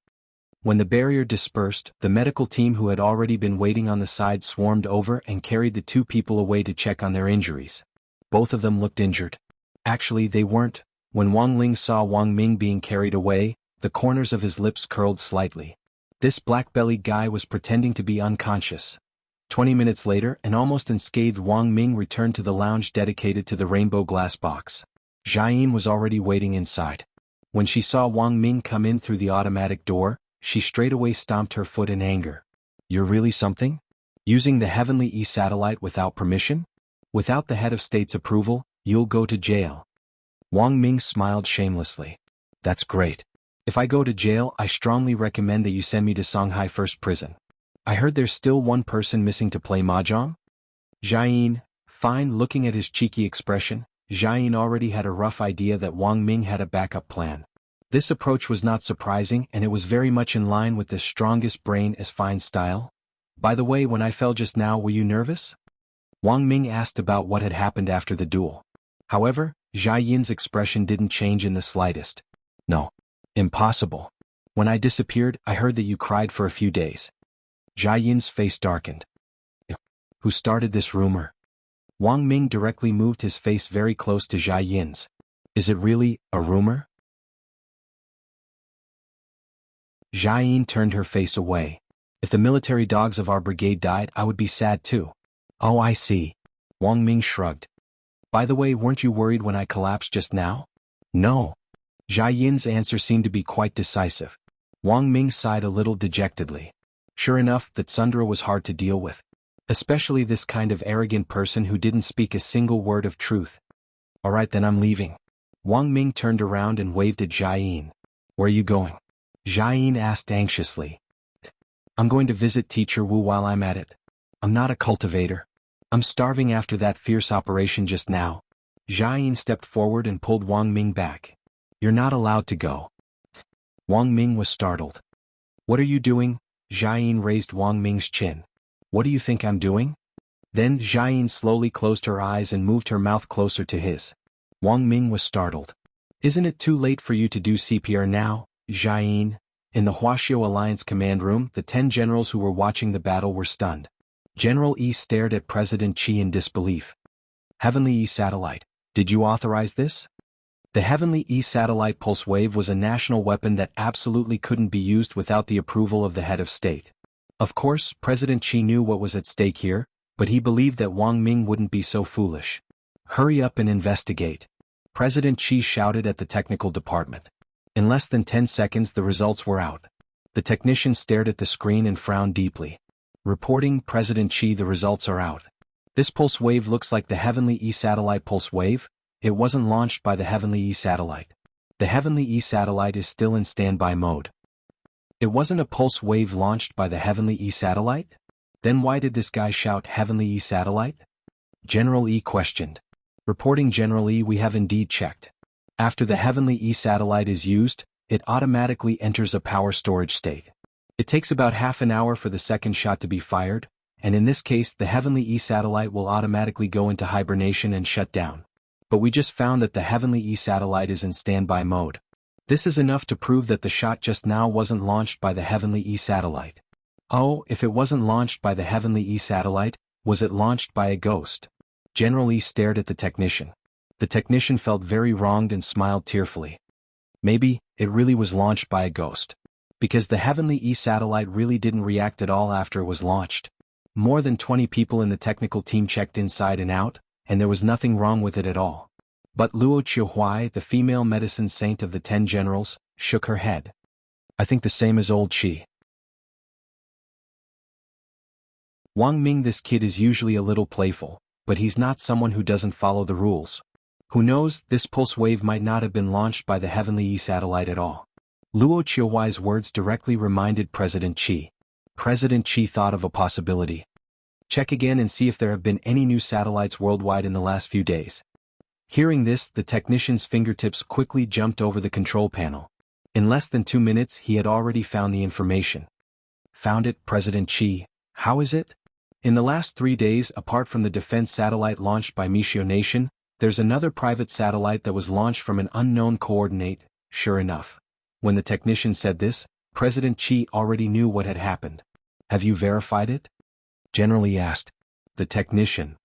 When the barrier dispersed, the medical team who had already been waiting on the side swarmed over and carried the two people away to check on their injuries. Both of them looked injured. Actually, they weren't. When Wang Ling saw Wang Ming being carried away, the corners of his lips curled slightly. This black-bellied guy was pretending to be unconscious. 20 minutes later, an almost unscathed Wang Ming returned to the lounge dedicated to the rainbow glass box. Jianghu was already waiting inside. When she saw Wang Ming come in through the automatic door, she straightaway stomped her foot in anger. You're really something? Using the Heavenly E-satellite without permission? Without the head of state's approval, you'll go to jail. Wang Ming smiled shamelessly. That's great. If I go to jail, I strongly recommend that you send me to Shanghai First Prison. I heard there's still one person missing to play mahjong? Jianghu, fine. Looking at his cheeky expression, Jianghu already had a rough idea that Wang Ming had a backup plan. This approach was not surprising, and it was very much in line with the strongest brain as fine style. By the way, when I fell just now, were you nervous? Wang Ming asked about what had happened after the duel. However, Jianghu's expression didn't change in the slightest. No. Impossible. When I disappeared, I heard that you cried for a few days. Jianghu's face darkened. Who started this rumor? Wang Ming directly moved his face very close to Jianghu's. Is it really a rumor? Jianghu turned her face away. If the military dogs of our brigade died, I would be sad too. Oh, I see. Wang Ming shrugged. By the way, weren't you worried when I collapsed just now? No. Jianghu's answer seemed to be quite decisive. Wang Ming sighed a little dejectedly. Sure enough, that Sundra was hard to deal with. Especially this kind of arrogant person who didn't speak a single word of truth. Alright, then I'm leaving. Wang Ming turned around and waved at Jianghu. Where are you going? Jianghu asked anxiously. I'm going to visit Teacher Wu while I'm at it. I'm not a cultivator. I'm starving after that fierce operation just now. Jianghu stepped forward and pulled Wang Ming back. You're not allowed to go. Wang Ming was startled. What are you doing? Jianghu raised Wang Ming's chin. What do you think I'm doing? Then Jianghu slowly closed her eyes and moved her mouth closer to his. Wang Ming was startled. Isn't it too late for you to do CPR now, Jianghu? In the Wuxia Alliance command room, the 10 generals who were watching the battle were stunned. General E stared at President Qi in disbelief. Heavenly E-satellite, did you authorize this? The Heavenly E-satellite pulse wave was a national weapon that absolutely couldn't be used without the approval of the head of state. Of course, President Qi knew what was at stake here, but he believed that Wang Ming wouldn't be so foolish. Hurry up and investigate. President Qi shouted at the technical department. In less than 10 seconds the results were out. The technician stared at the screen and frowned deeply. Reporting, President Qi, the results are out. This pulse wave looks like the Heavenly E-satellite pulse wave. It wasn't launched by the Heavenly E-satellite. The Heavenly E-satellite is still in standby mode. It wasn't a pulse wave launched by the Heavenly E-satellite? Then why did this guy shout Heavenly E-satellite? General E questioned. Reporting, General E, we have indeed checked. After the Heavenly E-satellite is used, it automatically enters a power storage state. It takes about half an hour for the second shot to be fired, and in this case the Heavenly E-satellite will automatically go into hibernation and shut down. But we just found that the Heavenly E-satellite is in standby mode. This is enough to prove that the shot just now wasn't launched by the Heavenly E-satellite. Oh, if it wasn't launched by the Heavenly E-satellite, was it launched by a ghost? General E stared at the technician. The technician felt very wronged and smiled tearfully. Maybe, it really was launched by a ghost. Because the Heavenly E-satellite really didn't react at all after it was launched. More than 20 people in the technical team checked inside and out, and there was nothing wrong with it at all. But Luo Qiuhuai, the female medicine saint of the 10 generals, shook her head. I think the same as old Qi. Wang Ming, this kid is usually a little playful, but he's not someone who doesn't follow the rules. Who knows, this pulse wave might not have been launched by the Heavenly E-satellite at all. Luo Qiuhuai's words directly reminded President Qi. President Qi thought of a possibility. Check again and see if there have been any new satellites worldwide in the last few days. Hearing this, the technician's fingertips quickly jumped over the control panel. In less than 2 minutes he had already found the information. Found it, President Qi. How is it? In the last 3 days, apart from the defense satellite launched by Mishio Nation, there's another private satellite that was launched from an unknown coordinate. Sure enough. When the technician said this, President Qi already knew what had happened. Have you verified it? Generally asked. The technician.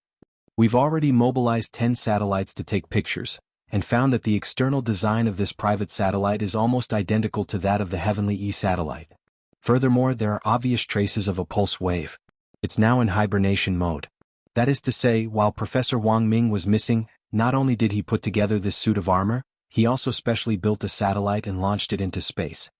We've already mobilized 10 satellites to take pictures, and found that the external design of this private satellite is almost identical to that of the Heavenly E-satellite. Furthermore, there are obvious traces of a pulse wave. It's now in hibernation mode. That is to say, while Professor Wang Ming was missing, not only did he put together this suit of armor, he also specially built a satellite and launched it into space.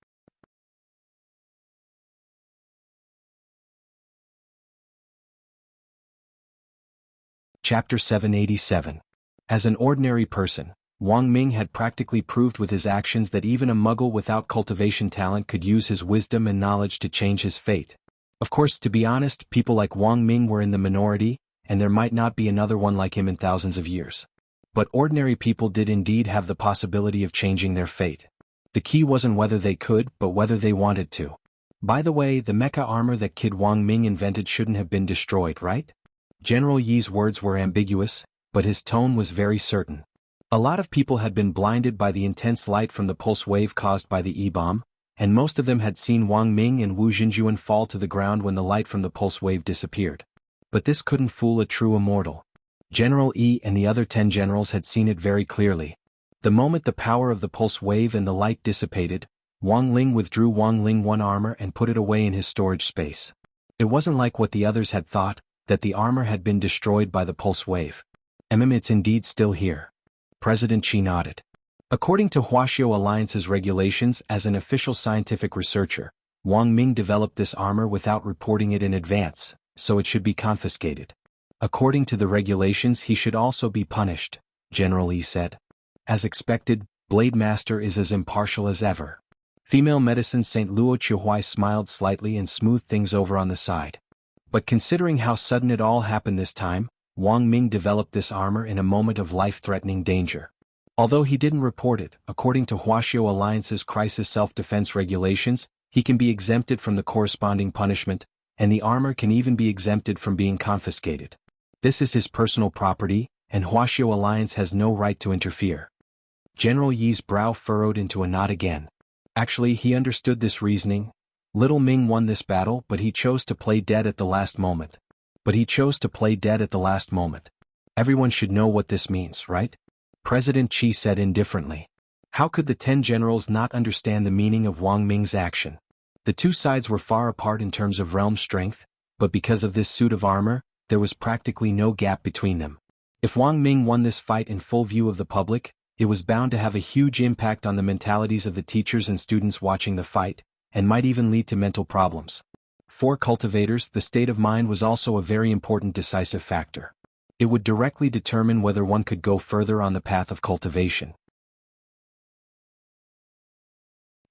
Chapter 787. As an ordinary person, Wang Ming had practically proved with his actions that even a muggle without cultivation talent could use his wisdom and knowledge to change his fate. Of course, to be honest, people like Wang Ming were in the minority, and there might not be another one like him in thousands of years. But ordinary people did indeed have the possibility of changing their fate. The key wasn't whether they could, but whether they wanted to. By the way, the mecha armor that Kid Wang Ming invented shouldn't have been destroyed, right? General Yi's words were ambiguous, but his tone was very certain. A lot of people had been blinded by the intense light from the pulse wave caused by the E-bomb, and most of them had seen Wang Ming and Wu Xinjuan fall to the ground when the light from the pulse wave disappeared. But this couldn't fool a true immortal. General Yi and the other 10 generals had seen it very clearly. The moment the power of the pulse wave and the light dissipated, Wang Ling withdrew Wang Ling 1 armor and put it away in his storage space. It wasn't like what the others had thought, that the armor had been destroyed by the pulse wave. It's indeed still here. President Qi nodded. According to Huaxiao Alliance's regulations, as an official scientific researcher, Wang Ming developed this armor without reporting it in advance, so it should be confiscated. According to the regulations, he should also be punished, General Yi said. As expected, Blade Master is as impartial as ever. Female medicine St. Luo Chihuai smiled slightly and smoothed things over on the side. But considering how sudden it all happened this time, Wang Ming developed this armor in a moment of life-threatening danger. Although he didn't report it, according to Huaxiao Alliance's crisis self-defense regulations, he can be exempted from the corresponding punishment, and the armor can even be exempted from being confiscated. This is his personal property, and Huaxiao Alliance has no right to interfere. General Yi's brow furrowed into a knot again. Actually, he understood this reasoning. Little Ming won this battle, but he chose to play dead at the last moment. Everyone should know what this means, right? President Qi said indifferently. How could the 10 generals not understand the meaning of Wang Ming's action? The two sides were far apart in terms of realm strength, but because of this suit of armor, there was practically no gap between them. If Wang Ming won this fight in full view of the public, it was bound to have a huge impact on the mentalities of the teachers and students watching the fight, and might even lead to mental problems. For cultivators, the state of mind was also a very important decisive factor. It would directly determine whether one could go further on the path of cultivation.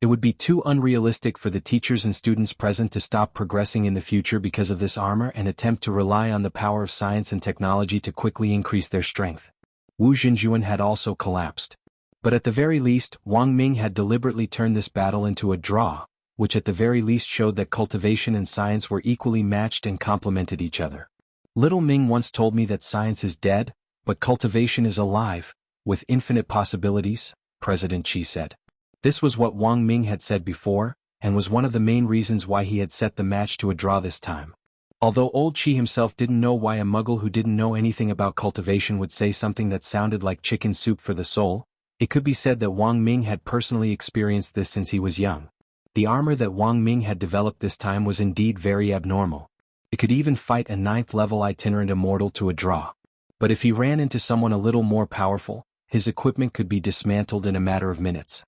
It would be too unrealistic for the teachers and students present to stop progressing in the future because of this armor and attempt to rely on the power of science and technology to quickly increase their strength. Wu Xinjuan had also collapsed. But at the very least, Wang Ming had deliberately turned this battle into a draw, which at the very least showed that cultivation and science were equally matched and complemented each other. Little Ming once told me that science is dead, but cultivation is alive, with infinite possibilities, President Qi said. This was what Wang Ming had said before, and was one of the main reasons why he had set the match to a draw this time. Although old Qi himself didn't know why a muggle who didn't know anything about cultivation would say something that sounded like chicken soup for the soul, it could be said that Wang Ming had personally experienced this since he was young. The armor that Wang Ming had developed this time was indeed very abnormal. It could even fight a 9th-level itinerant immortal to a draw. But if he ran into someone a little more powerful, his equipment could be dismantled in a matter of minutes.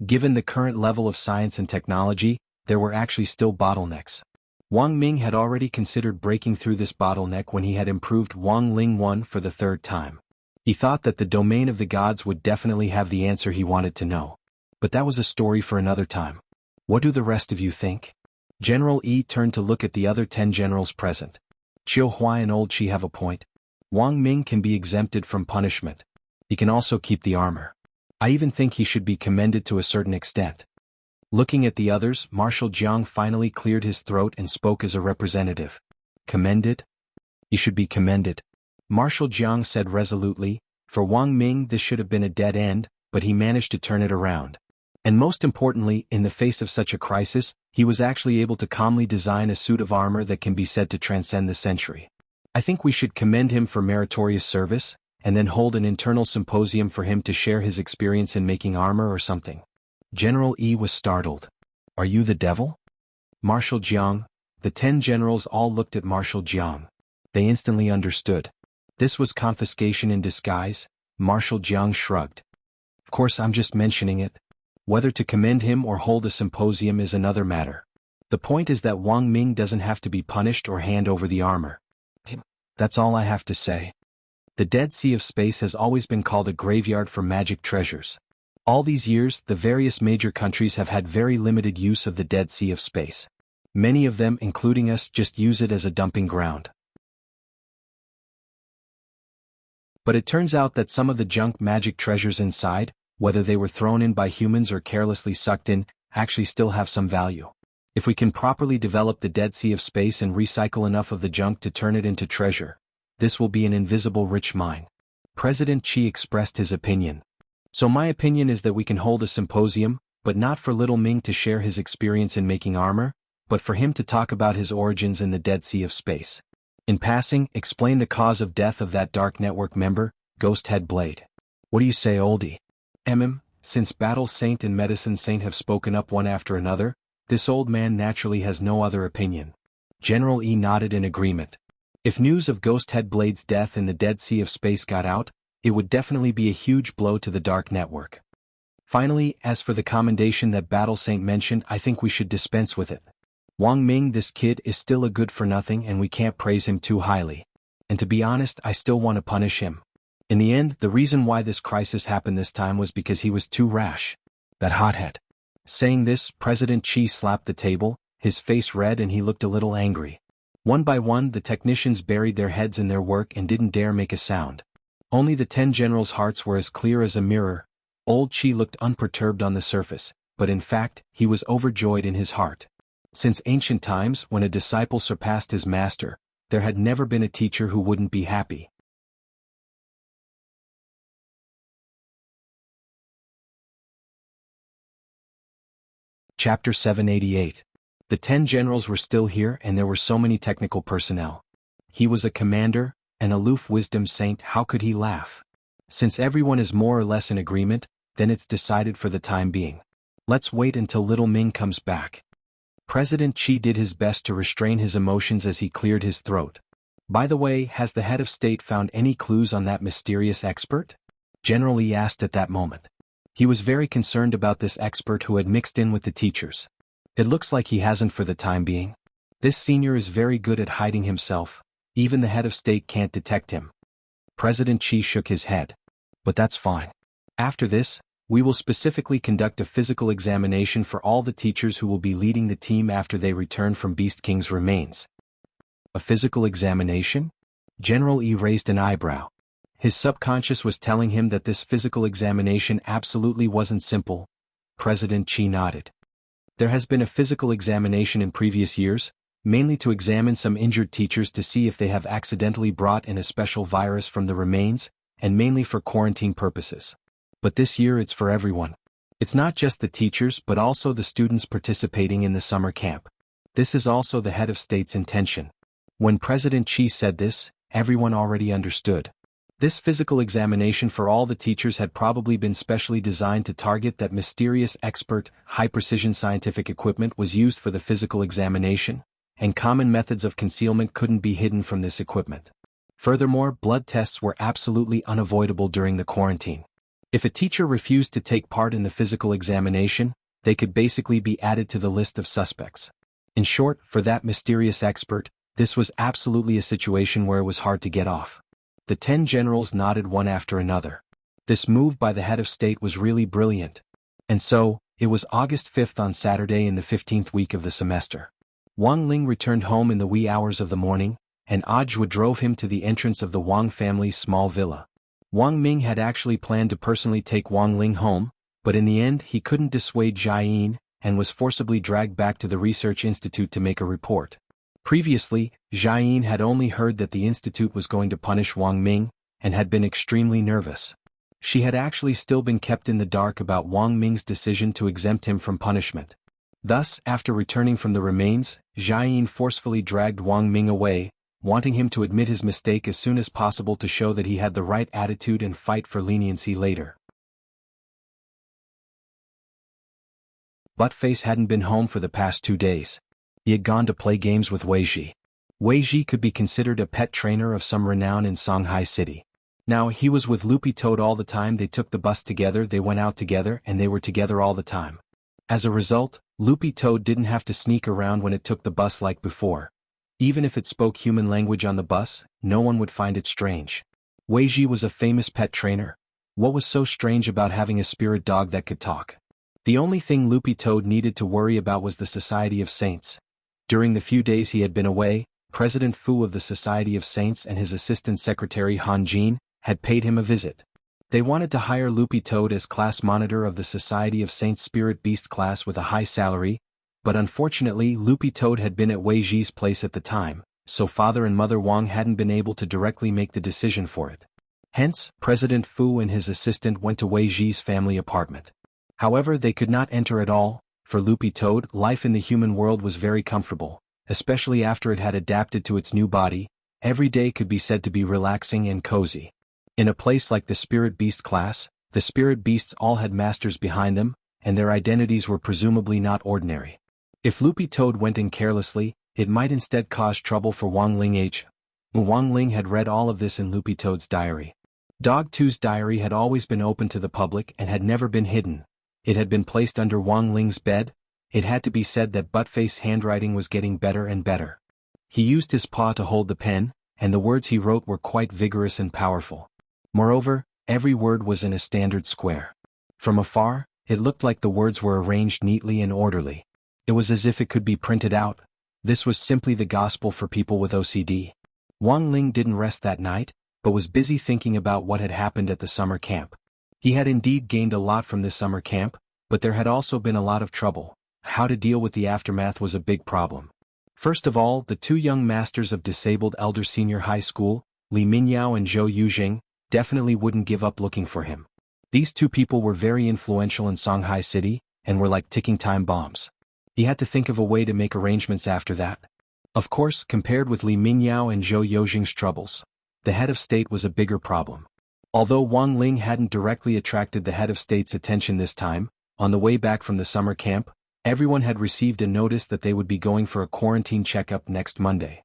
Given the current level of science and technology, there were actually still bottlenecks. Wang Ming had already considered breaking through this bottleneck when he had improved Wang Ling 1 for the 3rd time. He thought that the domain of the gods would definitely have the answer he wanted to know. But that was a story for another time. What do the rest of you think? General Yi turned to look at the other 10 generals present. Qiu Huai and Old Qi have a point. Wang Ming can be exempted from punishment. He can also keep the armor. I even think he should be commended to a certain extent. Looking at the others, Marshal Jiang finally cleared his throat and spoke as a representative. Commended? He should be commended. Marshal Jiang said resolutely, for Wang Ming this should have been a dead end, but he managed to turn it around. And most importantly, in the face of such a crisis, he was actually able to calmly design a suit of armor that can be said to transcend the century. I think we should commend him for meritorious service, and then hold an internal symposium for him to share his experience in making armor or something. General Yi was startled. Are you the devil? Marshal Jiang, The 10 generals all looked at Marshal Jiang. They instantly understood. This was confiscation in disguise. Marshal Jiang shrugged. Of course, I'm just mentioning it. Whether to commend him or hold a symposium is another matter. The point is that Wang Ming doesn't have to be punished or hand over the armor. That's all I have to say. The Dead Sea of Space has always been called a graveyard for magic treasures. All these years, the various major countries have had very limited use of the Dead Sea of Space. Many of them, including us, just use it as a dumping ground. But it turns out that some of the junk magic treasures inside, whether they were thrown in by humans or carelessly sucked in, actually still have some value. If we can properly develop the Dead Sea of Space and recycle enough of the junk to turn it into treasure, this will be an invisible rich mine. President Qi expressed his opinion. So my opinion is that we can hold a symposium, but not for little Ming to share his experience in making armor, but for him to talk about his origins in the Dead Sea of Space. In passing, explain the cause of death of that Dark Network member, Ghost Head Blade. What do you say, oldie? Since Battle Saint and Medicine Saint have spoken up one after another, this old man naturally has no other opinion. General E nodded in agreement. If news of Ghost Head Blade's death in the Dead Sea of Space got out, it would definitely be a huge blow to the Dark Network. Finally, as for the commendation that Battle Saint mentioned, I think we should dispense with it. Wang Ming, this kid, is still a good-for-nothing and we can't praise him too highly. And to be honest, I still want to punish him. In the end, the reason why this crisis happened this time was because he was too rash. That hothead. Saying this, President Qi slapped the table, his face red and he looked a little angry. One by one, the technicians buried their heads in their work and didn't dare make a sound. Only the 10 generals' hearts were as clear as a mirror. Old Qi looked unperturbed on the surface, but in fact, he was overjoyed in his heart. Since ancient times, when a disciple surpassed his master, there had never been a teacher who wouldn't be happy. Chapter 788. The 10 generals were still here and there were so many technical personnel. He was a commander, an aloof wisdom saint, how could he laugh? Since everyone is more or less in agreement, then it's decided for the time being. Let's wait until little Ming comes back. President Qi did his best to restrain his emotions as he cleared his throat. By the way, has the head of state found any clues on that mysterious expert? General Yi asked at that moment. He was very concerned about this expert who had mixed in with the teachers. It looks like he hasn't for the time being. This senior is very good at hiding himself. Even the head of state can't detect him. President Qi shook his head. But that's fine. After this, we will specifically conduct a physical examination for all the teachers who will be leading the team after they return from Beast King's remains. A physical examination? General E raised an eyebrow. His subconscious was telling him that this physical examination absolutely wasn't simple. President Qi nodded. There has been a physical examination in previous years, mainly to examine some injured teachers to see if they have accidentally brought in a special virus from the remains, and mainly for quarantine purposes. But this year it's for everyone. It's not just the teachers but also the students participating in the summer camp. This is also the head of state's intention. When President Qi said this, everyone already understood. This physical examination for all the teachers had probably been specially designed to target that mysterious expert, high-precision scientific equipment was used for the physical examination, and common methods of concealment couldn't be hidden from this equipment. Furthermore, blood tests were absolutely unavoidable during the quarantine. If a teacher refused to take part in the physical examination, they could basically be added to the list of suspects. In short, for that mysterious expert, this was absolutely a situation where it was hard to get off. The 10 generals nodded one after another. This move by the head of state was really brilliant. And so, it was August 5th on Saturday in the 15th week of the semester. Wang Ling returned home in the wee hours of the morning, and Audiobook drove him to the entrance of the Wang family's small villa. Wang Ming had actually planned to personally take Wang Ling home, but in the end he couldn't dissuade Jianghu, and was forcibly dragged back to the research institute to make a report. Previously, Jianghu had only heard that the institute was going to punish Wang Ming, and had been extremely nervous. She had actually still been kept in the dark about Wang Ming's decision to exempt him from punishment. Thus, after returning from the remains, Jianghu forcefully dragged Wang Ming away, wanting him to admit his mistake as soon as possible to show that he had the right attitude and fight for leniency later. Buttface hadn't been home for the past 2 days. He had gone to play games with Weiji. Weiji could be considered a pet trainer of some renown in Shanghai City. Now he was with Loopy Toad all the time. They took the bus together, they went out together, and they were together all the time. As a result, Loopy Toad didn't have to sneak around when it took the bus like before. Even if it spoke human language on the bus, no one would find it strange. Weiji was a famous pet trainer. What was so strange about having a spirit dog that could talk? The only thing Loopy Toad needed to worry about was the Society of Saints. During the few days he had been away, President Fu of the Society of Saints and his assistant secretary Han Jin had paid him a visit. They wanted to hire Loopy Toad as class monitor of the Society of Saints Spirit Beast class with a high salary, but unfortunately Loopy Toad had been at Wei Ji's place at the time, so Father and Mother Wang hadn't been able to directly make the decision for it. Hence, President Fu and his assistant went to Wei Ji's family apartment. However, they could not enter at all. For Loopy Toad, life in the human world was very comfortable, especially after it had adapted to its new body. Every day could be said to be relaxing and cozy. In a place like the Spirit Beast class, the Spirit Beasts all had masters behind them, and their identities were presumably not ordinary. If Loopy Toad went in carelessly, it might instead cause trouble for Wang Ling H. Wang Ling had read all of this in Loopy Toad's diary. Dog 2's diary had always been open to the public and had never been hidden. It had been placed under Wang Ling's bed. It had to be said that Buttface's handwriting was getting better and better. He used his paw to hold the pen, and the words he wrote were quite vigorous and powerful. Moreover, every word was in a standard square. From afar, it looked like the words were arranged neatly and orderly. It was as if it could be printed out. This was simply the gospel for people with OCD. Wang Ling didn't rest that night, but was busy thinking about what had happened at the summer camp. He had indeed gained a lot from this summer camp, but there had also been a lot of trouble. How to deal with the aftermath was a big problem. First of all, the two young masters of disabled elder senior high school, Li Mingyao and Zhou Yuzheng, definitely wouldn't give up looking for him. These two people were very influential in Shanghai City, and were like ticking time bombs. He had to think of a way to make arrangements after that. Of course, compared with Li Mingyao and Zhou Yuzheng's troubles, the head of state was a bigger problem. Although Wang Ling hadn't directly attracted the head of state's attention this time, on the way back from the summer camp, everyone had received a notice that they would be going for a quarantine checkup next Monday.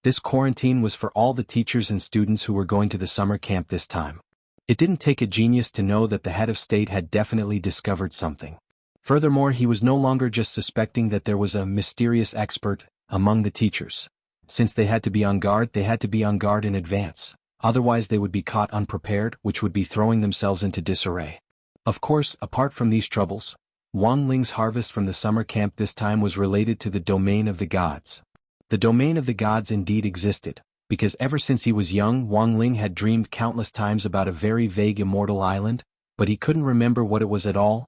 This quarantine was for all the teachers and students who were going to the summer camp this time. It didn't take a genius to know that the head of state had definitely discovered something. Furthermore, he was no longer just suspecting that there was a mysterious expert among the teachers. Since they had to be on guard, they had to be on guard in advance. Otherwise they would be caught unprepared, which would be throwing themselves into disarray. Of course, apart from these troubles, Wang Ling's harvest from the summer camp this time was related to the domain of the gods. The domain of the gods indeed existed, because ever since he was young Wang Ling had dreamed countless times about a very vague immortal island, but he couldn't remember what it was at all.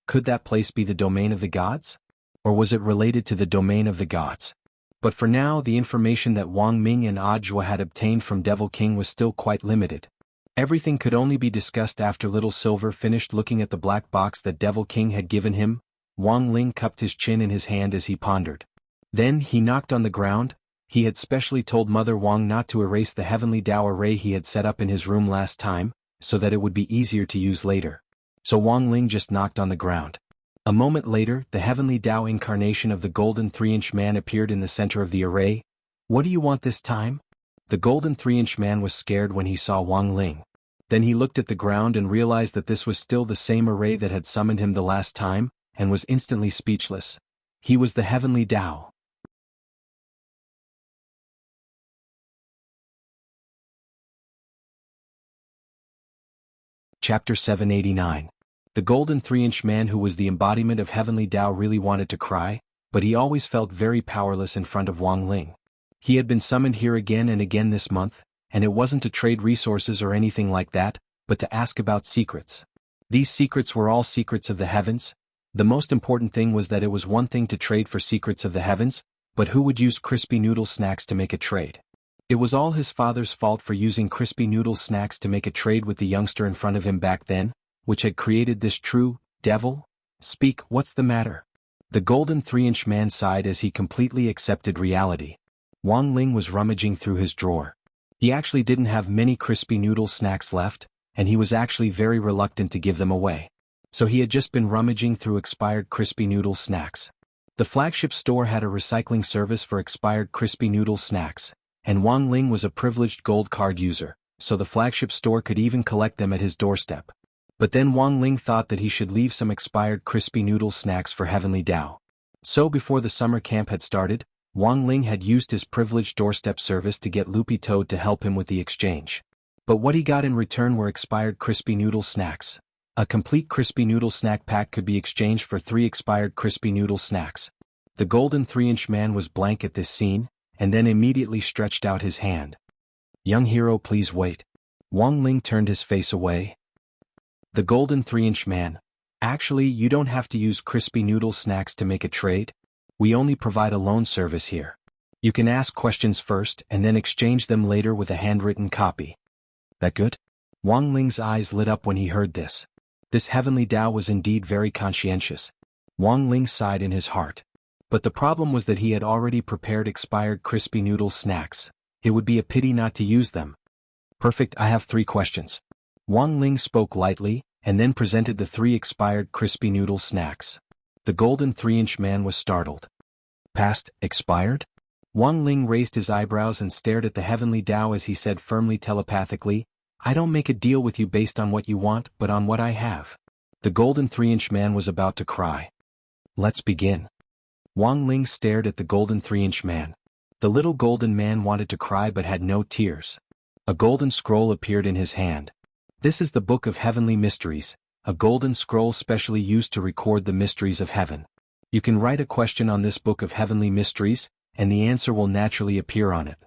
Could that place be the domain of the gods? Or was it related to the domain of the gods? But for now the information that Wang Ming and Ajwa had obtained from Devil King was still quite limited. Everything could only be discussed after Little Silver finished looking at the black box that Devil King had given him. Wang Ling cupped his chin in his hand as he pondered. Then he knocked on the ground. He had specially told Mother Wang not to erase the heavenly Tao array he had set up in his room last time, so that it would be easier to use later. So Wang Ling just knocked on the ground. A moment later, the heavenly Tao incarnation of the golden 3-inch man appeared in the center of the array. What do you want this time? The golden 3-inch man was scared when he saw Wang Ling. Then he looked at the ground and realized that this was still the same array that had summoned him the last time, and was instantly speechless. He was the heavenly Tao. Chapter 789. The golden 3-inch man who was the embodiment of heavenly Tao really wanted to cry, but he always felt very powerless in front of Wang Ling. He had been summoned here again and again this month, and it wasn't to trade resources or anything like that, but to ask about secrets. These secrets were all secrets of the heavens. The most important thing was that it was one thing to trade for secrets of the heavens, but who would use crispy noodle snacks to make a trade? It was all his father's fault for using crispy noodle snacks to make a trade with the youngster in front of him back then, which had created this true devil. Speak, what's the matter? The golden 3-inch man sighed as he completely accepted reality. Wang Ling was rummaging through his drawer. He actually didn't have many crispy noodle snacks left, and he was actually very reluctant to give them away. So he had just been rummaging through expired crispy noodle snacks. The flagship store had a recycling service for expired crispy noodle snacks, and Wang Ling was a privileged gold card user, so the flagship store could even collect them at his doorstep. But then Wang Ling thought that he should leave some expired crispy noodle snacks for Heavenly Dao. So before the summer camp had started, Wang Ling had used his privileged doorstep service to get Loopy Toad to help him with the exchange. But what he got in return were expired crispy noodle snacks. A complete crispy noodle snack pack could be exchanged for 3 expired crispy noodle snacks. The golden 3-inch man was blank at this scene, and then immediately stretched out his hand. "Young hero, please wait." Wang Ling turned his face away. The golden 3-inch man: "Actually, you don't have to use crispy noodle snacks to make a trade. We only provide a loan service here. You can ask questions first and then exchange them later with a handwritten copy." "That good?" Wang Ling's eyes lit up when he heard this. This Heavenly Dao was indeed very conscientious. Wang Ling sighed in his heart. But the problem was that he had already prepared expired crispy noodle snacks. It would be a pity not to use them. "Perfect, I have 3 questions." Wang Ling spoke lightly, and then presented the 3 expired crispy noodle snacks. The golden 3-inch man was startled. "Past expired?" Wang Ling raised his eyebrows and stared at the Heavenly Dao as he said firmly telepathically, "I don't make a deal with you based on what you want but on what I have." The golden 3-inch man was about to cry. "Let's begin." Wang Ling stared at the golden 3-inch man. The little golden man wanted to cry but had no tears. A golden scroll appeared in his hand. "This is the Book of Heavenly Mysteries, a golden scroll specially used to record the mysteries of heaven. You can write a question on this Book of Heavenly Mysteries, and the answer will naturally appear on it."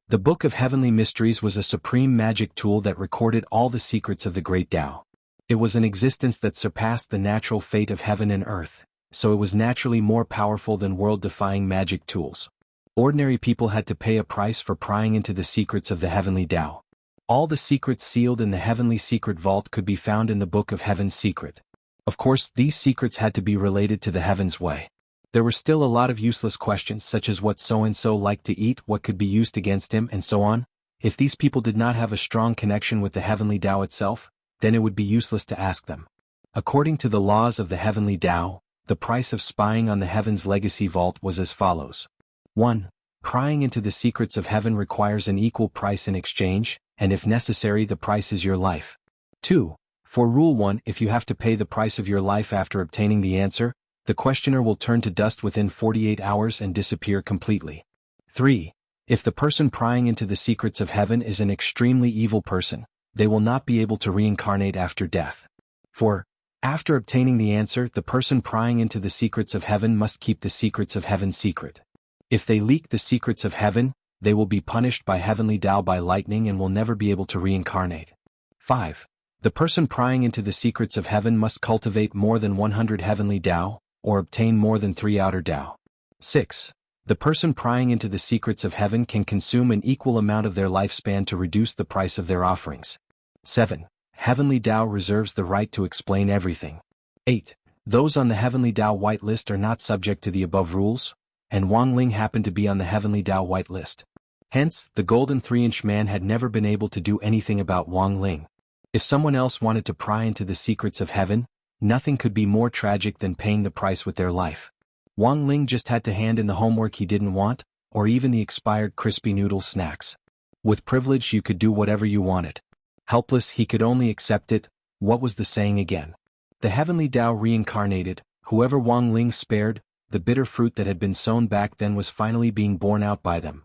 The Book of Heavenly Mysteries was a supreme magic tool that recorded all the secrets of the Great Tao. It was an existence that surpassed the natural fate of heaven and earth, so it was naturally more powerful than world-defying magic tools. Ordinary people had to pay a price for prying into the secrets of the Heavenly Tao. All the secrets sealed in the Heavenly Secret Vault could be found in the Book of Heaven's Secret. Of course, these secrets had to be related to the Heaven's Way. There were still a lot of useless questions such as what so-and-so liked to eat, what could be used against him, and so on. If these people did not have a strong connection with the Heavenly Tao itself, then it would be useless to ask them. According to the laws of the Heavenly Tao, the price of spying on the Heaven's Legacy Vault was as follows. 1. Prying into the secrets of heaven requires an equal price in exchange, and if necessary the price is your life. 2. For Rule 1, if you have to pay the price of your life after obtaining the answer, the questioner will turn to dust within 48 hours and disappear completely. 3. If the person prying into the secrets of heaven is an extremely evil person, they will not be able to reincarnate after death. 4. After obtaining the answer, the person prying into the secrets of heaven must keep the secrets of heaven secret. If they leak the secrets of heaven, they will be punished by Heavenly Tao by lightning and will never be able to reincarnate. 5. The person prying into the secrets of heaven must cultivate more than 100 Heavenly Tao, or obtain more than 3 outer Tao. 6. The person prying into the secrets of heaven can consume an equal amount of their lifespan to reduce the price of their offerings. 7. Heavenly Tao reserves the right to explain everything. 8. Those on the Heavenly Tao white list are not subject to the above rules, and Wang Ling happened to be on the Heavenly Tao white list. Hence, the golden 3-inch man had never been able to do anything about Wang Ling. If someone else wanted to pry into the secrets of heaven, nothing could be more tragic than paying the price with their life. Wang Ling just had to hand in the homework he didn't want, or even the expired crispy noodle snacks. With privilege you could do whatever you wanted. Helpless he could only accept it. What was the saying again? The Heavenly Tao reincarnated, whoever Wang Ling spared, the bitter fruit that had been sown back then was finally being borne out by them.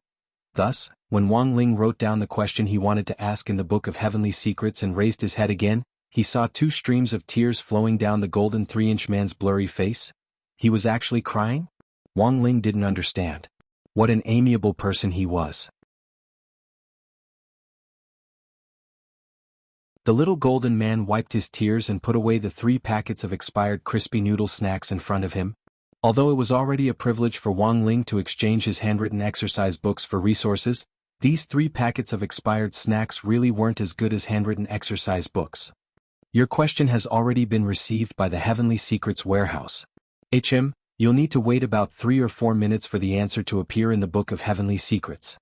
Thus, when Wang Ling wrote down the question he wanted to ask in the Book of Heavenly Secrets and raised his head again, he saw 2 streams of tears flowing down the golden 3-inch man's blurry face. He was actually crying? Wang Ling didn't understand. What an amiable person he was. The little golden man wiped his tears and put away the 3 packets of expired crispy noodle snacks in front of him. Although it was already a privilege for Wang Ling to exchange his handwritten exercise books for resources, these 3 packets of expired snacks really weren't as good as handwritten exercise books. Your question has already been received by the Heavenly Secrets Warehouse. You'll need to wait about 3 or 4 minutes for the answer to appear in the Book of Heavenly Secrets.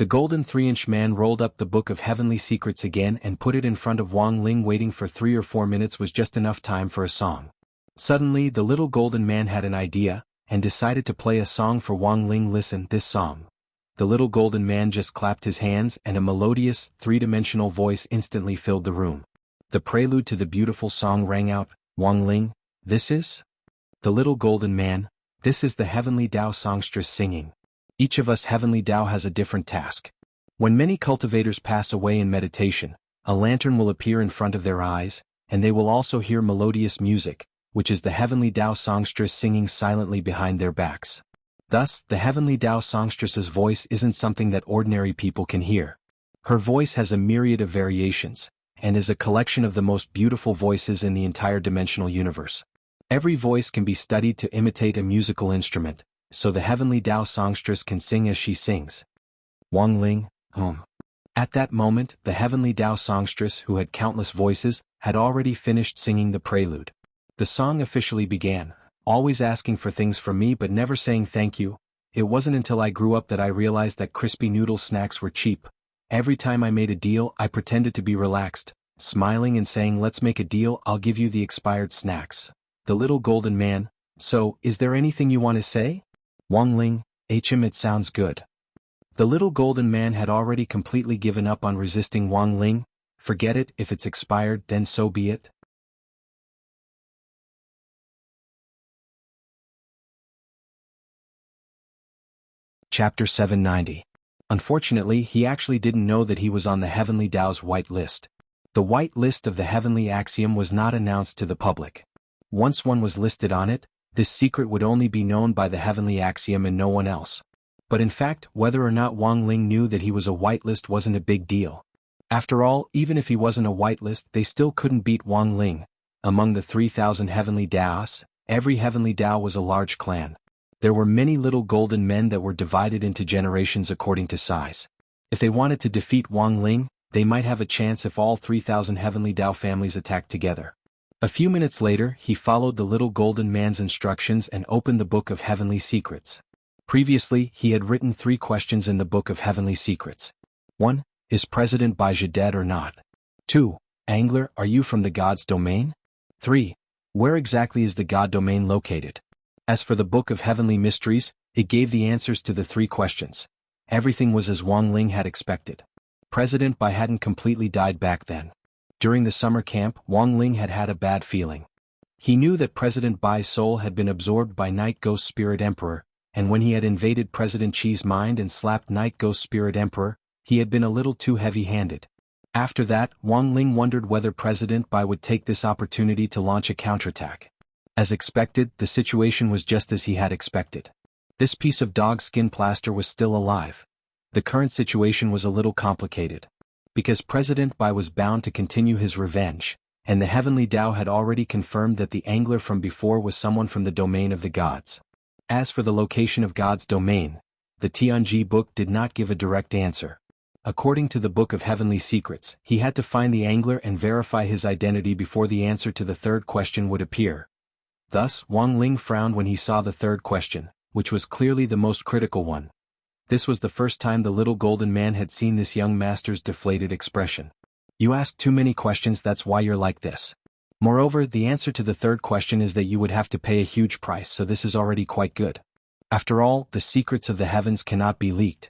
The golden 3-inch man rolled up the book of heavenly secrets again and put it in front of Wang Ling. Waiting for 3 or 4 minutes was just enough time for a song. Suddenly the little golden man had an idea, and decided to play a song for Wang Ling. Listen, this song. The little golden man just clapped his hands and a melodious, 3-dimensional voice instantly filled the room. The prelude to the beautiful song rang out, Wang Ling, this is? The little golden man, this is the heavenly Tao songstress singing. Each of us heavenly Tao has a different task. When many cultivators pass away in meditation, a lantern will appear in front of their eyes, and they will also hear melodious music, which is the heavenly Tao songstress singing silently behind their backs. Thus, the heavenly Tao songstress's voice isn't something that ordinary people can hear. Her voice has a myriad of variations, and is a collection of the most beautiful voices in the entire dimensional universe. Every voice can be studied to imitate a musical instrument, so the heavenly Tao songstress can sing as she sings. Wang Ling, At that moment, the heavenly Tao songstress, who had countless voices, had already finished singing the prelude. The song officially began, always asking for things from me but never saying thank you. It wasn't until I grew up that I realized that crispy noodle snacks were cheap. Every time I made a deal, I pretended to be relaxed, smiling and saying, let's make a deal, I'll give you the expired snacks. The little golden man, so, is there anything you want to say? Wang Ling, it sounds good. The little golden man had already completely given up on resisting Wang Ling. Forget it, if it's expired then so be it. Chapter 790. Unfortunately, he actually didn't know that he was on the Heavenly Tao's white list. The white list of the Heavenly Axiom was not announced to the public. Once one was listed on it, this secret would only be known by the Heavenly Axiom and no one else. But in fact, whether or not Wang Ling knew that he was a whitelist wasn't a big deal. After all, even if he wasn't a whitelist, they still couldn't beat Wang Ling. Among the 3,000 Heavenly Taos, every Heavenly Tao was a large clan. There were many little golden men that were divided into generations according to size. If they wanted to defeat Wang Ling, they might have a chance if all 3,000 Heavenly Tao families attacked together. A few minutes later, he followed the little golden man's instructions and opened the Book of Heavenly Secrets. Previously, he had written 3 questions in the Book of Heavenly Secrets. 1. Is President Baizhi dead or not? 2. Angler, are you from the God's domain? 3. Where exactly is the God domain located? As for the Book of Heavenly Mysteries, it gave the answers to the 3 questions. Everything was as Wang Ling had expected. President Bai hadn't completely died back then. During the summer camp, Wang Ling had had a bad feeling. He knew that President Bai's soul had been absorbed by Night Ghost Spirit Emperor, and when he had invaded President Chi's mind and slapped Night Ghost Spirit Emperor, he had been a little too heavy-handed. After that, Wang Ling wondered whether President Bai would take this opportunity to launch a counterattack. As expected, the situation was just as he had expected. This piece of dog skin plaster was still alive. The current situation was a little complicated. Because President Bai was bound to continue his revenge, and the Heavenly Tao had already confirmed that the angler from before was someone from the domain of the gods. As for the location of God's domain, the Tianji book did not give a direct answer. According to the Book of Heavenly Secrets, he had to find the angler and verify his identity before the answer to the 3rd question would appear. Thus, Wang Ling frowned when he saw the 3rd question, which was clearly the most critical one. This was the first time the little golden man had seen this young master's deflated expression. You ask too many questions, that's why you're like this. Moreover, the answer to the 3rd question is that you would have to pay a huge price, so this is already quite good. After all, the secrets of the heavens cannot be leaked.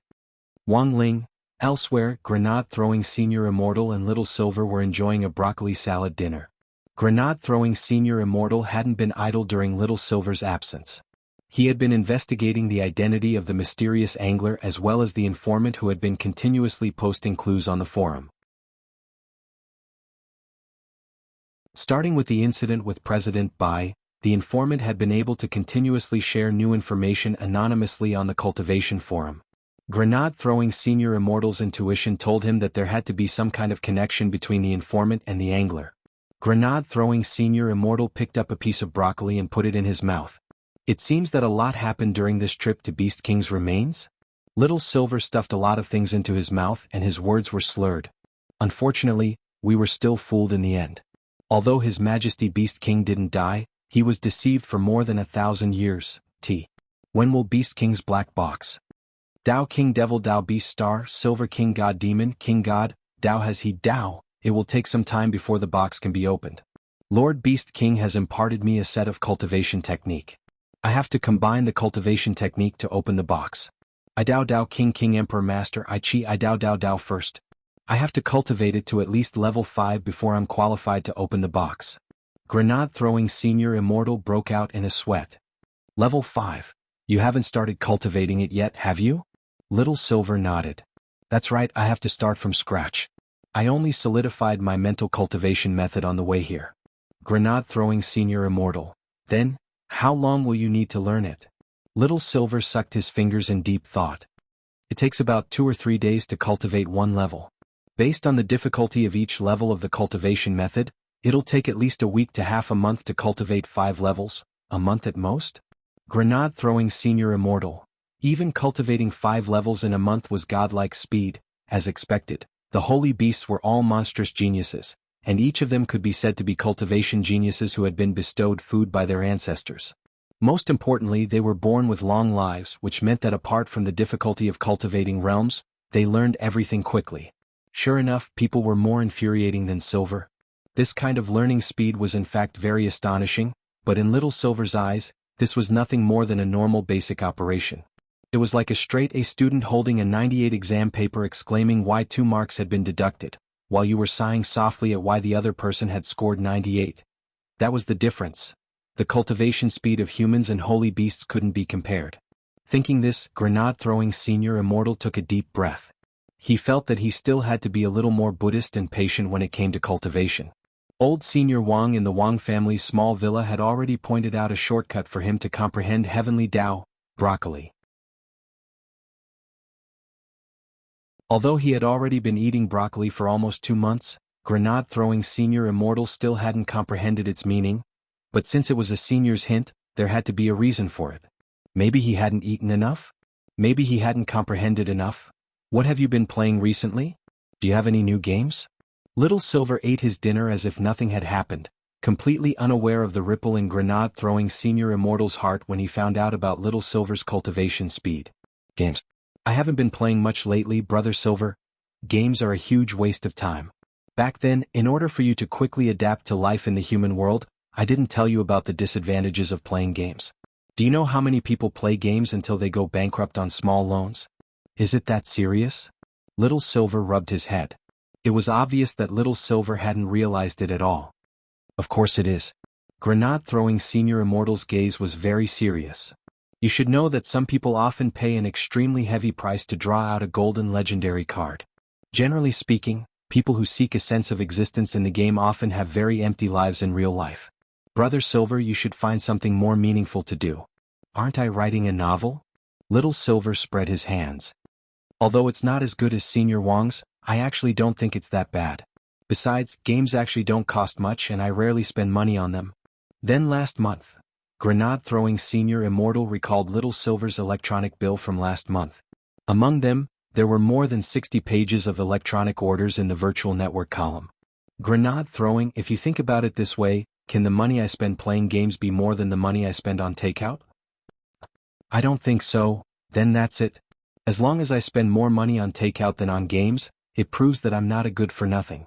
Wang Ling. Elsewhere, Grenade-throwing Senior Immortal and Little Silver were enjoying a broccoli salad dinner. Grenade-throwing Senior Immortal hadn't been idle during Little Silver's absence. He had been investigating the identity of the mysterious angler as well as the informant who had been continuously posting clues on the forum. Starting with the incident with President Bai, the informant had been able to continuously share new information anonymously on the Cultivation forum. Grenade-throwing Senior Immortal's intuition told him that there had to be some kind of connection between the informant and the angler. Grenade-throwing Senior Immortal picked up a piece of broccoli and put it in his mouth. It seems that a lot happened during this trip to Beast King's remains. Little Silver stuffed a lot of things into his mouth and his words were slurred. Unfortunately, we were still fooled in the end. Although His Majesty Beast King didn't die, he was deceived for more than 1,000 years. When will Beast King's black box Dao King Devil Dao Beast Star Silver King God Demon King God, Dao has he Dao, it will take some time before the box can be opened. Lord Beast King has imparted me a set of cultivation technique. I have to combine the cultivation technique to open the box. I Dao Dao King King Emperor Master I Chi I Dao Dao Dao first. I have to cultivate it to at least level 5 before I'm qualified to open the box. Grenade Throwing Senior Immortal broke out in a sweat. Level 5. You haven't started cultivating it yet, have you? Little Silver nodded. That's right, I have to start from scratch. I only solidified my mental cultivation method on the way here. Grenade Throwing Senior Immortal. Then, how long will you need to learn it? Little Silver sucked his fingers in deep thought. It takes about 2 or 3 days to cultivate one level. Based on the difficulty of each level of the cultivation method, it'll take at least a week to half a month to cultivate 5 levels, a month at most? Grenade Throwing Senior Immortal. Even cultivating 5 levels in a month was godlike speed, as expected. The holy beasts were all monstrous geniuses, and each of them could be said to be cultivation geniuses who had been bestowed food by their ancestors. Most importantly, they were born with long lives, which meant that apart from the difficulty of cultivating realms, they learned everything quickly. Sure enough, people were more infuriating than Silver. This kind of learning speed was in fact very astonishing, but in Little Silver's eyes, this was nothing more than a normal basic operation. It was like a straight A student holding a 98 exam paper exclaiming why 2 marks had been deducted, while you were sighing softly at why the other person had scored 98. That was the difference. The cultivation speed of humans and holy beasts couldn't be compared. Thinking this, Grenade Throwing Senior Immortal took a deep breath. He felt that he still had to be a little more Buddhist and patient when it came to cultivation. Old Senior Wang in the Wang family's small villa had already pointed out a shortcut for him to comprehend heavenly Tao, broccoli. Although he had already been eating broccoli for almost 2 months, Grenade Throwing Senior Immortal still hadn't comprehended its meaning, but since it was a senior's hint, there had to be a reason for it. Maybe he hadn't eaten enough? Maybe he hadn't comprehended enough? What have you been playing recently? Do you have any new games? Little Silver ate his dinner as if nothing had happened, completely unaware of the ripple in Grenade Throwing Senior Immortal's heart when he found out about Little Silver's cultivation speed. Games. I haven't been playing much lately, Brother Silver. Games are a huge waste of time. Back then, in order for you to quickly adapt to life in the human world, I didn't tell you about the disadvantages of playing games. Do you know how many people play games until they go bankrupt on small loans? Is it that serious? Little Silver rubbed his head. It was obvious that Little Silver hadn't realized it at all. Of course it is. Grenade Throwing Senior Immortal's gaze was very serious. You should know that some people often pay an extremely heavy price to draw out a golden legendary card. Generally speaking, people who seek a sense of existence in the game often have very empty lives in real life. Brother Silver, you should find something more meaningful to do. Aren't I writing a novel? Little Silver spread his hands. Although it's not as good as Senior Wang's, I actually don't think it's that bad. Besides, games actually don't cost much and I rarely spend money on them. Then last month, Grenade Throwing Senior Immortal recalled Little Silver's electronic bill from last month. Among them, there were more than 60 pages of electronic orders in the virtual network column. Grenade Throwing, if you think about it this way, can the money I spend playing games be more than the money I spend on takeout? I don't think so. Then that's it. As long as I spend more money on takeout than on games, it proves that I'm not a good for nothing.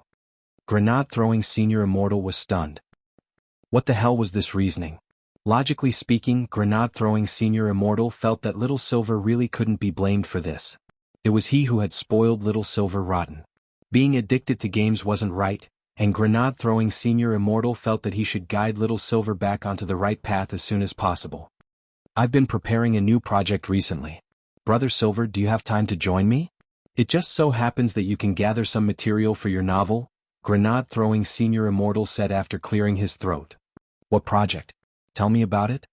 Grenade Throwing Senior Immortal was stunned. What the hell was this reasoning? Logically speaking, Grenade Throwing Senior Immortal felt that Little Silver really couldn't be blamed for this. It was he who had spoiled Little Silver rotten. Being addicted to games wasn't right, and Grenade Throwing Senior Immortal felt that he should guide Little Silver back onto the right path as soon as possible. I've been preparing a new project recently. Brother Silver, do you have time to join me? It just so happens that you can gather some material for your novel, Grenade Throwing Senior Immortal said after clearing his throat. What project? Tell me about it.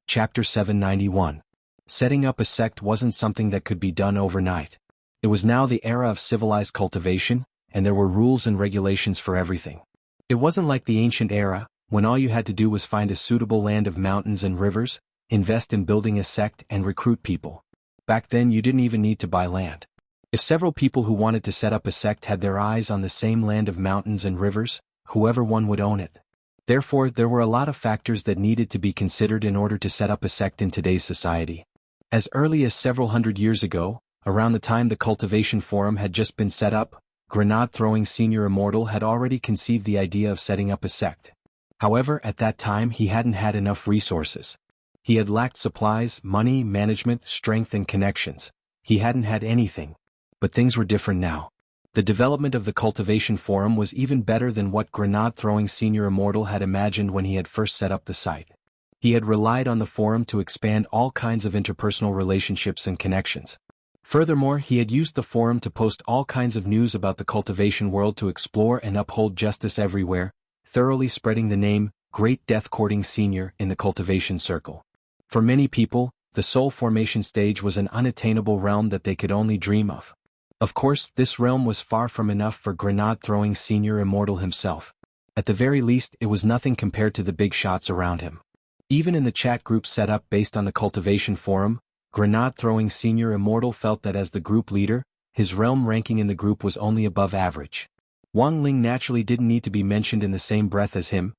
Chapter 791. Setting up a sect wasn't something that could be done overnight. It was now the era of civilized cultivation, and there were rules and regulations for everything. It wasn't like the ancient era, when all you had to do was find a suitable land of mountains and rivers, invest in building a sect and recruit people. Back then you didn't even need to buy land. If several people who wanted to set up a sect had their eyes on the same land of mountains and rivers, whoever one would own it. Therefore, there were a lot of factors that needed to be considered in order to set up a sect in today's society. As early as several hundred years ago, around the time the Cultivation Forum had just been set up, grenade-throwing Senior Immortal had already conceived the idea of setting up a sect. However, at that time he hadn't had enough resources. He had lacked supplies, money, management, strength and connections. He hadn't had anything. But things were different now. The development of the Cultivation Forum was even better than what grenade-throwing Senior Immortal had imagined when he had first set up the site. He had relied on the forum to expand all kinds of interpersonal relationships and connections. Furthermore, he had used the forum to post all kinds of news about the cultivation world to explore and uphold justice everywhere, thoroughly spreading the name, Great Death Courting Senior, in the cultivation circle. For many people, the soul formation stage was an unattainable realm that they could only dream of. Of course, this realm was far from enough for grenade-throwing Senior Immortal himself. At the very least, it was nothing compared to the big shots around him. Even in the chat group set up based on the cultivation forum, grenade-throwing Senior Immortal felt that as the group leader, his realm ranking in the group was only above average. Wang Ling naturally didn't need to be mentioned in the same breath as him.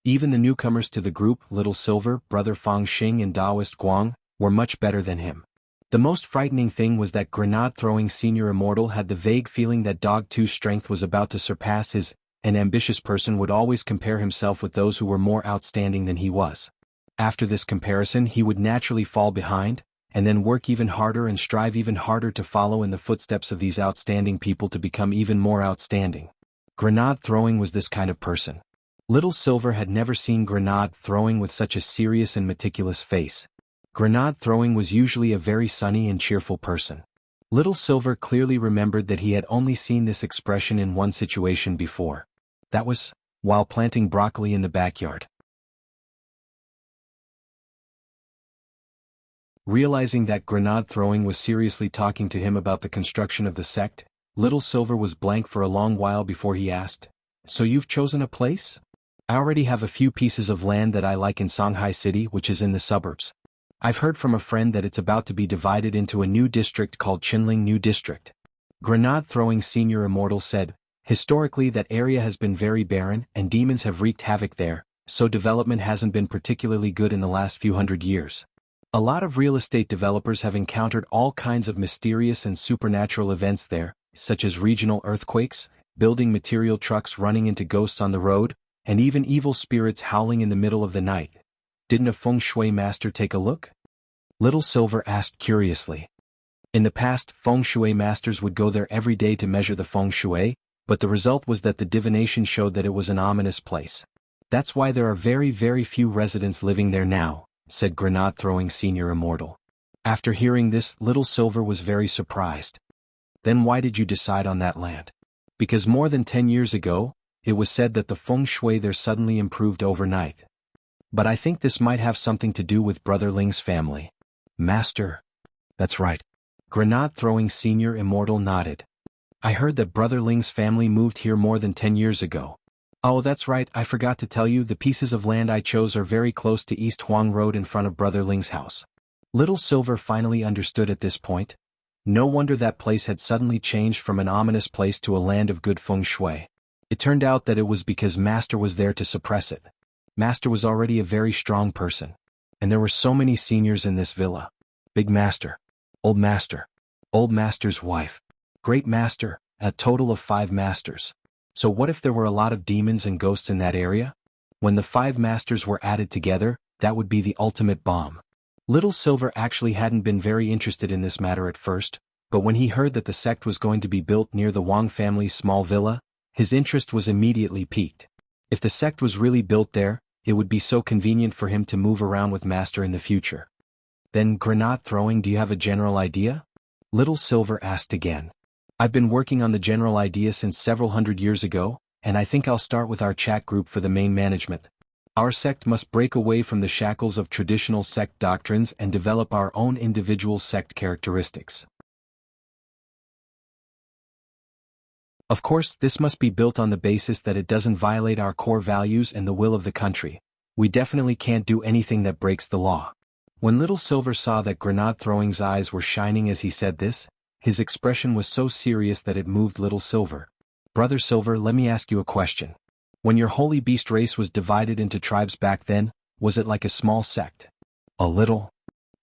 Even the newcomers to the group, Little Silver, Brother Fang Xing and Taoist Guang, were much better than him. The most frightening thing was that grenade-throwing Senior Immortal had the vague feeling that Dog 2's strength was about to surpass his. An ambitious person would always compare himself with those who were more outstanding than he was. After this comparison, he would naturally fall behind, and then work even harder and strive even harder to follow in the footsteps of these outstanding people to become even more outstanding. Grenade-throwing was this kind of person. Little Silver had never seen grenade-throwing with such a serious and meticulous face. Grenade-throwing was usually a very sunny and cheerful person. Little Silver clearly remembered that he had only seen this expression in one situation before. That was while planting broccoli in the backyard. Realizing that grenade-throwing was seriously talking to him about the construction of the sect, Little Silver was blank for a long while before he asked, "So you've chosen a place?" "I already have a few pieces of land that I like in Shanghai City, which is in the suburbs. I've heard from a friend that it's about to be divided into a new district called Qinling New District." Grenade-throwing Senior Immortal said, "Historically that area has been very barren and demons have wreaked havoc there, so development hasn't been particularly good in the last few hundred years. A lot of real estate developers have encountered all kinds of mysterious and supernatural events there, such as regional earthquakes, building material trucks running into ghosts on the road, and even evil spirits howling in the middle of the night. Didn't a feng shui master take a look?" Little Silver asked curiously. In the past, feng shui masters would go there every day to measure the feng shui, but the result was that the divination showed that it was an ominous place. "That's why there are very, very few residents living there now," said grenade-throwing Senior Immortal. After hearing this, Little Silver was very surprised. "Then why did you decide on that land?" "Because more than 10 years ago, it was said that the feng shui there suddenly improved overnight. But I think this might have something to do with Brother Ling's family." "Master?" "That's right." Grenade-throwing Senior Immortal nodded. "I heard that Brother Ling's family moved here more than 10 years ago. Oh, that's right, I forgot to tell you, the pieces of land I chose are very close to East Huang Road in front of Brother Ling's house." Little Silver finally understood at this point. No wonder that place had suddenly changed from an ominous place to a land of good feng shui. It turned out that it was because Master was there to suppress it. Master was already a very strong person. And there were so many seniors in this villa. Big Master, Old Master's wife, Great Master, a total of 5 masters. So what if there were a lot of demons and ghosts in that area? When the 5 masters were added together, that would be the ultimate bomb. Little Silver actually hadn't been very interested in this matter at first, but when he heard that the sect was going to be built near the Wang family's small villa, his interest was immediately piqued. If the sect was really built there, it would be so convenient for him to move around with Master in the future. "Then grenade-throwing, do you have a general idea?" Little Silver asked again. "I've been working on the general idea since several hundred years ago, and I think I'll start with our chat group for the main management. Our sect must break away from the shackles of traditional sect doctrines and develop our own individual sect characteristics. Of course, this must be built on the basis that it doesn't violate our core values and the will of the country. We definitely can't do anything that breaks the law." When Little Silver saw that grenade-throwing's eyes were shining as he said this, his expression was so serious that it moved Little Silver. "Brother Silver, let me ask you a question. When your holy beast race was divided into tribes back then, was it like a small sect? A little.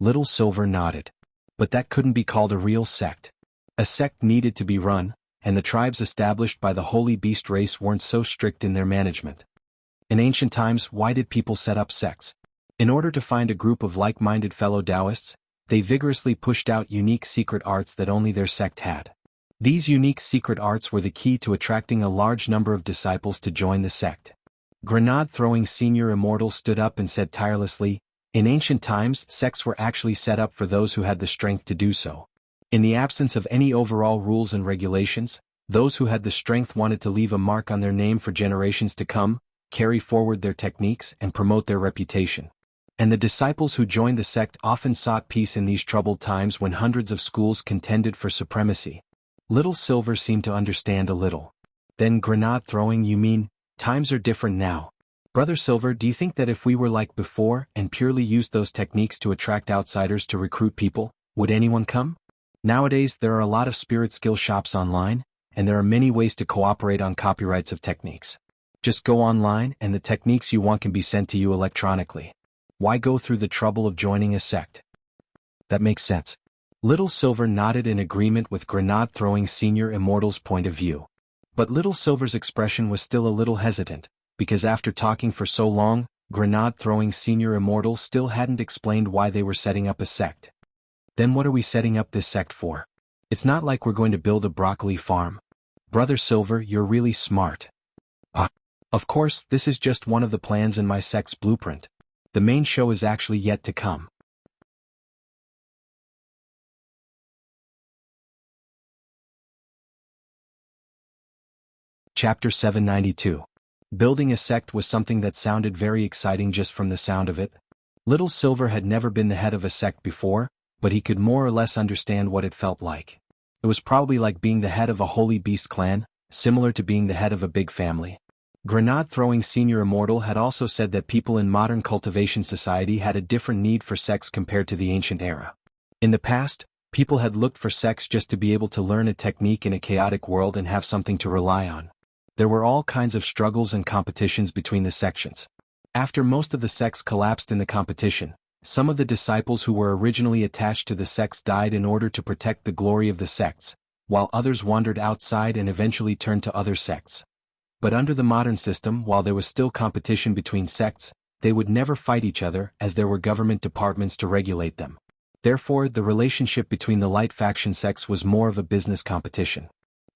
Little Silver nodded. But that couldn't be called a real sect. A sect needed to be run, and the tribes established by the holy beast race weren't so strict in their management. In ancient times, why did people set up sects? In order to find a group of like-minded fellow Taoists, they vigorously pushed out unique secret arts that only their sect had. These unique secret arts were the key to attracting a large number of disciples to join the sect. Grenade-throwing Senior Immortal stood up and said tirelessly, "In ancient times, sects were actually set up for those who had the strength to do so. In the absence of any overall rules and regulations, those who had the strength wanted to leave a mark on their name for generations to come, carry forward their techniques, and promote their reputation. And the disciples who joined the sect often sought peace in these troubled times when hundreds of schools contended for supremacy." Little Silver seemed to understand a little. "Then grenade throwing, you mean, times are different now. Brother Silver, do you think that if we were like before and purely used those techniques to attract outsiders to recruit people, would anyone come? Nowadays there are a lot of spirit skill shops online, and there are many ways to cooperate on copyrights of techniques. Just go online and the techniques you want can be sent to you electronically. Why go through the trouble of joining a sect?" "That makes sense." Little Silver nodded in agreement with Grenade-throwing Senior Immortal's point of view. But Little Silver's expression was still a little hesitant, because after talking for so long, Grenade-throwing Senior Immortal still hadn't explained why they were setting up a sect. "Then what are we setting up this sect for? It's not like we're going to build a broccoli farm. Brother Silver, you're really smart." Of course, this is just one of the plans in my sect's blueprint. The main show is actually yet to come." Chapter 792. Building a sect was something that sounded very exciting just from the sound of it. Little Silver had never been the head of a sect before, but he could more or less understand what it felt like. It was probably like being the head of a holy beast clan, similar to being the head of a big family. Grenade-throwing Senior Immortal had also said that people in modern cultivation society had a different need for sects compared to the ancient era. In the past, people had looked for sects just to be able to learn a technique in a chaotic world and have something to rely on. There were all kinds of struggles and competitions between the sections. After most of the sects collapsed in the competition, some of the disciples who were originally attached to the sects died in order to protect the glory of the sects, while others wandered outside and eventually turned to other sects. But under the modern system, while there was still competition between sects, they would never fight each other as there were government departments to regulate them. Therefore, the relationship between the light faction sects was more of a business competition.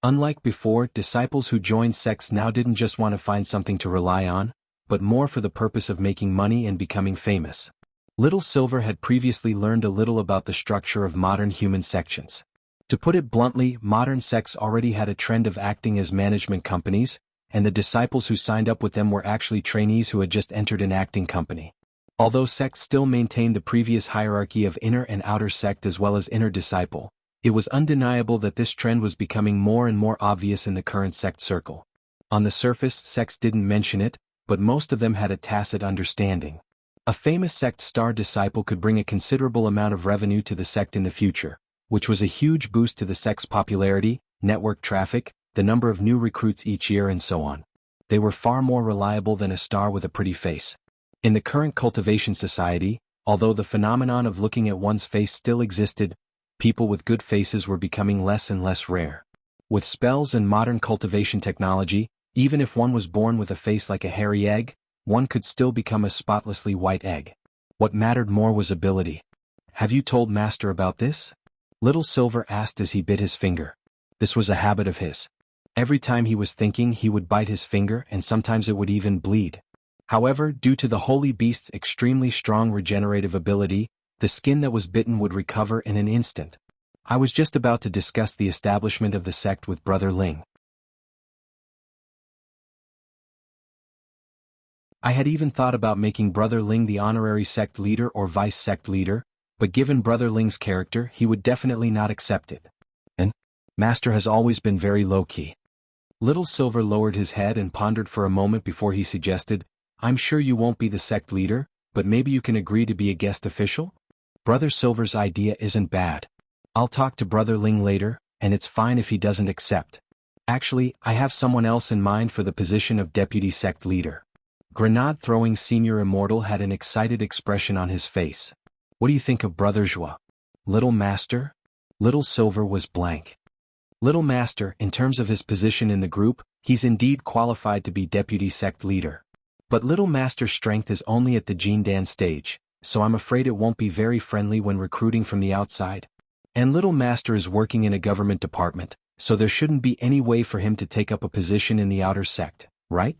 Unlike before, disciples who joined sects now didn't just want to find something to rely on, but more for the purpose of making money and becoming famous. Little Silver had previously learned a little about the structure of modern human sections. To put it bluntly, modern sects already had a trend of acting as management companies, and the disciples who signed up with them were actually trainees who had just entered an acting company. Although sects still maintained the previous hierarchy of inner and outer sect as well as inner disciple, it was undeniable that this trend was becoming more and more obvious in the current sect circle. On the surface, sects didn't mention it, but most of them had a tacit understanding. A famous sect star disciple could bring a considerable amount of revenue to the sect in the future, which was a huge boost to the sect's popularity, network traffic, the number of new recruits each year and so on. They were far more reliable than a star with a pretty face. In the current cultivation society, although the phenomenon of looking at one's face still existed, people with good faces were becoming less and less rare. With spells and modern cultivation technology, even if one was born with a face like a hairy egg, one could still become a spotlessly white egg. What mattered more was ability. "Have you told Master about this?" Little Silver asked as he bit his finger. This was a habit of his. Every time he was thinking, he would bite his finger and sometimes it would even bleed. However, due to the holy beast's extremely strong regenerative ability, the skin that was bitten would recover in an instant. "I was just about to discuss the establishment of the sect with Brother Ling. I had even thought about making Brother Ling the honorary sect leader or vice sect leader, but given Brother Ling's character, he would definitely not accept it. And Master has always been very low-key." Little Silver lowered his head and pondered for a moment before he suggested, "I'm sure you won't be the sect leader, but maybe you can agree to be a guest official? Brother Silver's idea isn't bad. I'll talk to Brother Ling later, and it's fine if he doesn't accept." Actually, I have someone else in mind for the position of deputy sect leader. Grenade-throwing senior immortal had an excited expression on his face. What do you think of Brother Zhua? Little Master? Little Silver was blank. Little Master, in terms of his position in the group, he's indeed qualified to be deputy sect leader. But Little Master's strength is only at the Jindan stage, so I'm afraid it won't be very friendly when recruiting from the outside. And Little Master is working in a government department, so there shouldn't be any way for him to take up a position in the outer sect, right?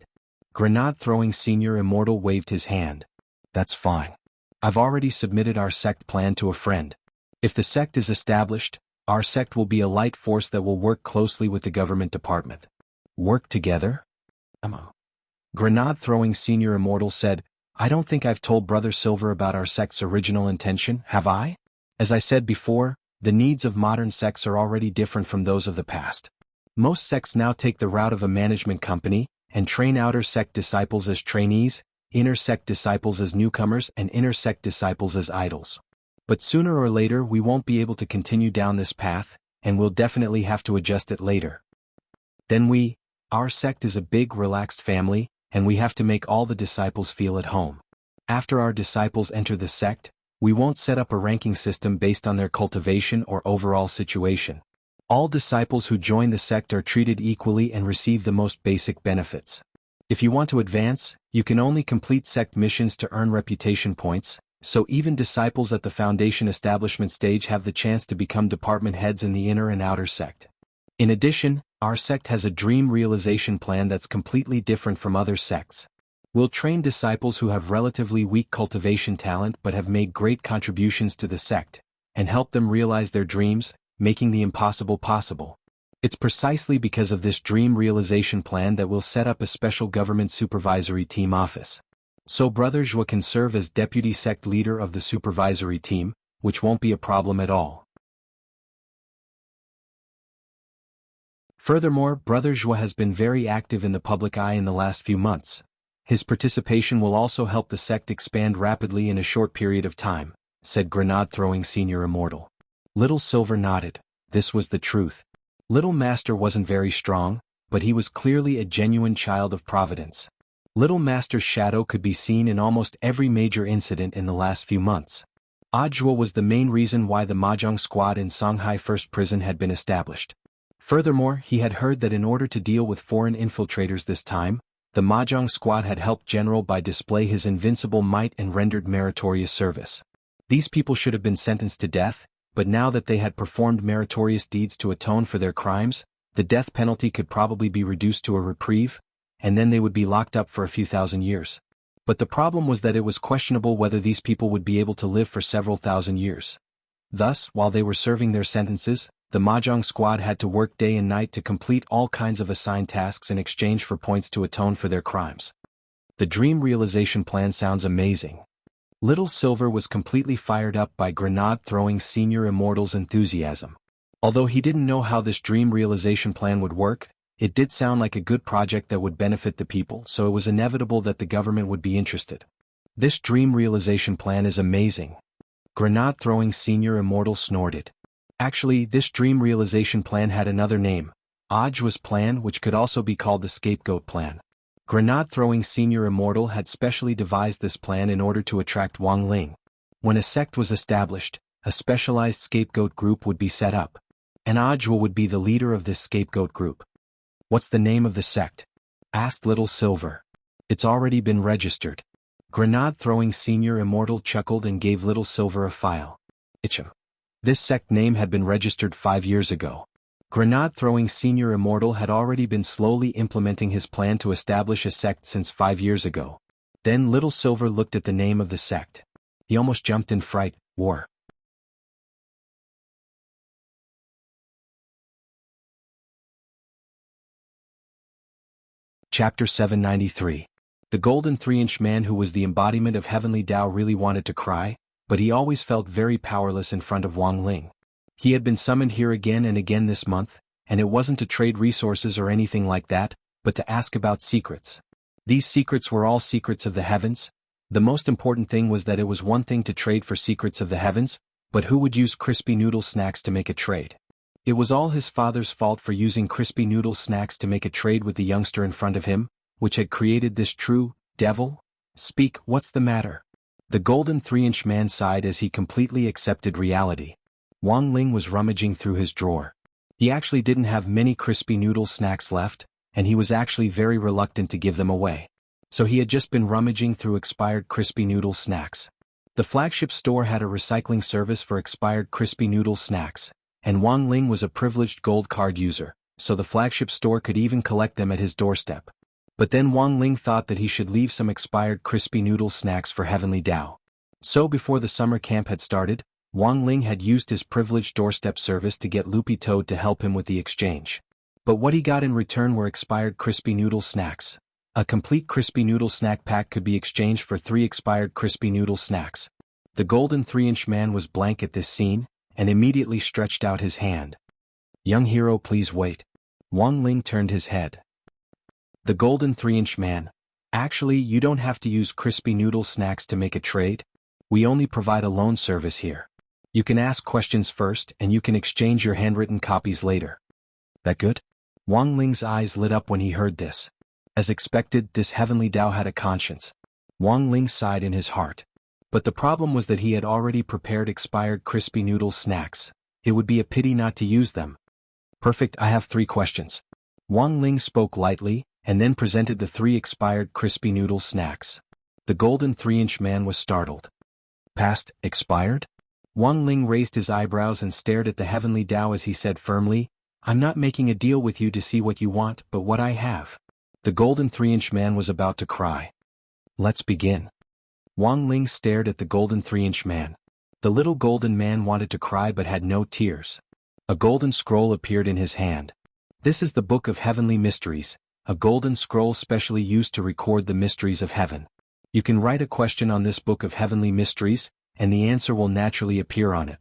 Grenade-throwing senior immortal waved his hand. That's fine. I've already submitted our sect plan to a friend. If the sect is established, our sect will be a light force that will work closely with the government department. Work together? Grenade-throwing senior immortal said, I don't think I've told Brother Silver about our sect's original intention, have I? As I said before, the needs of modern sects are already different from those of the past. Most sects now take the route of a management company, and train outer sect disciples as trainees, inner sect disciples as newcomers and inner sect disciples as idols. But sooner or later we won't be able to continue down this path, and we'll definitely have to adjust it later. Then our sect is a big relaxed family, and we have to make all the disciples feel at home. After our disciples enter the sect, we won't set up a ranking system based on their cultivation or overall situation. All disciples who join the sect are treated equally and receive the most basic benefits. If you want to advance, you can only complete sect missions to earn reputation points, so even disciples at the foundation establishment stage have the chance to become department heads in the inner and outer sect. In addition, our sect has a dream realization plan that's completely different from other sects. We'll train disciples who have relatively weak cultivation talent but have made great contributions to the sect, and help them realize their dreams, making the impossible possible. It's precisely because of this dream realization plan that we'll set up a special government supervisory team office. So Brother Zhua can serve as deputy sect leader of the supervisory team, which won't be a problem at all. Furthermore, Brother Zhua has been very active in the public eye in the last few months. His participation will also help the sect expand rapidly in a short period of time, said Grenade-throwing senior immortal. Little Silver nodded. This was the truth. Little Master wasn't very strong, but he was clearly a genuine child of Providence. Little Master's shadow could be seen in almost every major incident in the last few months. Zhua was the main reason why the Mahjong squad in Shanghai First Prison had been established. Furthermore, he had heard that in order to deal with foreign infiltrators this time, the Mahjong squad had helped General Bai display his invincible might and rendered meritorious service. These people should have been sentenced to death, but now that they had performed meritorious deeds to atone for their crimes, the death penalty could probably be reduced to a reprieve, and then they would be locked up for a few thousand years. But the problem was that it was questionable whether these people would be able to live for several thousand years. Thus, while they were serving their sentences, the Mahjong squad had to work day and night to complete all kinds of assigned tasks in exchange for points to atone for their crimes. The dream realization plan sounds amazing. Little Silver was completely fired up by Grenade-throwing senior immortal's enthusiasm. Although he didn't know how this dream realization plan would work, it did sound like a good project that would benefit the people, so it was inevitable that the government would be interested. This dream realization plan is amazing. Grenade-throwing senior immortal snorted. Actually, this dream realization plan had another name, Zhua's plan, which could also be called the scapegoat plan. Grenade-throwing senior immortal had specially devised this plan in order to attract Wang Ling. When a sect was established, a specialized scapegoat group would be set up. And Zhua would be the leader of this scapegoat group. What's the name of the sect? Asked Little Silver. It's already been registered. Grenade-throwing senior immortal chuckled and gave Little Silver a file. This sect name had been registered 5 years ago. Grenade-throwing senior immortal had already been slowly implementing his plan to establish a sect since 5 years ago. Then Little Silver looked at the name of the sect. He almost jumped in fright. War. Chapter 793. The golden 3-inch man who was the embodiment of heavenly Tao really wanted to cry, but he always felt very powerless in front of Wang Ling. He had been summoned here again and again this month, and it wasn't to trade resources or anything like that, but to ask about secrets. These secrets were all secrets of the heavens. The most important thing was that it was one thing to trade for secrets of the heavens, but who would use crispy noodle snacks to make a trade? It was all his father's fault for using crispy noodle snacks to make a trade with the youngster in front of him, which had created this true devil. Speak, what's the matter? The golden 3-inch man sighed as he completely accepted reality. Wang Ling was rummaging through his drawer. He actually didn't have many crispy noodle snacks left, and he was actually very reluctant to give them away. So he had just been rummaging through expired crispy noodle snacks. The flagship store had a recycling service for expired crispy noodle snacks, and Wang Ling was a privileged gold card user, so the flagship store could even collect them at his doorstep. But then Wang Ling thought that he should leave some expired crispy noodle snacks for Heavenly Dao. So before the summer camp had started, Wang Ling had used his privileged doorstep service to get Loopy Toad to help him with the exchange. But what he got in return were expired crispy noodle snacks. A complete crispy noodle snack pack could be exchanged for 3 expired crispy noodle snacks. The golden 3-inch man was blank at this scene, and immediately stretched out his hand. Young hero, please wait. Wang Ling turned his head. The golden 3-inch man. Actually, you don't have to use crispy noodle snacks to make a trade. We only provide a loan service here. You can ask questions first and you can exchange your handwritten copies later. That good? Wang Ling's eyes lit up when he heard this. As expected, this Heavenly Dao had a conscience. Wang Ling sighed in his heart. But the problem was that he had already prepared expired crispy noodle snacks. It would be a pity not to use them. Perfect, I have 3 questions. Wang Ling spoke lightly, and then presented the 3 expired crispy noodle snacks. The golden 3-inch man was startled. Past, expired? Wang Ling raised his eyebrows and stared at the Heavenly Dao as he said firmly, I'm not making a deal with you to see what you want, but what I have. The golden 3-inch man was about to cry. Let's begin. Wang Ling stared at the golden 3-inch man. The little golden man wanted to cry but had no tears. A golden scroll appeared in his hand. This is the Book of Heavenly Mysteries, a golden scroll specially used to record the mysteries of heaven. You can write a question on this Book of Heavenly Mysteries, and the answer will naturally appear on it.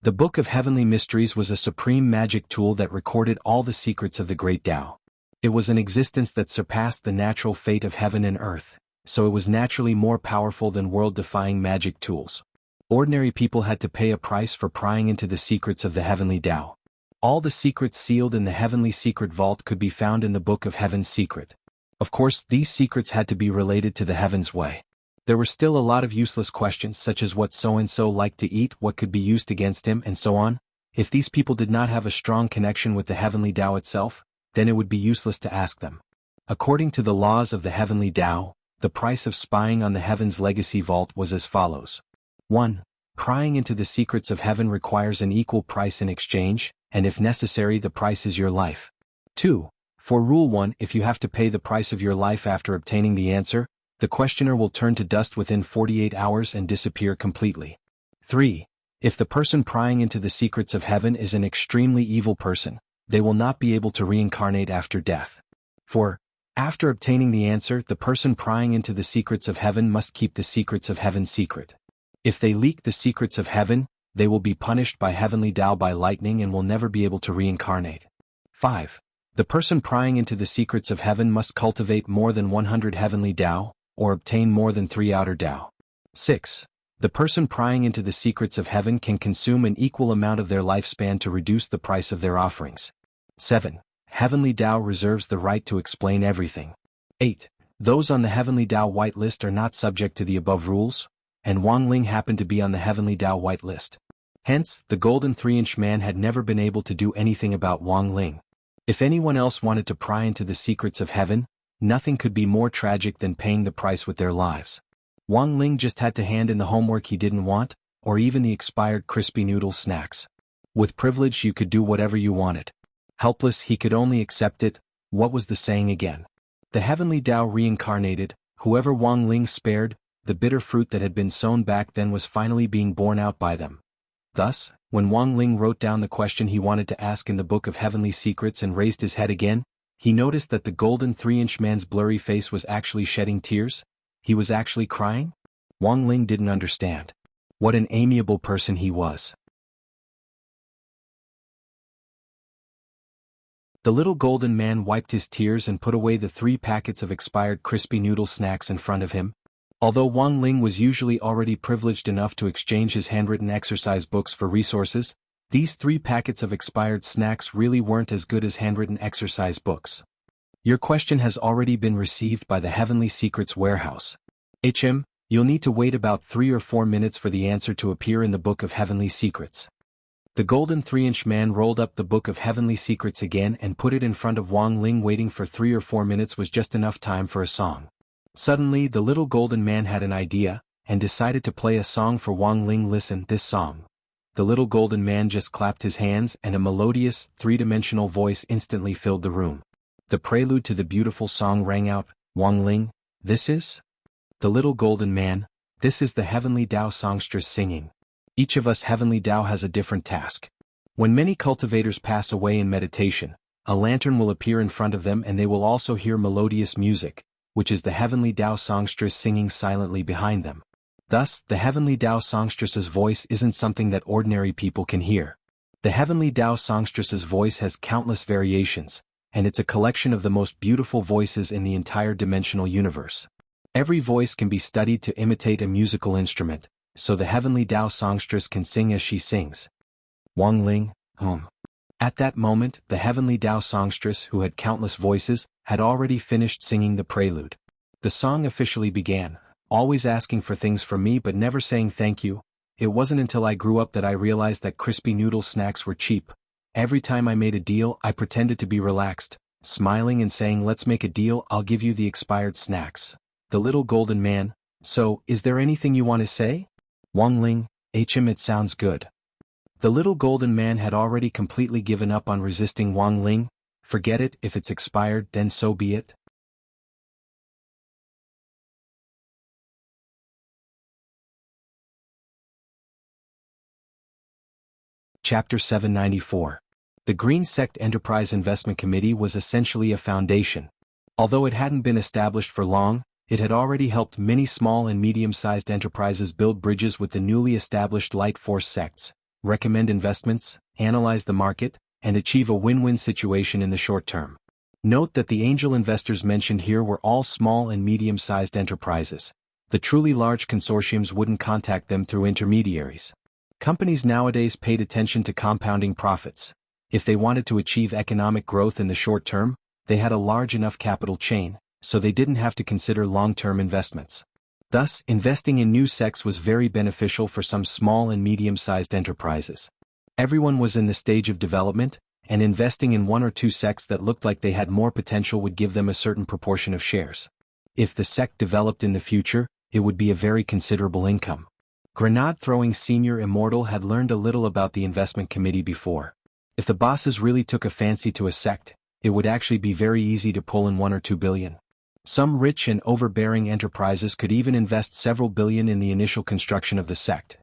The Book of Heavenly Mysteries was a supreme magic tool that recorded all the secrets of the Great Tao. It was an existence that surpassed the natural fate of heaven and earth, so it was naturally more powerful than world-defying magic tools. Ordinary people had to pay a price for prying into the secrets of the Heavenly Tao. All the secrets sealed in the Heavenly Secret Vault could be found in the Book of Heaven's Secret. Of course, these secrets had to be related to the Heaven's Way. There were still a lot of useless questions such as what so-and-so liked to eat, what could be used against him, and so on. If these people did not have a strong connection with the Heavenly Tao itself, then it would be useless to ask them. According to the laws of the Heavenly Tao, the price of spying on the Heaven's Legacy Vault was as follows. 1. Prying into the secrets of heaven requires an equal price in exchange, and if necessary the price is your life. 2. For Rule 1, if you have to pay the price of your life after obtaining the answer, the questioner will turn to dust within 48 hours and disappear completely. 3. If the person prying into the secrets of heaven is an extremely evil person, they will not be able to reincarnate after death. 4. After obtaining the answer, the person prying into the secrets of heaven must keep the secrets of heaven secret. If they leak the secrets of heaven, they will be punished by Heavenly Tao by lightning and will never be able to reincarnate. 5. The person prying into the secrets of heaven must cultivate more than 100 Heavenly Tao, or obtain more than 3 outer Tao. 6. The person prying into the secrets of heaven can consume an equal amount of their lifespan to reduce the price of their offerings. 7. Heavenly Tao reserves the right to explain everything. 8. Those on the Heavenly Tao white list are not subject to the above rules, and Wang Ling happened to be on the Heavenly Tao white list. Hence, the golden 3-inch man had never been able to do anything about Wang Ling. If anyone else wanted to pry into the secrets of heaven, nothing could be more tragic than paying the price with their lives. Wang Ling just had to hand in the homework he didn't want, or even the expired crispy noodle snacks. With privilege you could do whatever you wanted. Helpless he could only accept it. What was the saying again? The Heavenly Tao reincarnated, whoever Wang Ling spared, the bitter fruit that had been sown back then was finally being borne out by them. Thus, when Wang Ling wrote down the question he wanted to ask in the Book of Heavenly Secrets and raised his head again, he noticed that the golden 3-inch man's blurry face was actually shedding tears. He was actually crying? Wang Ling didn't understand. What an amiable person he was. The little golden man wiped his tears and put away the 3 packets of expired crispy noodle snacks in front of him. Although Wang Ling was usually already privileged enough to exchange his handwritten exercise books for resources, these 3 packets of expired snacks really weren't as good as handwritten exercise books. Your question has already been received by the Heavenly Secrets Warehouse. You'll need to wait about 3 or 4 minutes for the answer to appear in the Book of Heavenly Secrets. The golden 3-inch man rolled up the Book of Heavenly Secrets again and put it in front of Wang Ling. Waiting for 3 or 4 minutes was just enough time for a song. Suddenly the little golden man had an idea, and decided to play a song for Wang Ling. Listen, this song. The little golden man just clapped his hands and a melodious, 3-dimensional voice instantly filled the room. The prelude to the beautiful song rang out, Wang Ling, this is? The little golden man, this is the Heavenly Tao songstress singing. Each of us Heavenly Tao has a different task. When many cultivators pass away in meditation, a lantern will appear in front of them and they will also hear melodious music, which is the Heavenly Tao songstress singing silently behind them. Thus, the Heavenly Tao songstress's voice isn't something that ordinary people can hear. The Heavenly Tao songstress's voice has countless variations, and it's a collection of the most beautiful voices in the entire dimensional universe. Every voice can be studied to imitate a musical instrument, so the Heavenly Tao songstress can sing as she sings. Wang Ling, At that moment, the Heavenly Tao songstress, who had countless voices, had already finished singing the prelude. The song officially began, always asking for things from me but never saying thank you. It wasn't until I grew up that I realized that crispy noodle snacks were cheap. Every time I made a deal, I pretended to be relaxed, smiling and saying, let's make a deal, I'll give you the expired snacks. The little golden man, so, is there anything you want to say? Wang Ling, it sounds good. The little golden man had already completely given up on resisting Wang Ling. Forget it, if it's expired, then so be it. Chapter 794. The Green Sect Enterprise Investment Committee was essentially a foundation. Although it hadn't been established for long, it had already helped many small and medium-sized enterprises build bridges with the newly established Light Force sects, recommend investments, analyze the market, and achieve a win-win situation in the short term. Note that the angel investors mentioned here were all small and medium-sized enterprises. The truly large consortiums wouldn't contact them through intermediaries. Companies nowadays paid attention to compounding profits. If they wanted to achieve economic growth in the short term, they had a large enough capital chain, so they didn't have to consider long-term investments. Thus, investing in new sects was very beneficial for some small and medium-sized enterprises. Everyone was in the stage of development, and investing in 1 or 2 sects that looked like they had more potential would give them a certain proportion of shares. If the sect developed in the future, it would be a very considerable income. Grenade-throwing Senior Immortal had learned a little about the investment committee before. If the bosses really took a fancy to a sect, it would actually be very easy to pull in 1 or 2 billion. Some rich and overbearing enterprises could even invest several billion in the initial construction of the sect.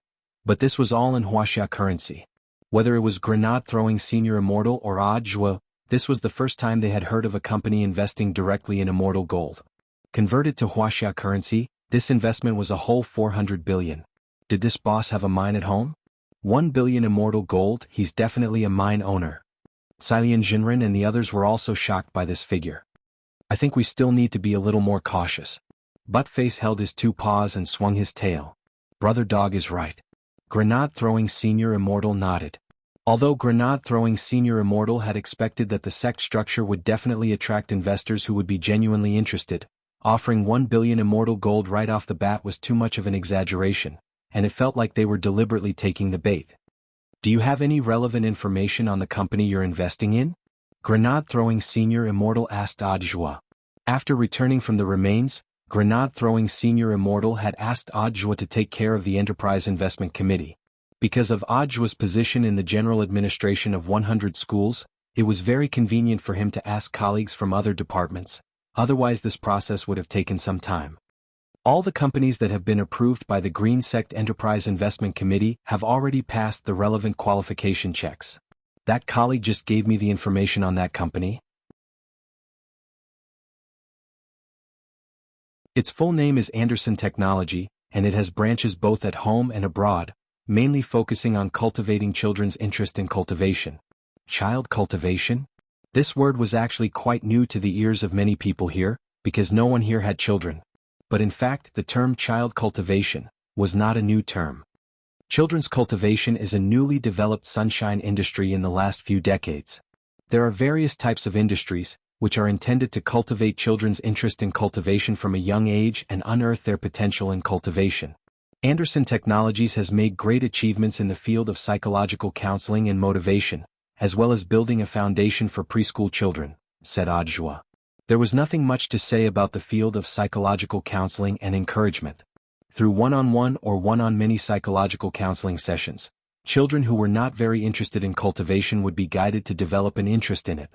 But this was all in Wuxia currency. Whether it was Grenade-throwing Senior Immortal or Audiobook, this was the first time they had heard of a company investing directly in immortal gold. Converted to Wuxia currency, this investment was a whole 400 billion. Did this boss have a mine at home? 1 billion immortal gold, he's definitely a mine owner. Cilian Jinren and the others were also shocked by this figure. I think we still need to be a little more cautious. Buttface held his 2 paws and swung his tail. Brother Dog is right. Grenade-throwing Senior Immortal nodded. Although Grenade-throwing Senior Immortal had expected that the sect structure would definitely attract investors who would be genuinely interested, offering 1 billion immortal gold right off the bat was too much of an exaggeration, and it felt like they were deliberately taking the bait. Do you have any relevant information on the company you're investing in? Grenade-throwing Senior Immortal asked Audiobook. After returning from the remains, Grenade-throwing Senior Immortal had asked Audiobook to take care of the Enterprise Investment Committee. Because of Audiobook's position in the general administration of 100 schools, it was very convenient for him to ask colleagues from other departments, otherwise this process would have taken some time. All the companies that have been approved by the Green Sect Enterprise Investment Committee have already passed the relevant qualification checks. That colleague just gave me the information on that company. Its full name is Anderson Technology, and it has branches both at home and abroad, mainly focusing on cultivating children's interest in cultivation. Child cultivation? This word was actually quite new to the ears of many people here, because no one here had children. But in fact, the term child cultivation was not a new term. Children's cultivation is a newly developed sunshine industry in the last few decades. There are various types of industries, which are intended to cultivate children's interest in cultivation from a young age and unearth their potential in cultivation. Anderson Technologies has made great achievements in the field of psychological counseling and motivation, as well as building a foundation for preschool children, said Audiobook. There was nothing much to say about the field of psychological counseling and encouragement. Through one-on-one or one-on-many psychological counseling sessions, children who were not very interested in cultivation would be guided to develop an interest in it.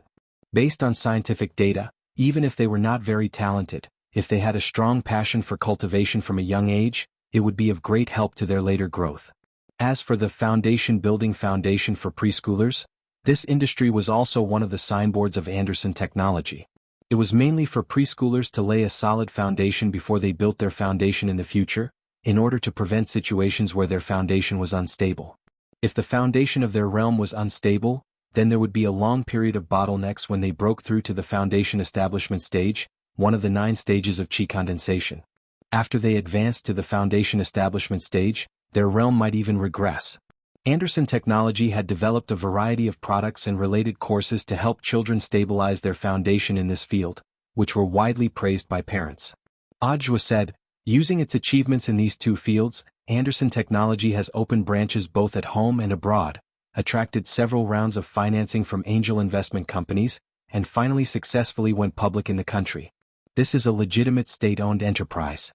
Based on scientific data, even if they were not very talented, if they had a strong passion for cultivation from a young age, it would be of great help to their later growth. As for the building foundation for preschoolers, this industry was also one of the signboards of Anderson Technology. It was mainly for preschoolers to lay a solid foundation before they built their foundation in the future, in order to prevent situations where their foundation was unstable. If the foundation of their realm was unstable, then there would be a long period of bottlenecks when they broke through to the foundation establishment stage, one of the 9 stages of Qi condensation. After they advanced to the foundation establishment stage, their realm might even regress. Anderson Technology had developed a variety of products and related courses to help children stabilize their foundation in this field, which were widely praised by parents. Audiobook said, using its achievements in these 2 fields, Anderson Technology has opened branches both at home and abroad, attracted several rounds of financing from angel investment companies, and finally successfully went public in the country. This is a legitimate state-owned enterprise.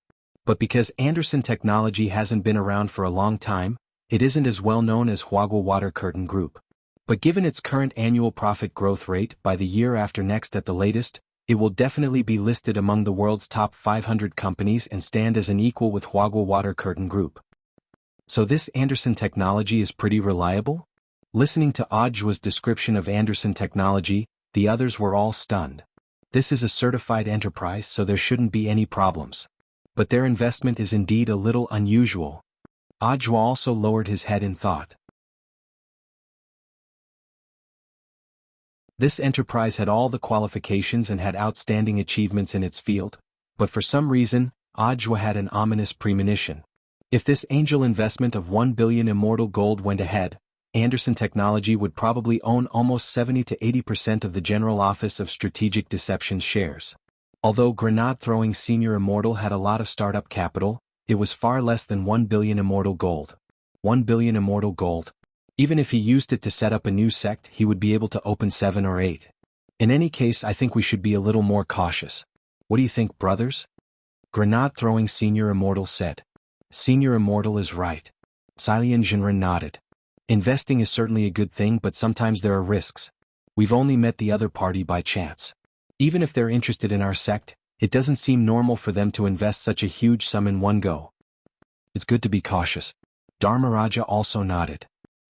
But because Anderson Technology hasn't been around for a long time, it isn't as well known as Huagua Water Curtain Group. But given its current annual profit growth rate by the year after next at the latest, it will definitely be listed among the world's top 500 companies and stand as an equal with Huagua Water Curtain Group. So this Anderson Technology is pretty reliable? Listening to Audiobook's description of Anderson Technology, the others were all stunned. This is a certified enterprise, so there shouldn't be any problems. But their investment is indeed a little unusual. Audiobook also lowered his head in thought. This enterprise had all the qualifications and had outstanding achievements in its field, but for some reason, Audiobook had an ominous premonition. If this angel investment of 1 billion Immortal gold went ahead, Anderson Technology would probably own almost 70 to 80% of the General Office of Strategic Deception's shares. Although grenade-throwing Senior Immortal had a lot of startup capital, it was far less than 1 billion Immortal gold. 1 billion Immortal gold. Even if he used it to set up a new sect, he would be able to open 7 or 8. In any case, I think we should be a little more cautious. What do you think, brothers? Grenade-throwing Senior Immortal said. Senior Immortal is right. Silian Jinren nodded. Investing is certainly a good thing, but sometimes there are risks. We've only met the other party by chance. Even if they're interested in our sect, it doesn't seem normal for them to invest such a huge sum in one go. It's good to be cautious. Dharmaraja also nodded.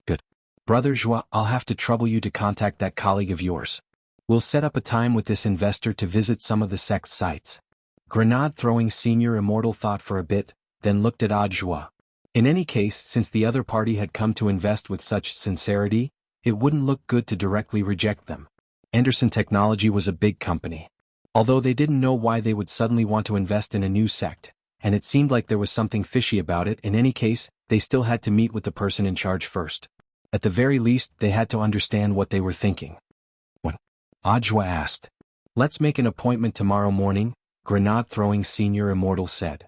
Good. Brother Zhua, I'll have to trouble you to contact that colleague of yours. We'll set up a time with this investor to visit some of the sect's sites. Grenade-throwing Senior Immortal thought for a bit, then looked at Audiobook. In any case, since the other party had come to invest with such sincerity, it wouldn't look good to directly reject them. Anderson Technology was a big company. Although they didn't know why they would suddenly want to invest in a new sect, and it seemed like there was something fishy about it, in any case, they still had to meet with the person in charge first. At the very least, they had to understand what they were thinking. When Audiobook asked, "Let's make an appointment tomorrow morning," Grenade-throwing Senior Immortal said.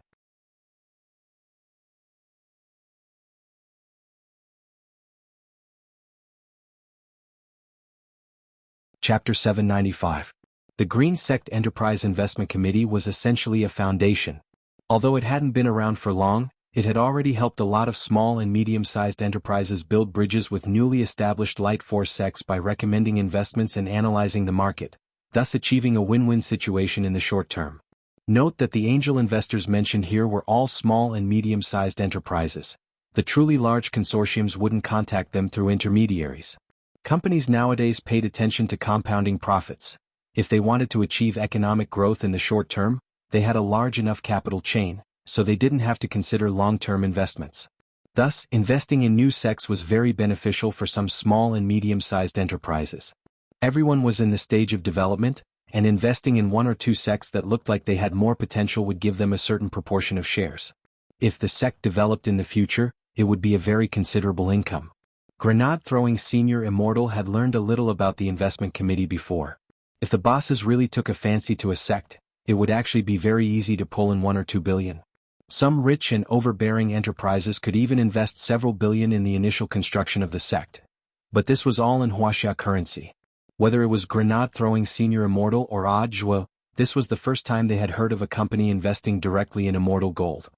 Chapter 795. The Green Sect Enterprise Investment Committee was essentially a foundation. Although it hadn't been around for long, it had already helped a lot of small and medium-sized enterprises build bridges with newly established light force sects by recommending investments and analyzing the market, thus achieving a win-win situation in the short term. Note that the angel investors mentioned here were all small and medium-sized enterprises. The truly large consortiums wouldn't contact them through intermediaries. Companies nowadays paid attention to compounding profits. If they wanted to achieve economic growth in the short term, they had a large enough capital chain, so they didn't have to consider long-term investments. Thus, investing in new sects was very beneficial for some small and medium-sized enterprises. Everyone was in the stage of development, and investing in one or two sects that looked like they had more potential would give them a certain proportion of shares. If the sect developed in the future, it would be a very considerable income. Grenade-throwing senior Immortal had learned a little about the investment committee before. If the bosses really took a fancy to a sect, it would actually be very easy to pull in 1 or 2 billion. Some rich and overbearing enterprises could even invest several billion in the initial construction of the sect. But this was all in Wuxia currency. Whether it was Grenade-throwing senior Immortal or Audiobook, this was the first time they had heard of a company investing directly in Immortal gold.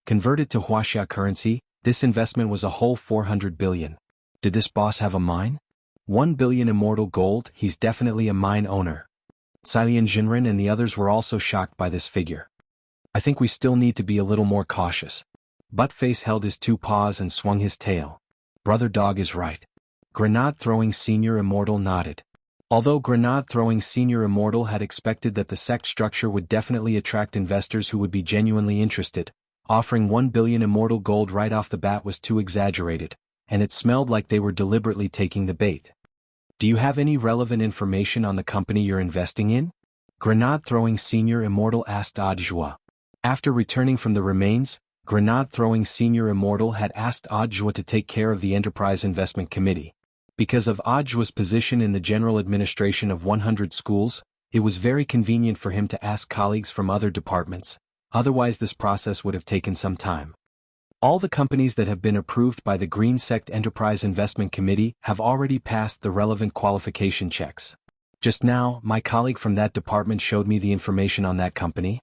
Converted to Wuxia currency, this investment was a whole 400 billion. Did this boss have a mine? 1 billion Immortal gold, he's definitely a mine owner. Cilian Jinren and the others were also shocked by this figure. I think we still need to be a little more cautious. Buttface held his 2 paws and swung his tail. Brother Dog is right. Grenade-throwing senior Immortal nodded. Although Grenade-throwing senior Immortal had expected that the sect structure would definitely attract investors who would be genuinely interested, offering 1 billion Immortal gold right off the bat was too exaggerated, and it smelled like they were deliberately taking the bait. Do you have any relevant information on the company you're investing in? Grenade-throwing senior Immortal asked Audiobook. After returning from the remains, Grenade-throwing senior Immortal had asked Audiobook to take care of the Enterprise Investment Committee. Because of Audiobook's position in the general administration of 100 schools, it was very convenient for him to ask colleagues from other departments, otherwise this process would have taken some time. All the companies that have been approved by the Green Sect Enterprise Investment Committee have already passed the relevant qualification checks. Just now, my colleague from that department showed me the information on that company.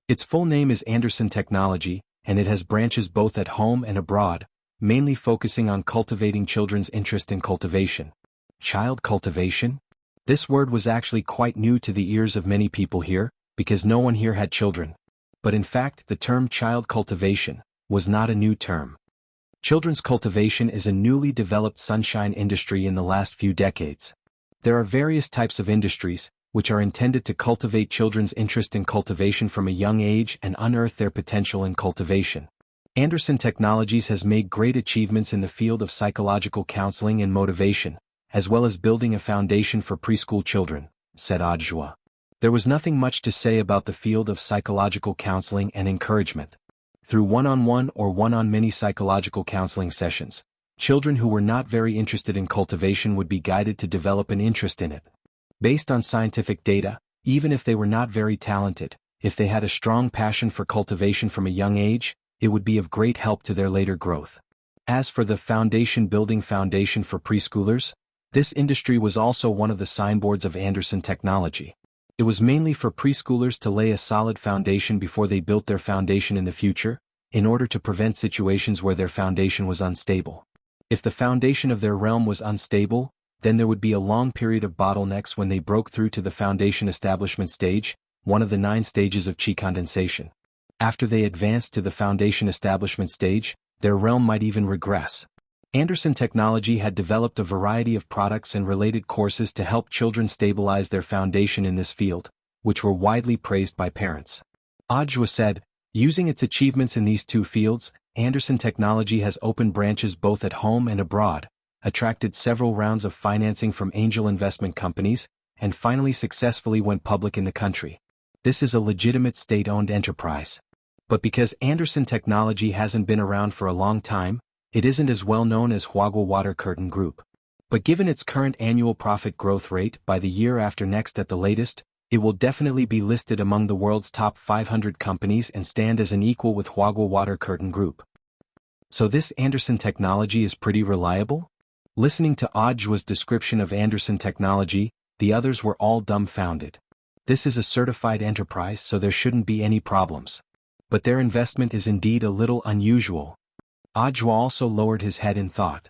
Its full name is Anderson Technology, and it has branches both at home and abroad, mainly focusing on cultivating children's interest in cultivation. Child cultivation? This word was actually quite new to the ears of many people here, because no one here had children. But in fact, the term child cultivation was not a new term. Children's cultivation is a newly developed sunshine industry in the last few decades. There are various types of industries, which are intended to cultivate children's interest in cultivation from a young age and unearth their potential in cultivation. Anderson Technologies has made great achievements in the field of psychological counseling and motivation, as well as building a foundation for preschool children, said Audiobook. There was nothing much to say about the field of psychological counseling and encouragement. Through one-on-one or one-on-many psychological counseling sessions, children who were not very interested in cultivation would be guided to develop an interest in it. Based on scientific data, even if they were not very talented, if they had a strong passion for cultivation from a young age, it would be of great help to their later growth. As for the building foundation for preschoolers, this industry was also one of the signboards of Anderson Technology. It was mainly for preschoolers to lay a solid foundation before they built their foundation in the future, in order to prevent situations where their foundation was unstable. If the foundation of their realm was unstable, then there would be a long period of bottlenecks when they broke through to the foundation establishment stage, one of the 9 stages of chi condensation. After they advanced to the foundation establishment stage, their realm might even regress. Anderson Technology had developed a variety of products and related courses to help children stabilize their foundation in this field, which were widely praised by parents. Audiobook said, using its achievements in these 2 fields, Anderson Technology has opened branches both at home and abroad, attracted several rounds of financing from angel investment companies, and finally successfully went public in the country. This is a legitimate state-owned enterprise. But because Anderson Technology hasn't been around for a long time, it isn't as well known as Huagua Water Curtain Group. But given its current annual profit growth rate by the year after next at the latest, it will definitely be listed among the world's top 500 companies and stand as an equal with Huagua Water Curtain Group. So this Anderson Technology is pretty reliable? Listening to Audiobook's description of Anderson Technology, the others were all dumbfounded. This is a certified enterprise, so there shouldn't be any problems. But their investment is indeed a little unusual. Audiobook also lowered his head in thought.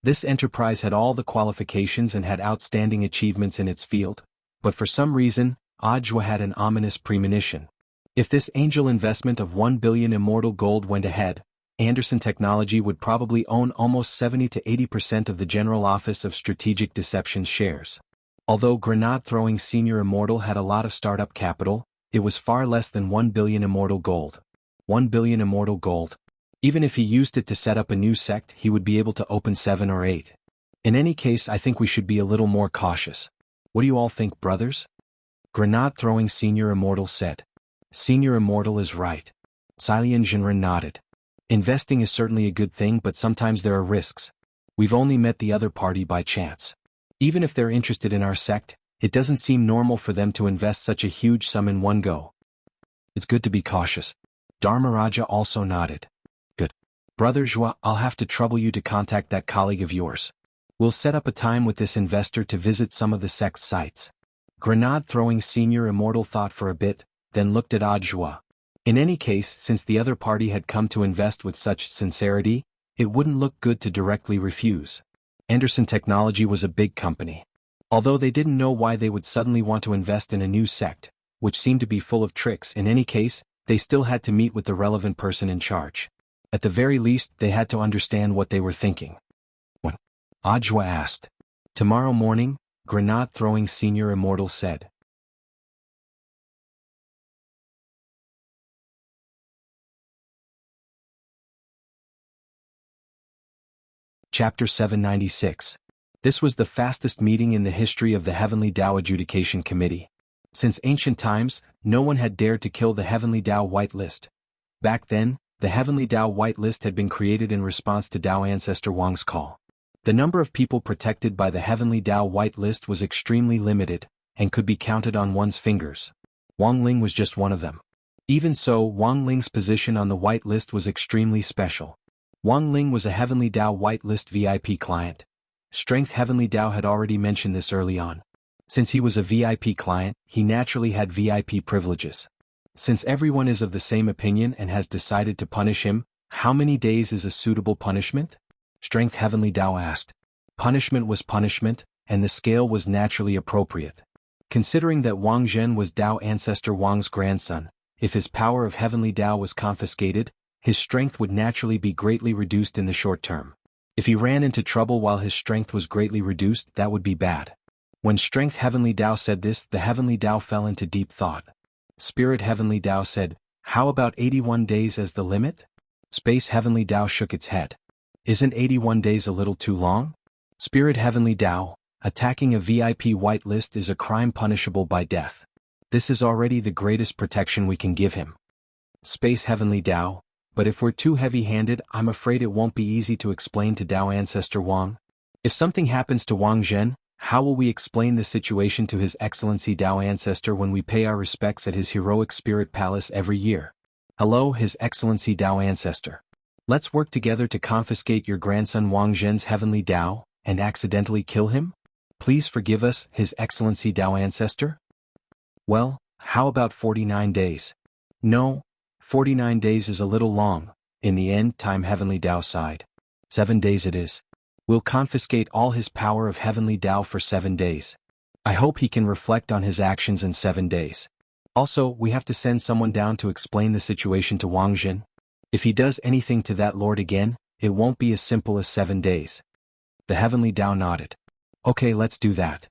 This enterprise had all the qualifications and had outstanding achievements in its field, but for some reason, Audiobook had an ominous premonition. If this angel investment of 1 billion Immortal gold went ahead, Anderson Technology would probably own almost 70 to 80% of the General Office of Strategic Deception's shares. Although Grenade-throwing senior Immortal had a lot of startup capital, it was far less than 1 billion Immortal gold. 1 billion Immortal gold. Even if he used it to set up a new sect, he would be able to open 7 or 8. In any case, I think we should be a little more cautious. What do you all think, brothers? Grenade-throwing Senior Immortal said. Senior Immortal is right. Silian Jinren nodded. Investing is certainly a good thing, but sometimes there are risks. We've only met the other party by chance. Even if they're interested in our sect, it doesn't seem normal for them to invest such a huge sum in one go. It's good to be cautious. Dharmaraja also nodded. Good. Brother Zhua, I'll have to trouble you to contact that colleague of yours. We'll set up a time with this investor to visit some of the sect's sites. Grenade-throwing Senior Immortal thought for a bit, then looked at Zhua. In any case, since the other party had come to invest with such sincerity, it wouldn't look good to directly refuse. Anderson Technology was a big company. Although they didn't know why they would suddenly want to invest in a new sect, which seemed to be full of tricks, in any case, they still had to meet with the relevant person in charge. At the very least, they had to understand what they were thinking. When Zhua asked. Tomorrow morning, Grenade-throwing Senior Immortal said. Chapter 796. This was the fastest meeting in the history of the Heavenly Tao Adjudication Committee. Since ancient times, no one had dared to kill the Heavenly Tao White List. Back then, the Heavenly Tao White List had been created in response to Tao Ancestor Wang's call. The number of people protected by the Heavenly Tao White List was extremely limited, and could be counted on one's fingers. Wang Ling was just one of them. Even so, Wang Ling's position on the White List was extremely special. Wang Ling was a Heavenly Tao White List VIP client. Strength Heavenly Tao had already mentioned this early on. Since he was a VIP client, he naturally had VIP privileges. Since everyone is of the same opinion and has decided to punish him, how many days is a suitable punishment? Strength Heavenly Tao asked. Punishment was punishment, and the scale was naturally appropriate. Considering that Wang Zhen was Tao Ancestor Wang's grandson, if his power of Heavenly Tao was confiscated, his strength would naturally be greatly reduced in the short term. If he ran into trouble while his strength was greatly reduced, that would be bad. When Strength Heavenly Tao said this, the Heavenly Tao fell into deep thought. Spirit Heavenly Tao said, how about 81 days as the limit? Space Heavenly Tao shook its head. Isn't 81 days a little too long? Spirit Heavenly Tao, attacking a VIP white list is a crime punishable by death. This is already the greatest protection we can give him. Space Heavenly Tao, but if we're too heavy-handed, I'm afraid it won't be easy to explain to Tao Ancestor Wang. If something happens to Wang Zhen, how will we explain the situation to His Excellency Tao Ancestor when we pay our respects at his heroic spirit palace every year? Hello, His Excellency Tao Ancestor. Let's work together to confiscate your grandson Wang Zhen's Heavenly Tao, and accidentally kill him? Please forgive us, His Excellency Tao Ancestor? Well, how about 49 days? No, 49 days is a little long. In the end, time Heavenly Tao sighed. 7 days it is. We'll confiscate all his power of Heavenly Tao for 7 days. I hope he can reflect on his actions in 7 days. Also, we have to send someone down to explain the situation to Wang Zhen. If he does anything to that lord again, it won't be as simple as 7 days. The Heavenly Tao nodded. Okay, let's do that.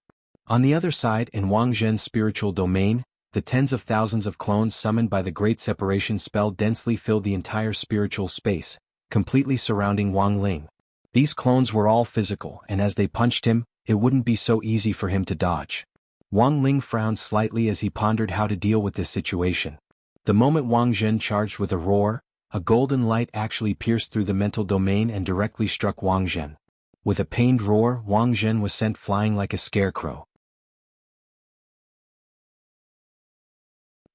On the other side, in Wang Zhen's spiritual domain, the tens of thousands of clones summoned by the Great Separation spell densely filled the entire spiritual space, completely surrounding Wang Ling. These clones were all physical, and as they punched him, it wouldn't be so easy for him to dodge. Wang Ling frowned slightly as he pondered how to deal with this situation. The moment Wang Zhen charged with a roar, a golden light actually pierced through the mental domain and directly struck Wang Zhen. With a pained roar, Wang Zhen was sent flying like a scarecrow.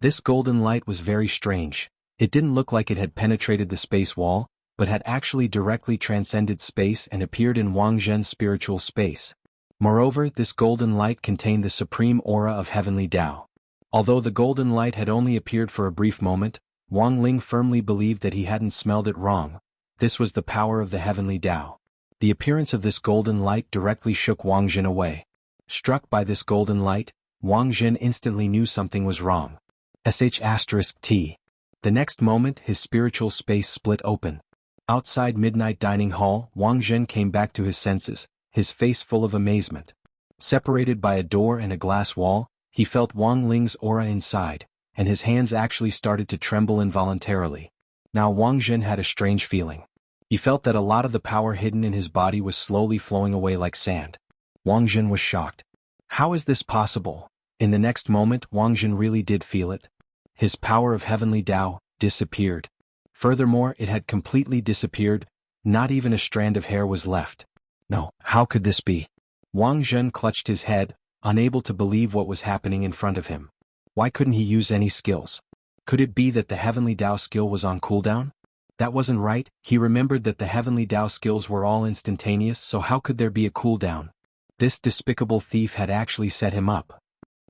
This golden light was very strange. It didn't look like it had penetrated the space wall, but had actually directly transcended space and appeared in Wang Zhen's spiritual space. Moreover, this golden light contained the supreme aura of Heavenly Tao. Although the golden light had only appeared for a brief moment, Wang Ling firmly believed that he hadn't smelled it wrong. This was the power of the Heavenly Tao. The appearance of this golden light directly shook Wang Zhen away. Struck by this golden light, Wang Zhen instantly knew something was wrong. *T. The next moment, his spiritual space split open. Outside Midnight Dining Hall, Wang Zhen came back to his senses, his face full of amazement. Separated by a door and a glass wall, he felt Wang Ling's aura inside, and his hands actually started to tremble involuntarily. Now Wang Jin had a strange feeling. He felt that a lot of the power hidden in his body was slowly flowing away like sand. Wang Jin was shocked. How is this possible? In the next moment Wang Jin really did feel it. His power of heavenly Tao disappeared. Furthermore, it had completely disappeared, not even a strand of hair was left. No, how could this be? Wang Jin clutched his head, unable to believe what was happening in front of him. Why couldn't he use any skills? Could it be that the heavenly Tao skill was on cooldown? That wasn't right. He remembered that the heavenly Tao skills were all instantaneous, so how could there be a cooldown? This despicable thief had actually set him up.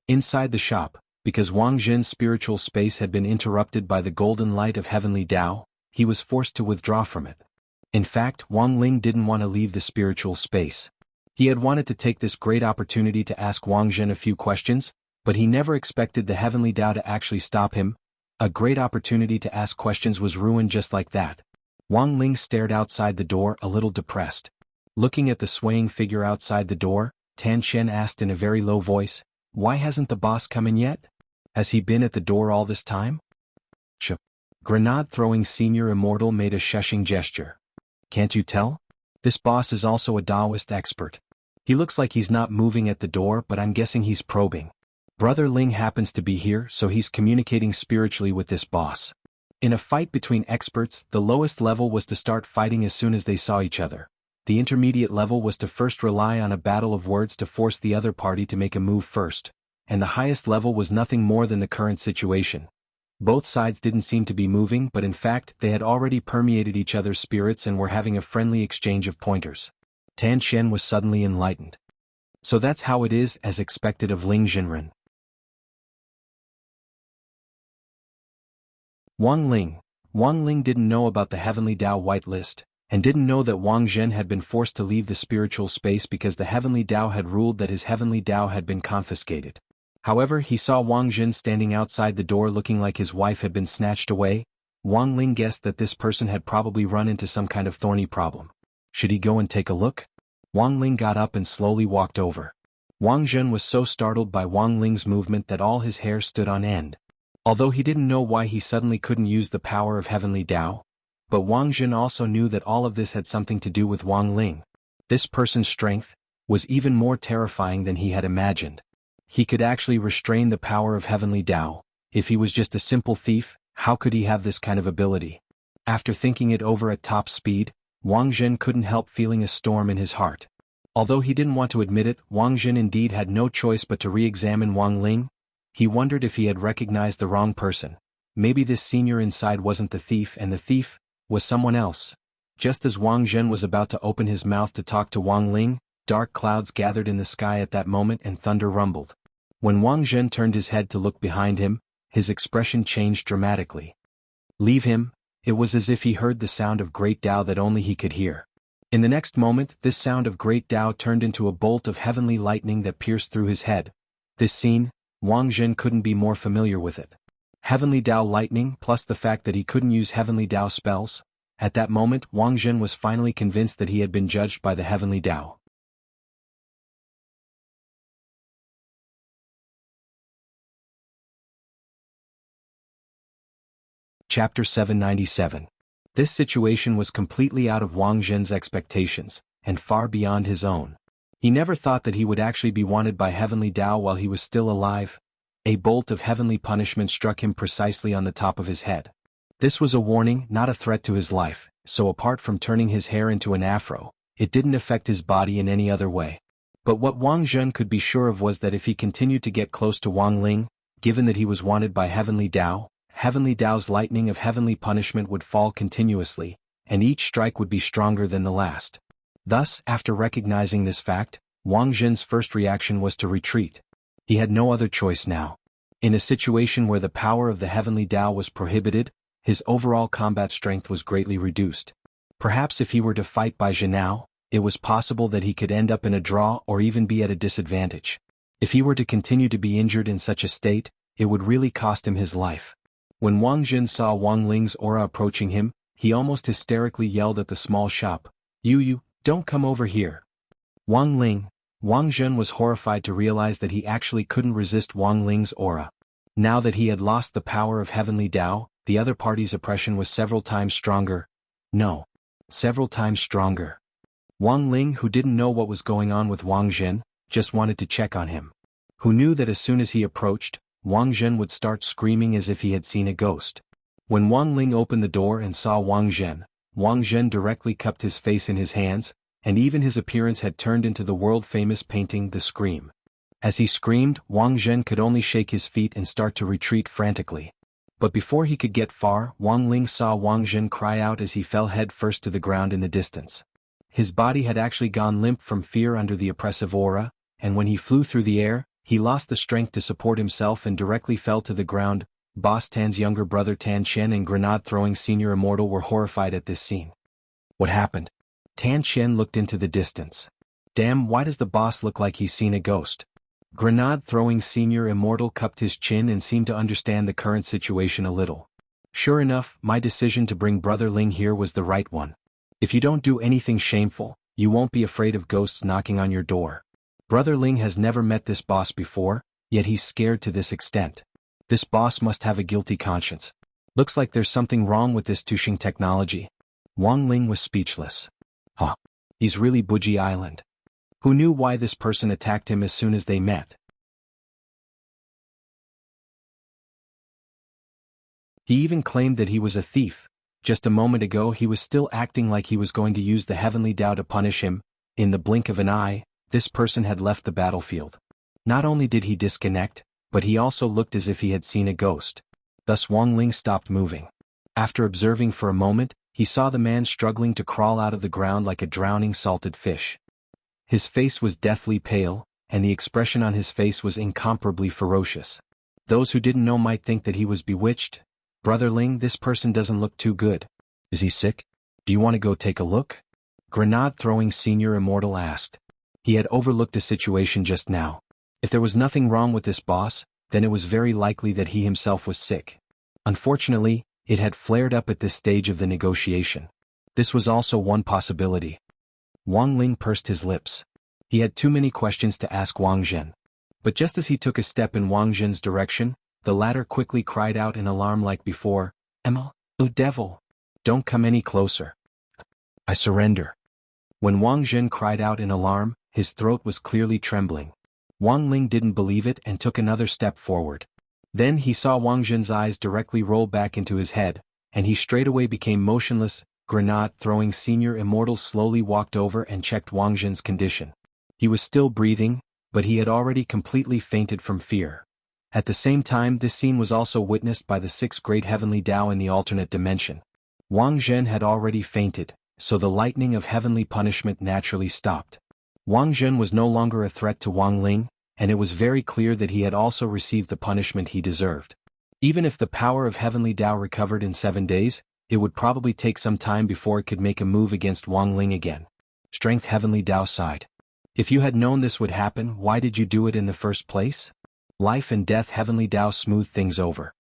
Inside the shop, because Wang Jin's spiritual space had been interrupted by the golden light of heavenly Tao, he was forced to withdraw from it. In fact, Wang Ling didn't want to leave the spiritual space. He had wanted to take this great opportunity to ask Wang Jin a few questions, but he never expected the heavenly Tao to actually stop him. A great opportunity to ask questions was ruined just like that. Wang Ling stared outside the door, a little depressed. Looking at the swaying figure outside the door, Tan Chen asked in a very low voice, "Why hasn't the boss come in yet? Has he been at the door all this time?" Grenade-throwing senior immortal made a shushing gesture. "Can't you tell? This boss is also a Taoist expert. He looks like he's not moving at the door, but I'm guessing he's probing. Brother Ling happens to be here, so he's communicating spiritually with this boss." In a fight between experts, the lowest level was to start fighting as soon as they saw each other. The intermediate level was to first rely on a battle of words to force the other party to make a move first, and the highest level was nothing more than the current situation. Both sides didn't seem to be moving, but in fact they had already permeated each other's spirits and were having a friendly exchange of pointers. Tan Chen was suddenly enlightened. So that's how it is, as expected of Ling Jinren. Wang Ling didn't know about the Heavenly Tao whitelist, and didn't know that Wang Zhen had been forced to leave the spiritual space because the Heavenly Tao had ruled that his Heavenly Tao had been confiscated. However, he saw Wang Zhen standing outside the door looking like his wife had been snatched away. Wang Ling guessed that this person had probably run into some kind of thorny problem. Should he go and take a look? Wang Ling got up and slowly walked over. Wang Zhen was so startled by Wang Ling's movement that all his hair stood on end. Although he didn't know why he suddenly couldn't use the power of Heavenly Tao, but Wang Jin also knew that all of this had something to do with Wang Ling. This person's strength was even more terrifying than he had imagined. He could actually restrain the power of Heavenly Tao. If he was just a simple thief, how could he have this kind of ability? After thinking it over at top speed, Wang Jin couldn't help feeling a storm in his heart. Although he didn't want to admit it, Wang Jin indeed had no choice but to re-examine Wang Ling. He wondered if he had recognized the wrong person. Maybe this senior inside wasn't the thief and the thief was someone else. Just as Wang Zhen was about to open his mouth to talk to Wang Ling, dark clouds gathered in the sky at that moment and thunder rumbled. When Wang Zhen turned his head to look behind him, his expression changed dramatically. "Leave him." It was as if he heard the sound of great Tao that only he could hear. In the next moment, this sound of great Tao turned into a bolt of heavenly lightning that pierced through his head. This scene, Wang Zhen couldn't be more familiar with it. Heavenly Tao lightning plus the fact that he couldn't use Heavenly Tao spells. At that moment, Wang Zhen was finally convinced that he had been judged by the Heavenly Tao. Chapter 797. This situation was completely out of Wang Zhen's expectations, and far beyond his own. He never thought that he would actually be wanted by Heavenly Tao while he was still alive. A bolt of heavenly punishment struck him precisely on the top of his head. This was a warning, not a threat to his life, so apart from turning his hair into an afro, it didn't affect his body in any other way. But what Wang Zhen could be sure of was that if he continued to get close to Wang Ling, given that he was wanted by Heavenly Tao, Heavenly Tao's lightning of heavenly punishment would fall continuously, and each strike would be stronger than the last. Thus, after recognizing this fact, Wang Zhen's first reaction was to retreat. He had no other choice now. In a situation where the power of the Heavenly Tao was prohibited, his overall combat strength was greatly reduced. Perhaps if he were to fight by Jianghu, it was possible that he could end up in a draw or even be at a disadvantage. If he were to continue to be injured in such a state, it would really cost him his life. When Wang Jin saw Wang Ling's aura approaching him, he almost hysterically yelled at the small shop, You, don't come over here. Wang Zhen was horrified to realize that he actually couldn't resist Wang Ling's aura. Now that he had lost the power of Heavenly Tao, the other party's oppression was several times stronger. No. Several times stronger. Wang Ling, who didn't know what was going on with Wang Zhen, just wanted to check on him. Who knew that as soon as he approached, Wang Zhen would start screaming as if he had seen a ghost. When Wang Ling opened the door and saw Wang Zhen directly cupped his face in his hands, and even his appearance had turned into the world-famous painting The Scream. As he screamed, Wang Zhen could only shake his feet and start to retreat frantically. But before he could get far, Wang Ling saw Wang Zhen cry out as he fell head first to the ground in the distance. His body had actually gone limp from fear under the oppressive aura, and when he flew through the air, he lost the strength to support himself and directly fell to the ground. Boss Tan's younger brother Tan Chen and grenade-throwing senior Immortal were horrified at this scene. What happened? Tan Chen looked into the distance. Damn, why does the boss look like he's seen a ghost? Grenade-throwing senior Immortal cupped his chin and seemed to understand the current situation a little. Sure enough, my decision to bring Brother Ling here was the right one. If you don't do anything shameful, you won't be afraid of ghosts knocking on your door. Brother Ling has never met this boss before, yet he's scared to this extent. This boss must have a guilty conscience. Looks like there's something wrong with this Tushing technology. Wang Ling was speechless. Huh. He's really Buji Island. Who knew why this person attacked him as soon as they met? He even claimed that he was a thief. Just a moment ago he was still acting like he was going to use the heavenly Tao to punish him. In the blink of an eye, this person had left the battlefield. Not only did he disconnect, but he also looked as if he had seen a ghost. Thus Wang Ling stopped moving. After observing for a moment, he saw the man struggling to crawl out of the ground like a drowning salted fish. His face was deathly pale, and the expression on his face was incomparably ferocious. Those who didn't know might think that he was bewitched. Brother Ling, this person doesn't look too good. Is he sick? Do you want to go take a look? Grenade-throwing senior Immortal asked. He had overlooked a situation just now. If there was nothing wrong with this boss, then it was very likely that he himself was sick. Unfortunately, it had flared up at this stage of the negotiation. This was also one possibility. Wang Ling pursed his lips. He had too many questions to ask Wang Zhen. But just as he took a step in Wang Zhen's direction, the latter quickly cried out in alarm like before, "Emma, oh devil! Don't come any closer. I surrender." When Wang Zhen cried out in alarm, his throat was clearly trembling. Wang Ling didn't believe it and took another step forward. Then he saw Wang Zhen's eyes directly roll back into his head, and he straightaway became motionless. Grenade-throwing senior Immortal slowly walked over and checked Wang Zhen's condition. He was still breathing, but he had already completely fainted from fear. At the same time, this scene was also witnessed by the 6 great heavenly Tao in the alternate dimension. Wang Zhen had already fainted, so the lightning of heavenly punishment naturally stopped. Wang Zhen was no longer a threat to Wang Ling, and it was very clear that he had also received the punishment he deserved. Even if the power of heavenly Tao recovered in 7 days, it would probably take some time before it could make a move against Wang Ling again. Strength heavenly Tao sighed. If you had known this would happen, why did you do it in the first place? Life and death heavenly Tao smoothed things over.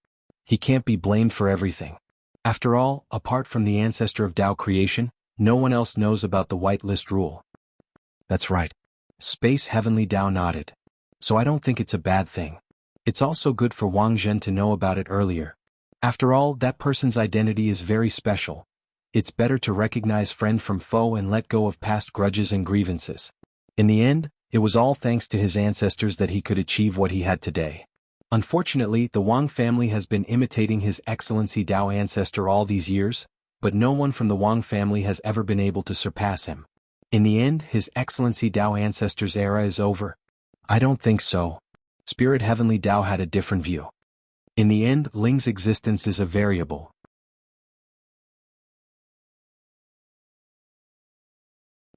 He can't be blamed for everything. After all, apart from the ancestor of Tao creation, no one else knows about the whitelist rule. That's right. Space heavenly Tao nodded. So I don't think it's a bad thing. It's also good for Wang Zhen to know about it earlier. After all, that person's identity is very special. It's better to recognize friend from foe and let go of past grudges and grievances. In the end, it was all thanks to his ancestors that he could achieve what he had today. Unfortunately, the Wang family has been imitating His Excellency Tao ancestor all these years, but no one from the Wang family has ever been able to surpass him. In the end, His Excellency Tao ancestor's era is over. I don't think so. Spirit Heavenly Tao had a different view. In the end, Ling's existence is a variable.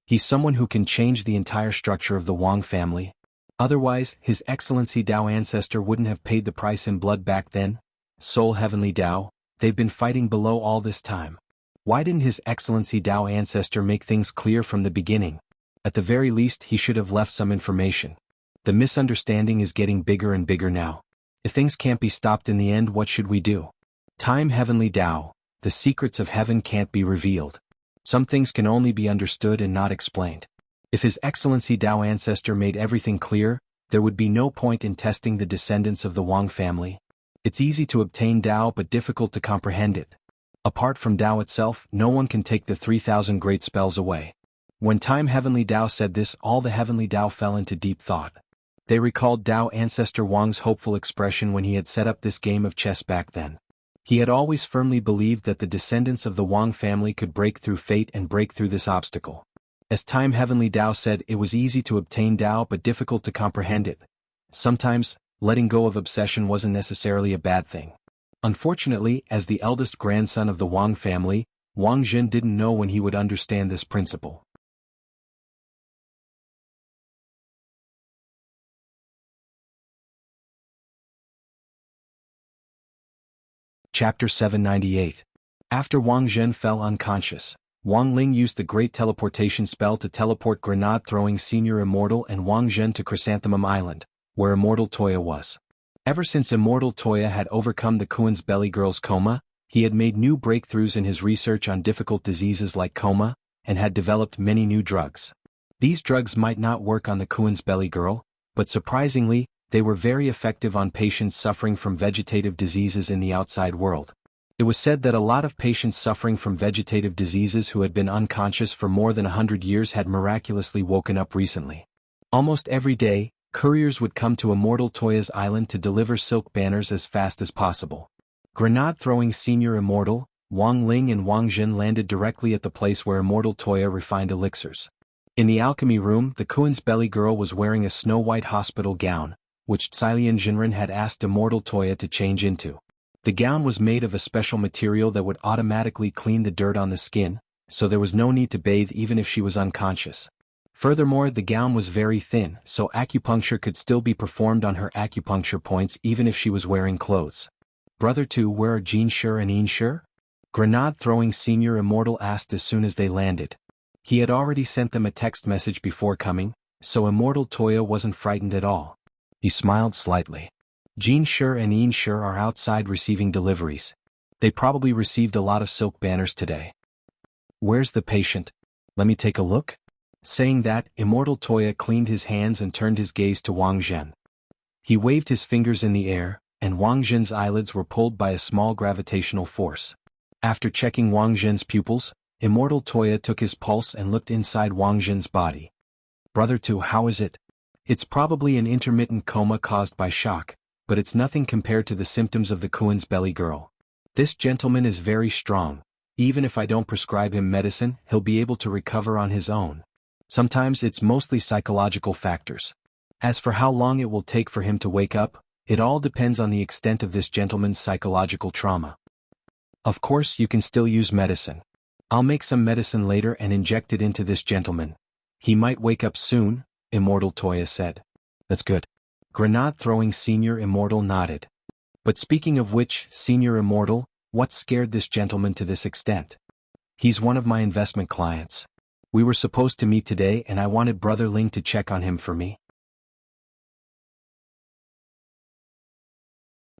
He's someone who can change the entire structure of the Wang family. Otherwise, His Excellency Tao ancestor wouldn't have paid the price in blood back then. Soul Heavenly Tao, they've been fighting below all this time. Why didn't His Excellency Tao ancestor make things clear from the beginning? At the very least, he should have left some information. The misunderstanding is getting bigger and bigger now. If things can't be stopped in the end, what should we do? Time Heavenly Tao, the secrets of heaven can't be revealed. Some things can only be understood and not explained. If His Excellency Tao ancestor made everything clear, there would be no point in testing the descendants of the Wang family. It's easy to obtain Tao but difficult to comprehend it. Apart from Tao itself, no one can take the 3,000 great spells away. When Time Heavenly Tao said this, all the Heavenly Tao fell into deep thought. They recalled Tao ancestor Wang's hopeful expression when he had set up this game of chess back then. He had always firmly believed that the descendants of the Wang family could break through fate and break through this obstacle. As Time Heavenly Tao said, it was easy to obtain Tao but difficult to comprehend it. Sometimes, letting go of obsession wasn't necessarily a bad thing. Unfortunately, as the eldest grandson of the Wang family, Wang Jin didn't know when he would understand this principle. Chapter 798. After Wang Zhen fell unconscious, Wang Ling used the great teleportation spell to teleport grenade-throwing Senior Immortal and Wang Zhen to Chrysanthemum Island, where Immortal Toya was. Ever since Immortal Toya had overcome the Kuan's Belly Girl's coma, he had made new breakthroughs in his research on difficult diseases like coma, and had developed many new drugs. These drugs might not work on the Kuan's Belly Girl, but surprisingly, they were very effective on patients suffering from vegetative diseases in the outside world. It was said that a lot of patients suffering from vegetative diseases who had been unconscious for more than 100 years had miraculously woken up recently. Almost every day, couriers would come to Immortal Toya's island to deliver silk banners as fast as possible. Grenade-throwing Senior Immortal, Wang Ling and Wang Jin landed directly at the place where Immortal Toya refined elixirs. In the alchemy room, the Kuan's Belly Girl was wearing a snow-white hospital gown, which Cailian Jinren had asked Immortal Toya to change into. The gown was made of a special material that would automatically clean the dirt on the skin, so there was no need to bathe even if she was unconscious. Furthermore, the gown was very thin, so acupuncture could still be performed on her acupuncture points even if she was wearing clothes. Brother 2, where are Jianghu and Yinshu? Grenade-throwing Senior Immortal asked as soon as they landed. He had already sent them a text message before coming, so Immortal Toya wasn't frightened at all. He smiled slightly. Jianghu and Yinshu are outside receiving deliveries. They probably received a lot of silk banners today. Where's the patient? Let me take a look. Saying that, Immortal Toya cleaned his hands and turned his gaze to Wang Zhen. He waved his fingers in the air, and Wang Zhen's eyelids were pulled by a small gravitational force. After checking Wang Zhen's pupils, Immortal Toya took his pulse and looked inside Wang Zhen's body. Brother 2, how is it? It's probably an intermittent coma caused by shock, but it's nothing compared to the symptoms of the Kuan's Belly Girl. This gentleman is very strong. Even if I don't prescribe him medicine, he'll be able to recover on his own. Sometimes it's mostly psychological factors. As for how long it will take for him to wake up, it all depends on the extent of this gentleman's psychological trauma. Of course, you can still use medicine. I'll make some medicine later and inject it into this gentleman. He might wake up soon, Immortal Toya said. That's good. Grenade-throwing Senior Immortal nodded. But speaking of which, Senior Immortal, what scared this gentleman to this extent? He's one of my investment clients. We were supposed to meet today and I wanted Brother Ling to check on him for me.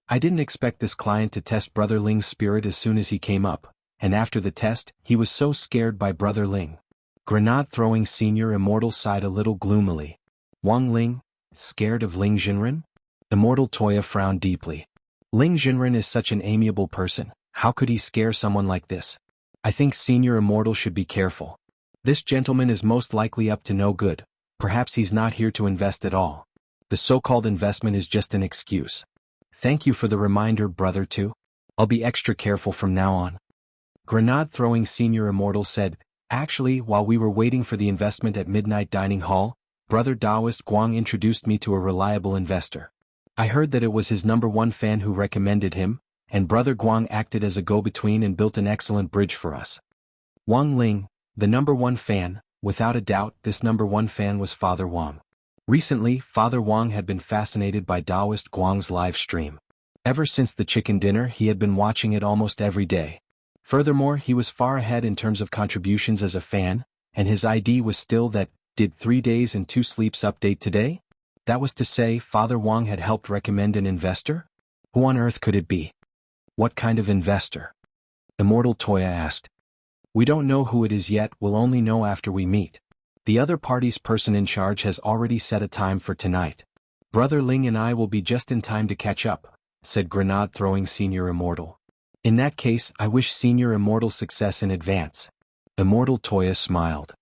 I didn't expect this client to test Brother Ling's spirit as soon as he came up, and after the test, he was so scared by Brother Ling. Grenade-throwing Senior Immortal sighed a little gloomily. Wang Ling, scared of Ling Jinren? Immortal Toya frowned deeply. Ling Jinren is such an amiable person, how could he scare someone like this? I think Senior Immortal should be careful. This gentleman is most likely up to no good, perhaps he's not here to invest at all. The so-called investment is just an excuse. Thank you for the reminder, Brother 2. I'll be extra careful from now on. Grenade-throwing Senior Immortal said, actually, while we were waiting for the investment at Midnight Dining Hall, Brother Taoist Guang introduced me to a reliable investor. I heard that it was his #1 fan who recommended him, and Brother Guang acted as a go-between and built an excellent bridge for us. Wang Ling, the #1 fan, without a doubt, this #1 fan was Father Wang. Recently, Father Wang had been fascinated by Taoist Guang's live stream. Ever since the chicken dinner, he had been watching it almost every day. Furthermore, he was far ahead in terms of contributions as a fan, and his ID was still that, did 3 days and 2 sleeps update today? That was to say, Father Wang had helped recommend an investor? Who on earth could it be? What kind of investor? Immortal Toya asked. We don't know who it is yet, we'll only know after we meet. The other party's person in charge has already set a time for tonight. Brother Ling and I will be just in time to catch up, said Grenade-throwing Senior Immortal. In that case, I wish Senior Immortal success in advance. Immortal Toya smiled.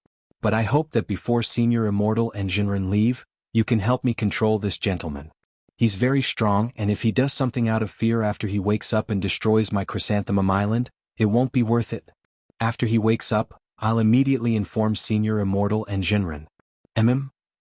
But I hope that before Senior Immortal and Jinren leave, you can help me control this gentleman. He's very strong, and if he does something out of fear after he wakes up and destroys my Chrysanthemum Island, it won't be worth it. After he wakes up, I'll immediately inform Senior Immortal and Jinren.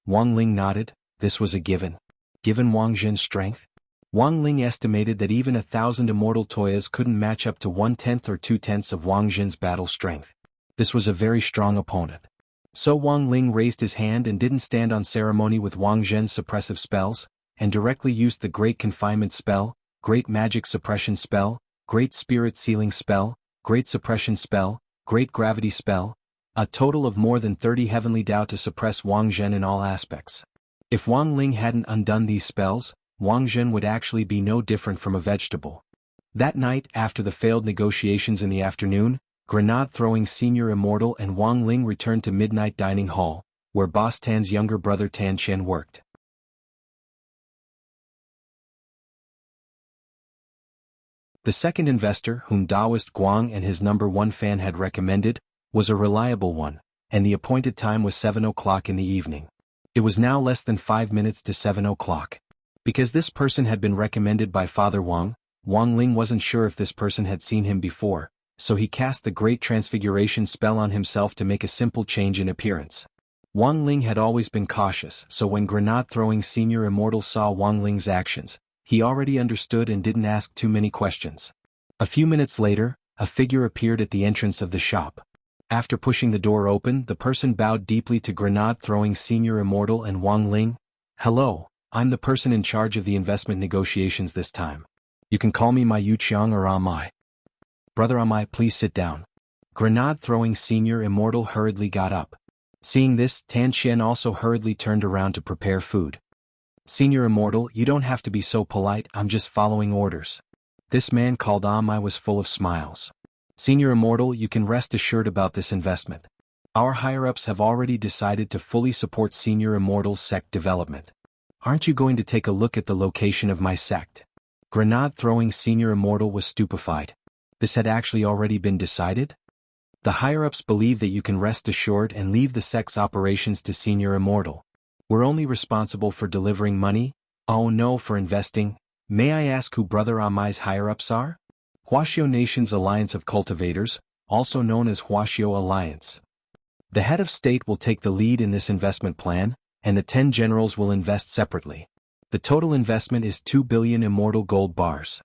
Wang Ling nodded. This was a given. Given Wang Jin's strength? Wang Ling estimated that even 1,000 Immortal Toyas couldn't match up to 1/10 or 2/10 of Wang Jin's battle strength. This was a very strong opponent. So Wang Ling raised his hand and didn't stand on ceremony with Wang Zhen's suppressive spells, and directly used the Great Confinement Spell, Great Magic Suppression Spell, Great Spirit Sealing Spell, Great Suppression Spell, Great Gravity Spell, a total of more than 30 Heavenly Dao to suppress Wang Zhen in all aspects. If Wang Ling hadn't undone these spells, Wang Zhen would actually be no different from a vegetable. That night, after the failed negotiations in the afternoon, Grenade-throwing Senior Immortal and Wang Ling returned to Midnight Dining Hall, where Boss Tan's younger brother Tan Chen worked. The second investor, whom Taoist Guang and his #1 fan had recommended, was a reliable one, and the appointed time was 7 o'clock in the evening. It was now less than 5 minutes to 7 o'clock. Because this person had been recommended by Father Wang, Wang Ling wasn't sure if this person had seen him before, so he cast the Great Transfiguration spell on himself to make a simple change in appearance. Wang Ling had always been cautious, so when Grenade-throwing Senior Immortal saw Wang Ling's actions, he already understood and didn't ask too many questions. A few minutes later, a figure appeared at the entrance of the shop. After pushing the door open, the person bowed deeply to Grenade-throwing Senior Immortal and Wang Ling. "Hello, I'm the person in charge of the investment negotiations this time. You can call me my Yuqiang or Amai. Brother Amai, please sit down." Grenade-throwing Senior Immortal hurriedly got up. Seeing this, Tan Chen also hurriedly turned around to prepare food. "Senior Immortal, you don't have to be so polite, I'm just following orders." This man called Amai was full of smiles. "Senior Immortal, you can rest assured about this investment. Our higher-ups have already decided to fully support Senior Immortal's sect development. Aren't you going to take a look at the location of my sect?" Grenade-throwing Senior Immortal was stupefied. This had actually already been decided? The higher-ups believe that you can rest assured and leave the sect's operations to Senior Immortal. We're only responsible for delivering money? Oh no, for investing. May I ask who Brother Amai's higher-ups are? Huaxiao Nation's Alliance of Cultivators, also known as Huaxiao Alliance. The head of state will take the lead in this investment plan, and the 10 generals will invest separately. The total investment is 2 billion immortal gold bars.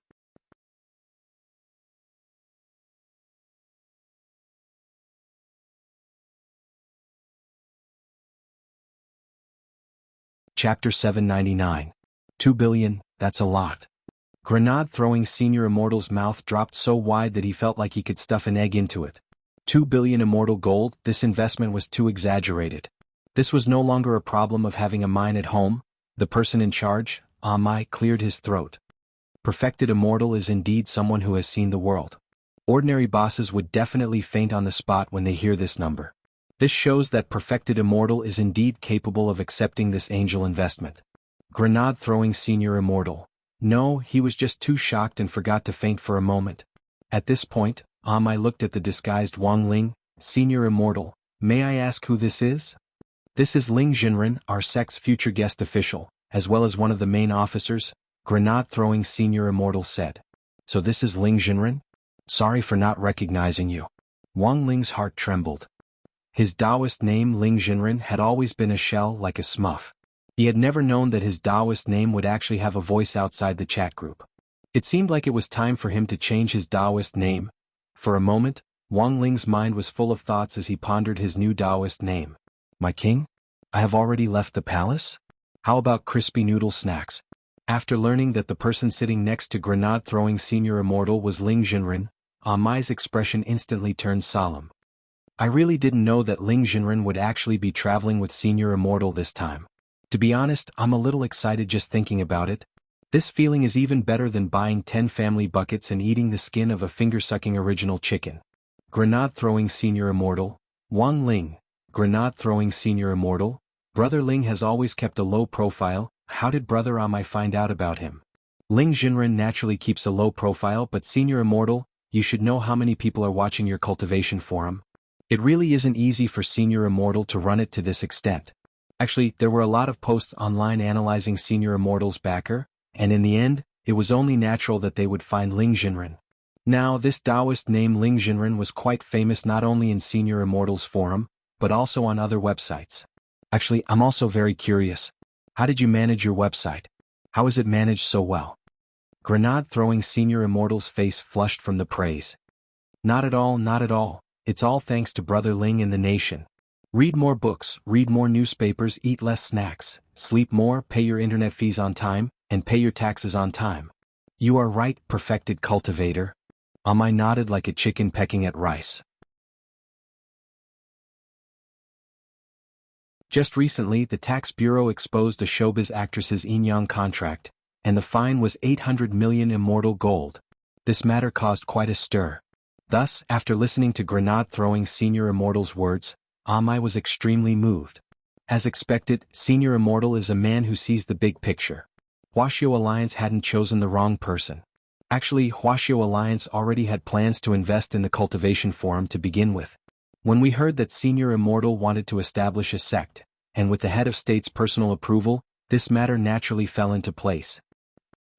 Chapter 799. 2 billion, that's a lot. Grenade-throwing Senior Immortal's mouth dropped so wide that he felt like he could stuff an egg into it. 2 billion immortal gold, this investment was too exaggerated. This was no longer a problem of having a mine at home. The person in charge, Amai, cleared his throat. Perfected Immortal is indeed someone who has seen the world. Ordinary bosses would definitely faint on the spot when they hear this number. This shows that Perfected Immortal is indeed capable of accepting this angel investment. Grenade-throwing Senior Immortal. No, he was just too shocked and forgot to faint for a moment. At this point, Amai looked at the disguised Wang Ling. "Senior Immortal, may I ask who this is?" "This is Ling Jinren, our sect's future guest official, as well as one of the main officers," Grenade-throwing Senior Immortal said. "So this is Ling Jinren? Sorry for not recognizing you." Wang Ling's heart trembled. His Taoist name Ling Jinren had always been a shell like a smuff. He had never known that his Taoist name would actually have a voice outside the chat group. It seemed like it was time for him to change his Taoist name. For a moment, Wang Ling's mind was full of thoughts as he pondered his new Taoist name. "My king? I have already left the palace? How about crispy noodle snacks?" After learning that the person sitting next to Grenade-throwing Senior Immortal was Ling Jinren, Amai's expression instantly turned solemn. "I really didn't know that Ling Jinren would actually be traveling with Senior Immortal this time. To be honest, I'm a little excited just thinking about it. This feeling is even better than buying 10 family buckets and eating the skin of a finger-sucking original chicken." Grenade-throwing Senior Immortal. Wang Ling. Grenade-throwing Senior Immortal. Brother Ling has always kept a low profile. How did Brother Amai find out about him? Ling Jinren naturally keeps a low profile, but Senior Immortal, you should know how many people are watching your cultivation forum. It really isn't easy for Senior Immortal to run it to this extent. Actually, there were a lot of posts online analyzing Senior Immortal's backer, and in the end, it was only natural that they would find Ling Jinren. Now, this Taoist named Ling Jinren was quite famous not only in Senior Immortal's forum, but also on other websites. Actually, I'm also very curious. How did you manage your website? How is it managed so well? Grenade throwing Senior Immortal's face flushed from the praise. Not at all, not at all. It's all thanks to Brother Ling and the nation. Read more books, read more newspapers, eat less snacks, sleep more, pay your internet fees on time, and pay your taxes on time. You are right, perfected cultivator. Amai nodded like a chicken pecking at rice. Just recently, the Tax Bureau exposed a showbiz actress's Inyang contract, and the fine was 800 million immortal gold. This matter caused quite a stir. Thus, after listening to Grenade throwing Senior Immortal's words, Amai was extremely moved. As expected, Senior Immortal is a man who sees the big picture. Huaxiao Alliance hadn't chosen the wrong person. Actually, Huaxiao Alliance already had plans to invest in the Cultivation Forum to begin with. When we heard that Senior Immortal wanted to establish a sect, and with the head of state's personal approval, this matter naturally fell into place.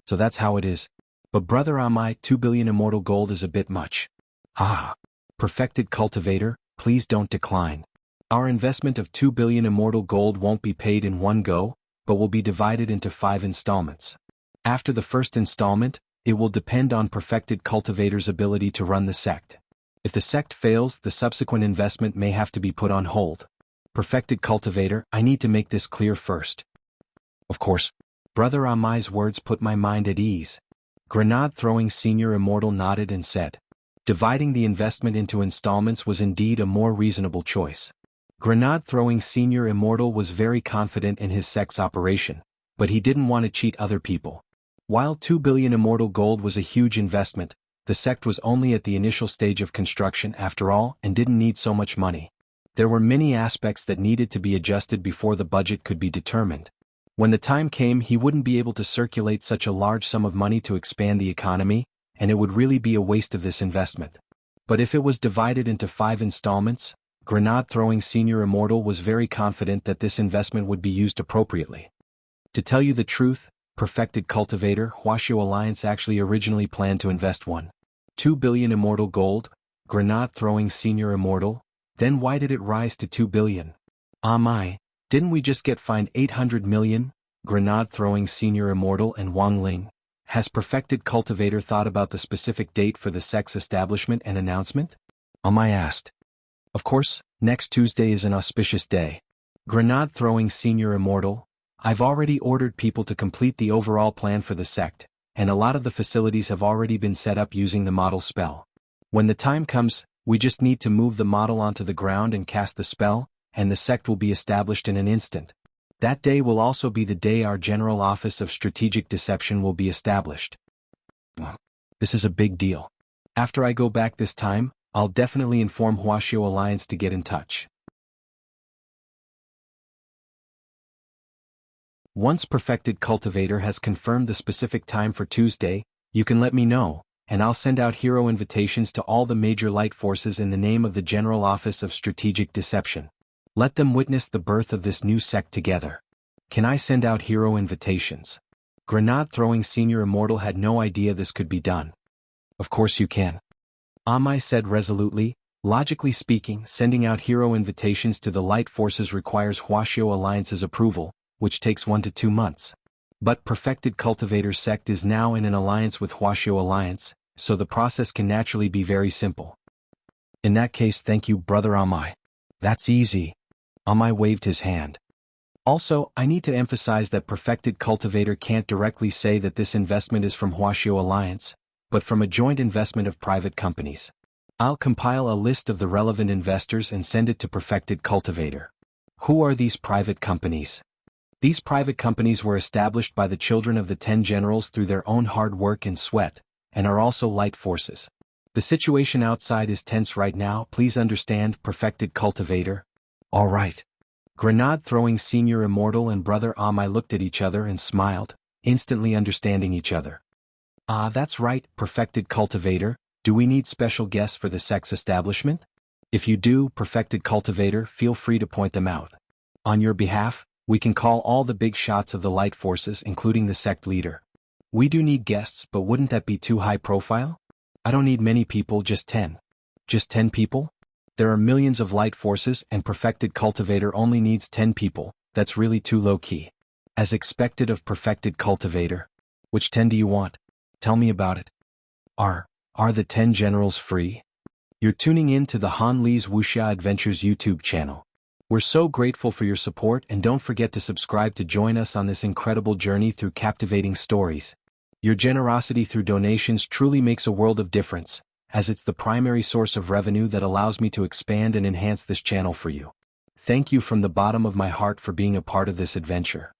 So that's how it is. But Brother Amai, 2 billion immortal gold is a bit much. Ah, perfected cultivator, please don't decline. Our investment of 2 billion immortal gold won't be paid in one go, but will be divided into 5 installments. After the first installment, it will depend on perfected cultivator's ability to run the sect. If the sect fails, the subsequent investment may have to be put on hold. Perfected cultivator, I need to make this clear first. Of course. Brother Amai's words put my mind at ease. Grenade throwing Senior Immortal nodded and said, dividing the investment into installments was indeed a more reasonable choice. Grenade throwing Senior Immortal was very confident in his sect's operation, but he didn't want to cheat other people. While 2 billion immortal gold was a huge investment, the sect was only at the initial stage of construction after all and didn't need so much money. There were many aspects that needed to be adjusted before the budget could be determined. When the time came, he wouldn't be able to circulate such a large sum of money to expand the economy, and it would really be a waste of this investment. But if it was divided into 5 installments, Grenade throwing Senior Immortal was very confident that this investment would be used appropriately. To tell you the truth, perfected cultivator, Huaxiao Alliance actually originally planned to invest 2 billion immortal gold, Grenade throwing Senior Immortal, then why did it rise to 2 billion? Amai, didn't we just get fined 800 million? Grenade throwing Senior Immortal and Wang Ling. Has perfected cultivator thought about the specific date for the sect's establishment and announcement? Amai asked. Of course, next Tuesday is an auspicious day. Grenade throwing Senior Immortal. I've already ordered people to complete the overall plan for the sect, and a lot of the facilities have already been set up using the model spell. When the time comes, we just need to move the model onto the ground and cast the spell, and the sect will be established in an instant. That day will also be the day our General Office of Strategic Deception will be established. This is a big deal. After I go back this time, I'll definitely inform Huaxiao Alliance to get in touch. Once perfected cultivator has confirmed the specific time for Tuesday, you can let me know, and I'll send out hero invitations to all the major light forces in the name of the General Office of Strategic Deception. Let them witness the birth of this new sect together. Can I send out hero invitations? Grenade throwing Senior Immortal had no idea this could be done. Of course you can. Amai said resolutely. Logically speaking, sending out hero invitations to the light forces requires Huaxiao Alliance's approval, which takes 1 to 2 months. But perfected cultivator's sect is now in an alliance with Huaxiao Alliance, so the process can naturally be very simple. In that case, thank you, Brother Amai. That's easy. Amai waved his hand. Also, I need to emphasize that perfected cultivator can't directly say that this investment is from Huaxiao Alliance, but from a joint investment of private companies. I'll compile a list of the relevant investors and send it to perfected cultivator. Who are these private companies? These private companies were established by the children of the 10 generals through their own hard work and sweat, and are also light forces. The situation outside is tense right now, please understand, perfected cultivator. All right. Grenade throwing Senior Immortal and Brother Amai looked at each other and smiled. instantly understanding each other. Ah, that's right, perfected cultivator. Do we need special guests for the sex establishment? If you do, perfected cultivator, feel free to point them out. On your behalf, we can call all the big shots of the light forces, including the sect leader. We do need guests, but wouldn't that be too high profile? I don't need many people, just 10. Just 10 people? There are millions of light forces and perfected cultivator only needs 10 people. That's really too low-key. As expected of perfected cultivator. Which 10 do you want? Tell me about it. Are the 10 generals free? You're tuning in to the Han Li's Wuxia Adventures YouTube channel. We're so grateful for your support, and don't forget to subscribe to join us on this incredible journey through captivating stories. Your generosity through donations truly makes a world of difference, as it's the primary source of revenue that allows me to expand and enhance this channel for you. Thank you from the bottom of my heart for being a part of this adventure.